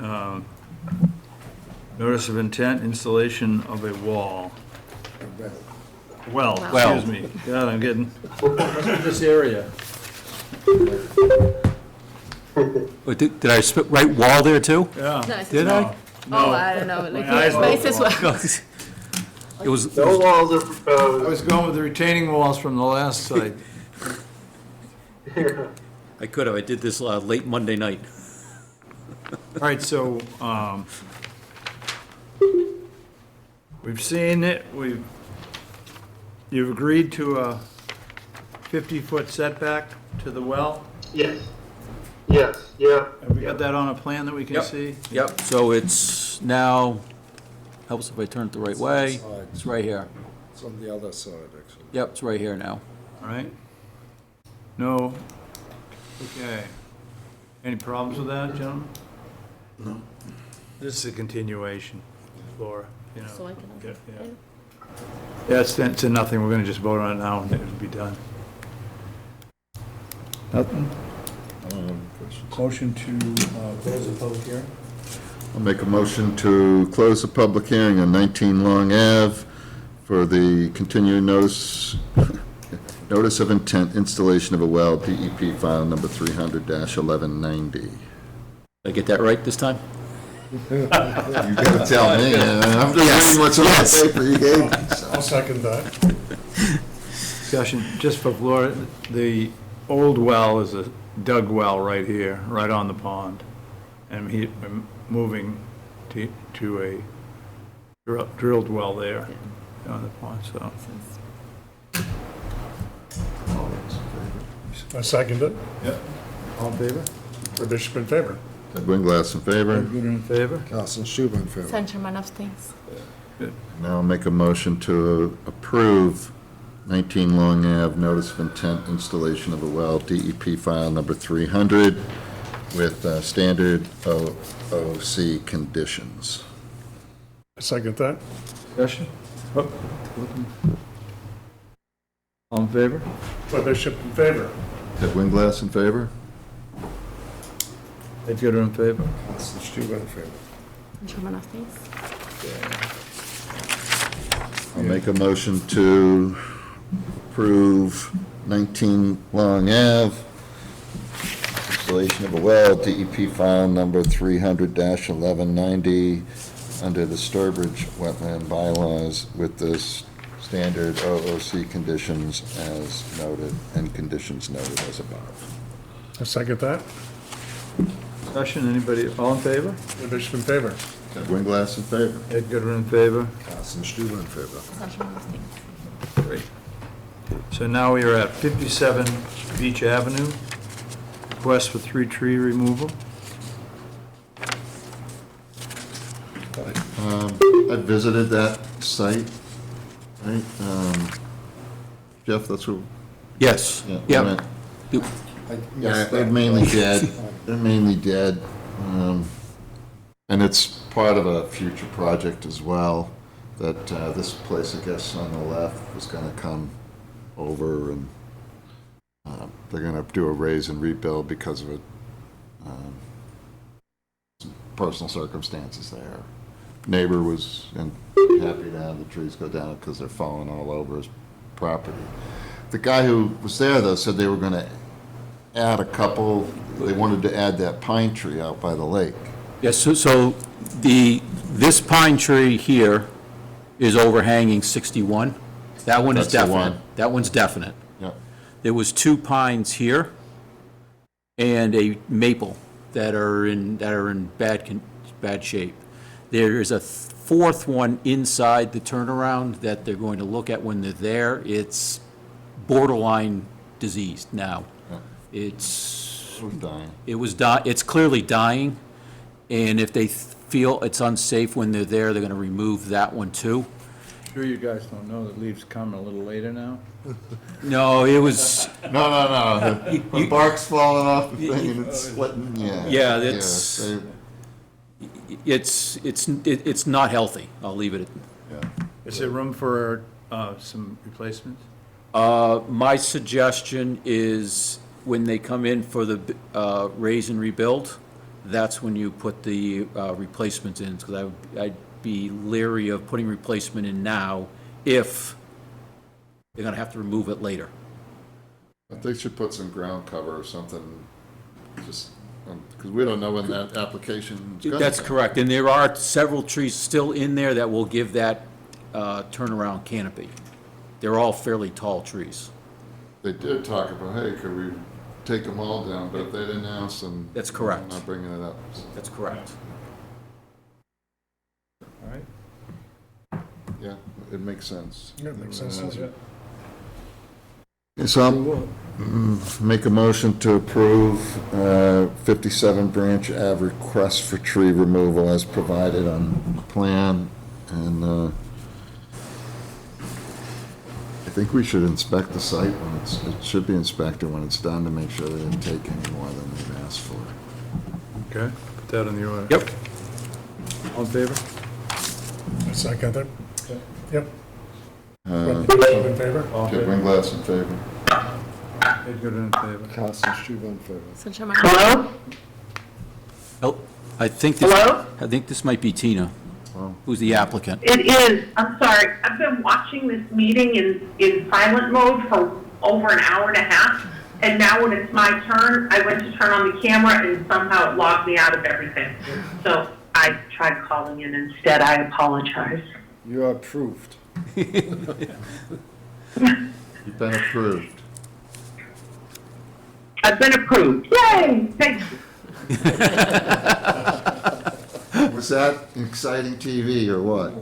notice of intent, installation of a wall. Well, excuse me. God, I'm getting, this area. But did I write wall there too? Yeah. No, it's Did not. I? Oh, I don't know, like My eyes space were as well. It was, No walls are I proposed. was going with the retaining walls from the last site. I could have, I did this late Monday night. All right, so, we've seen it, you've agreed to a 50-foot setback to the well? Yes. Yes, yeah. Have we got that on a plan that we can Yep. see? Yep, so it's now, helps if I turn it the right way. It's right here. It's on the other side, actually. Yep, it's right here now. All right? No? Okay. Any problems with that, gentlemen? No. This is a continuation, Laura, you know. So I can. Yeah. Yeah, it's a nothing, we're gonna just vote on it now and it'll be done. Nothing? Motion to close the public hearing? I'll make a motion to close the public hearing on 19 Long Ave for the continuing notice of intent, installation of a well, DEP file number 300-1190. Did I get that right this time? You gotta tell me, I'm just reading what's on the paper you gave me. I'll second that. Discussion, just for Laura, the old well is a dug well right here, right on the pond. And we're moving to a drilled well there on the pond, so. I second it. Yep. All in favor? Board Bishop in favor. Ted Winglass in favor. Good in favor? Carlson Schuber in favor. San Germán abstains. Now I'll make a motion to approve 19 Long Ave, notice of intent, installation of a well, DEP file number 300 with standard OC conditions. I second that. Discussion? Oh. All in favor? Board Bishop in favor. Ted Winglass in favor? Ed Gooder in favor? Carlson Schuber in favor. San Germán abstains. I'll make a motion to approve 19 Long Ave, installation of a well, DEP file number 300-1190, under the Sturbridge wetland bylaws with the standard OOC conditions as noted, and conditions noted as above. I second that. Discussion, anybody, all in favor? Board Bishop in favor. Ted Winglass in favor? Ed Gooder in favor? Carlson Schuber in favor. San Germán abstains. Great. So now we are at 57 Beach Avenue, request for 3 tree removal. I visited that site, right? Jeff, that's what? Yes. Yeah. Yep. we went- Yeah, they're mainly dead. They're mainly dead. And it's part of a future project as well. that this place, I guess, on the left was gonna come over and they're gonna do a raise and rebuild because of some personal circumstances there. Neighbor was happy to have the trees go down because they're falling all over his property. The guy who was there, though, said they were gonna add a couple, they wanted to add that pine tree out by the lake. Yes, so this pine tree here is overhanging 61. That one is That's the definite. one. That one's definite. Yep. There was 2 pines here and a maple that are in bad shape. There is a 4th one inside the turnaround that they're going to look at when they're there. It's borderline diseased now. It was dying. It's clearly dying, and if they feel it's unsafe when they're there, they're gonna remove that one too. Sure you guys don't know that leaves come a little later now? No, it was, No. The bark's falling off the thing and it's splitting, yeah. yeah, they- it's not healthy, I'll leave it at. Yeah. Is there room for some replacements? My suggestion is when they come in for the raise and rebuild, that's when you put the replacements in, because I'd be leery of putting replacement in now if they're gonna have to remove it later. But they should put some ground cover or something, just, because we don't know when that application's gonna That's come. correct, and there are several trees still in there that will give that turnaround canopy. They're all fairly tall trees. They did talk about, hey, could we take them all down, but if they didn't ask them. That's correct. I'm not bringing it up. That's correct. All right. Yeah, it makes sense. Yeah, it makes sense. So I'll make a motion to approve 57 Branch Ave request for tree removal as provided on the plan, and I think we should inspect the site when it should be inspected when it's done to make sure they didn't take any more than they've asked for. Okay, put that on the order. Yep. All in favor? I second it. Yep. Uh, All in favor? All in Kip favor? Winglass in favor. Ed Gooden in favor. Carson Struble in favor. Sunshine Hello? Oh, I think this might be Tina, who's the applicant. It is. I'm sorry. I've been watching this meeting in silent mode for over an hour and a half. And now when it's my turn, I went to turn on the camera and somehow it logged me out of everything. So I tried calling in instead. I apologize. You are approved. You've been approved. I've been approved. Yay! Thank you. Was that exciting TV or what?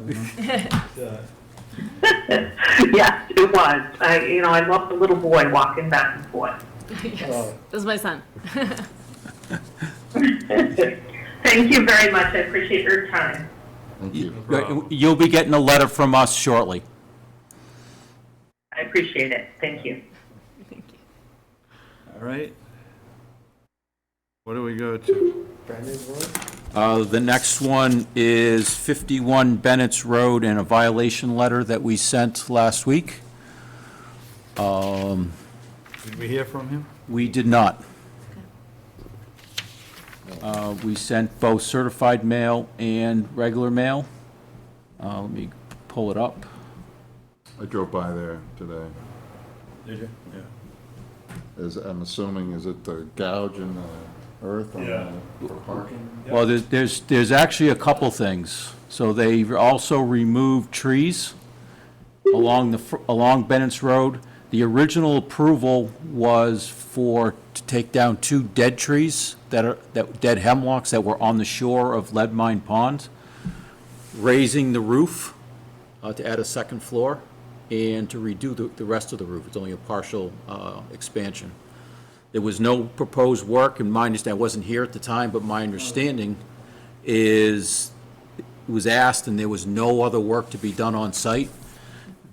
Yes, it was. I love the little boy walking back and forth. Yes, that's my son. Thank you very much. I appreciate your time. Thank you. You'll be getting a letter from us shortly. I appreciate it. Thank you. All right. What do we go to? The next one is 51 Bennett's Road and a violation letter that we sent last week. Did we hear from him? We did not. We sent both certified mail and regular mail. Let me pull it up. I drove by there today. Did you? Yeah. I'm assuming, is it the gouge in the earth on for parking? Well, there's actually a couple things. So they also removed trees along Bennett's Road. The original approval was to take down 2 dead trees dead hemlocks that were on the shore of Lead Mine Pond, raising the roof to add a second floor, and to redo the rest of the roof. It's only a partial expansion. There was no proposed work, and I wasn't here at the time, but my understanding is it was asked and there was no other work to be done on site.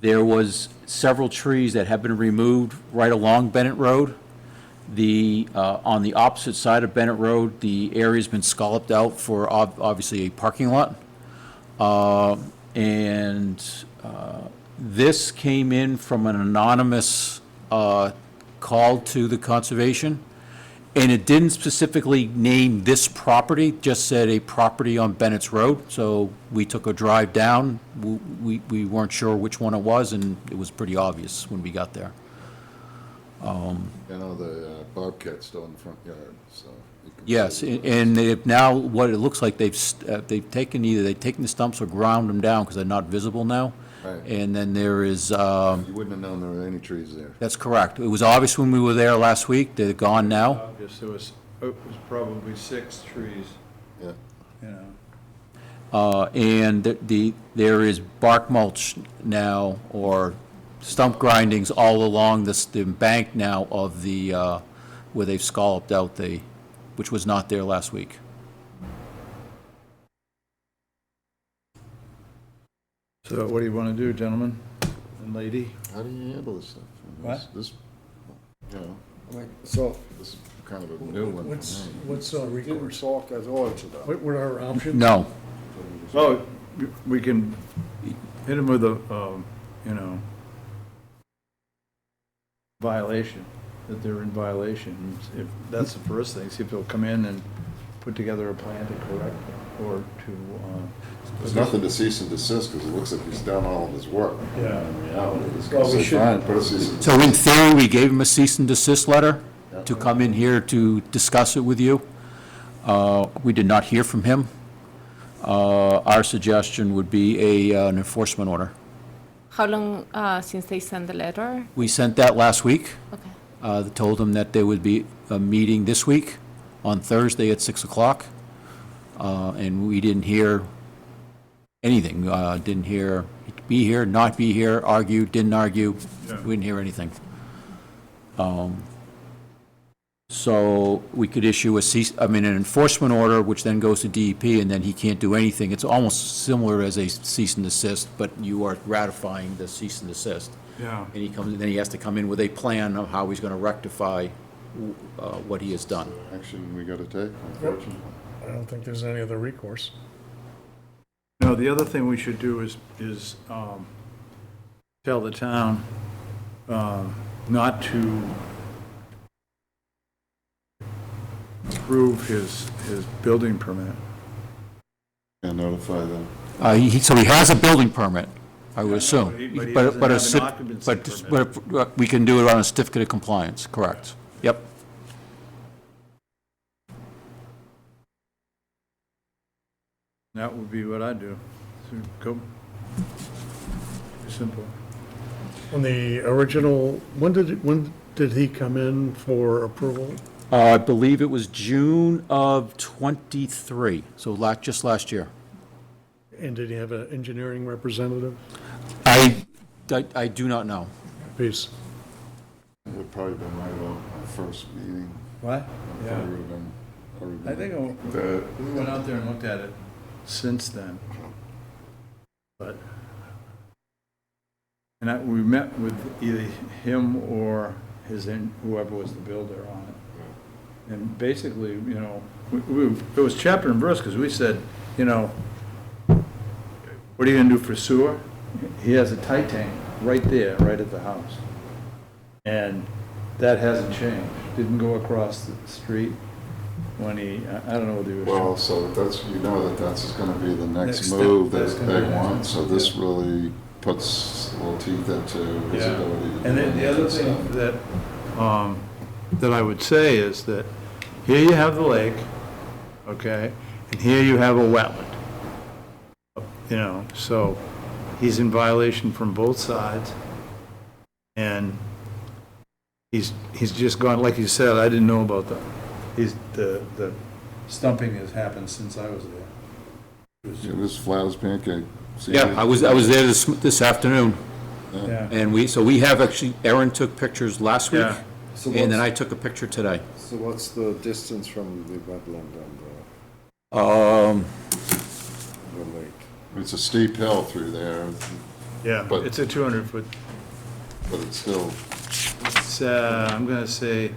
There was several trees that have been removed right along Bennett Road. On the opposite side of Bennett Road, the area's been scalloped out for obviously a parking lot. And this came in from an anonymous call to the conservation, and it didn't specifically name this property, just said a property on Bennett's Road. So we took a drive down. We weren't sure which one it was, and it was pretty obvious when we got there. You know, the bobcat's still in the front yard, so. you can Yes, see and they've now, what it looks like, they've taken the stumps or ground them down because they're not visible now. Right. And then there is, You wouldn't have known there were any trees there. that's correct. It was obvious when we were there last week. They're gone now. Obvious, it was probably 6 trees, Yeah. you know. And there is bark mulch now, or stump grindings all along the bank now of the, where they've scalloped out which was not there last week. So what do you want to do, gentlemen and lady? How do you handle this stuff? What? This, you know, So, this is kind of a new one What's, for me. what's recourse? didn't talk at all to them. What are our options? No. Well, we can hit them with a, violation, that they're in violation. If that's the first thing, see if they'll come in and put together a plan to correct or to, There's nothing to cease and desist, because it looks like he's done all of his work. Yeah. In reality, he's Well, gonna we say, should- fine, put a cease and So in theory, we gave him a cease and desist letter to come in here to discuss it with you. We did not hear from him. Our suggestion would be an enforcement order. How long since they sent the letter? We sent that last week. Okay. Told them that there would be a meeting this week on Thursday at 6 o'clock. And we didn't hear anything. Didn't hear, be here, not be here, argue, didn't argue. Yeah. We didn't hear anything. So we could issue an enforcement order, which then goes to DEP, and then he can't do anything. It's almost similar as a cease and desist, but you are ratifying the cease and desist. yeah. And then he has to come in with a plan of how he's going to rectify what he has done. action we gotta take, unfortunately. I don't think there's any other recourse. No, the other thing we should do is tell the town not to approve his building permit. And notify them. So he has a building permit, I would assume. but he doesn't have an a occupancy but we can do it on a certificate of compliance, correct? Yep. That would be what I'd do. So go. Simple. On the original, when did he come in for approval? I believe it was June of '23, so just last year. And did he have an engineering representative? I do not know. Peace. It would probably been right about our first meeting. What? It Yeah. would have been- I think we went out there and looked at it since then. But, and we met with either him or whoever was the builder on it. And basically, it was chapter and verse, because we said, what are you gonna do for sewer? He has a tight tank right there, right at the house. And that hasn't changed. Didn't go across the street when I don't know whether he was. Well, so that's gonna be the next Next step. move That's that gonna they be the want, next so step, this yeah. really puts a little teeth into his Yeah. ability to do And then the other that stuff. thing that I would say is that here you have the lake, okay, and here you have a wetland. So he's in violation from both sides, and he's just gone, like you said, I didn't know about the stumping has happened since I was there. It was flat as pancake. See, Yeah, I was there this afternoon. Yeah. And we have actually, Aaron took pictures last week, Yeah. So and then what's- I took a picture today. So what's the distance from the wetland and the lake? It's a steep hill through there, Yeah, But- it's a 200-foot, but it's still, I'm gonna say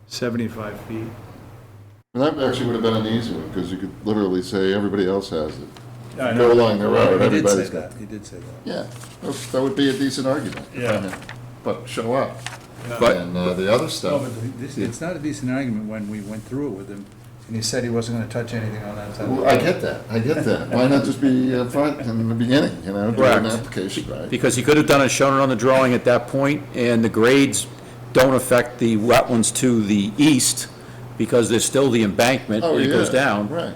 75 feet. and that actually would have been an easy one, because you could literally say, everybody else has it. I go know. along the road, He did say everybody's got. that, he did say that. Yeah, that would be a decent argument. Yeah. But show up. But- And the other No, stuff, but it's not a decent argument when we went through it with him, and he said he wasn't gonna touch anything on that side. well, I get that. Why not just be upfront in the beginning, do an Correct. application, right? Because he could have done it, shown it on the drawing at that point, and the grades don't affect the wetlands to the east, because there's still the embankment, Oh, and it goes yeah, down. Right.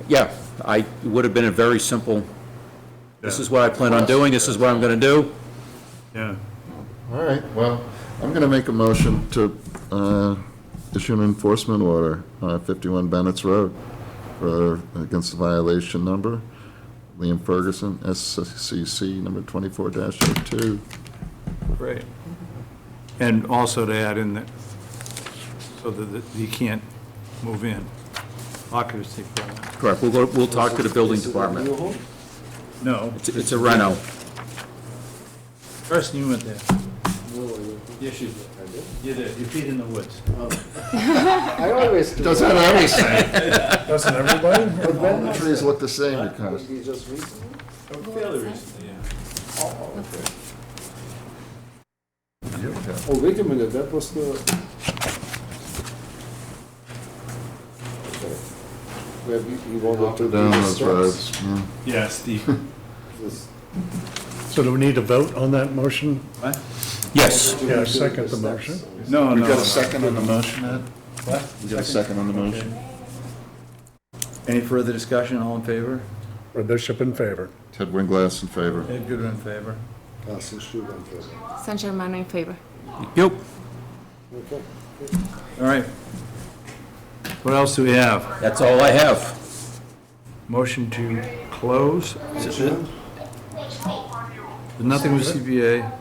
Yeah, it would have been a very simple, this is what I plan on doing, this is what I'm gonna do. Yeah. All right, well, I'm going to make a motion to issue an enforcement order on 51 Bennett's Road against the violation number, Liam Ferguson, SCC number 24-02. Great. And also to add in that, so that he can't move in. Occupancy permit. Correct, we'll talk to the building department. No. It's a reno. First you went there. Yes, you did. You did. You peed in the woods. I always do. Doesn't everything? Doesn't everybody? All the trees look the same because. Would be just recently. Fairly recently, yeah. Oh, wait a minute, that was the. Where he wanted to do Down the those steps. roads, yeah. Yeah, Steve. This- So do we need to vote on that motion? What? Yes. Yeah, second the motion. No, We no. got a second on the motion, Ed? What? We got a second on the motion? Any further discussion, all in favor? Or Bishop in favor? Ted Winglass in favor. Ed Goodwin in favor. Carson Schuler in favor. San Germano in favor. Yep. Okay. All right. What else do we have? That's all I have. Motion to close? Is it? Nothing with CPA.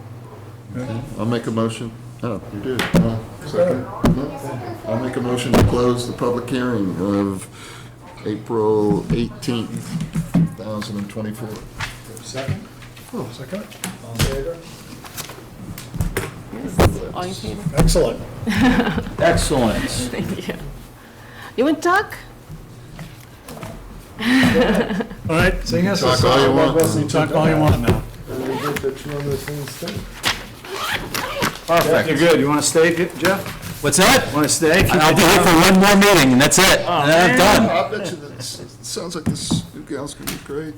I'll make a motion. Oh, you did. Second? No? I'll make a motion to close the public hearing of April 18th, 2024. Second? Oh, second. All in favor? All in favor? Excellent. Excellent. Thank you. You want to talk? All right, Sing us a Talk all you song. want. talk all you want now. And we did the 200 things thing. Perfect. You're good. You want to stay, Jeff? What's that? Want to stay? I'll be here for one more meeting, and that's it. And then I'm done. I bet you that it sounds like this new gal's gonna be great.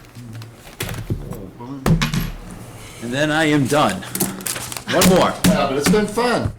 And then I am done. One more. Yeah, but it's been fun.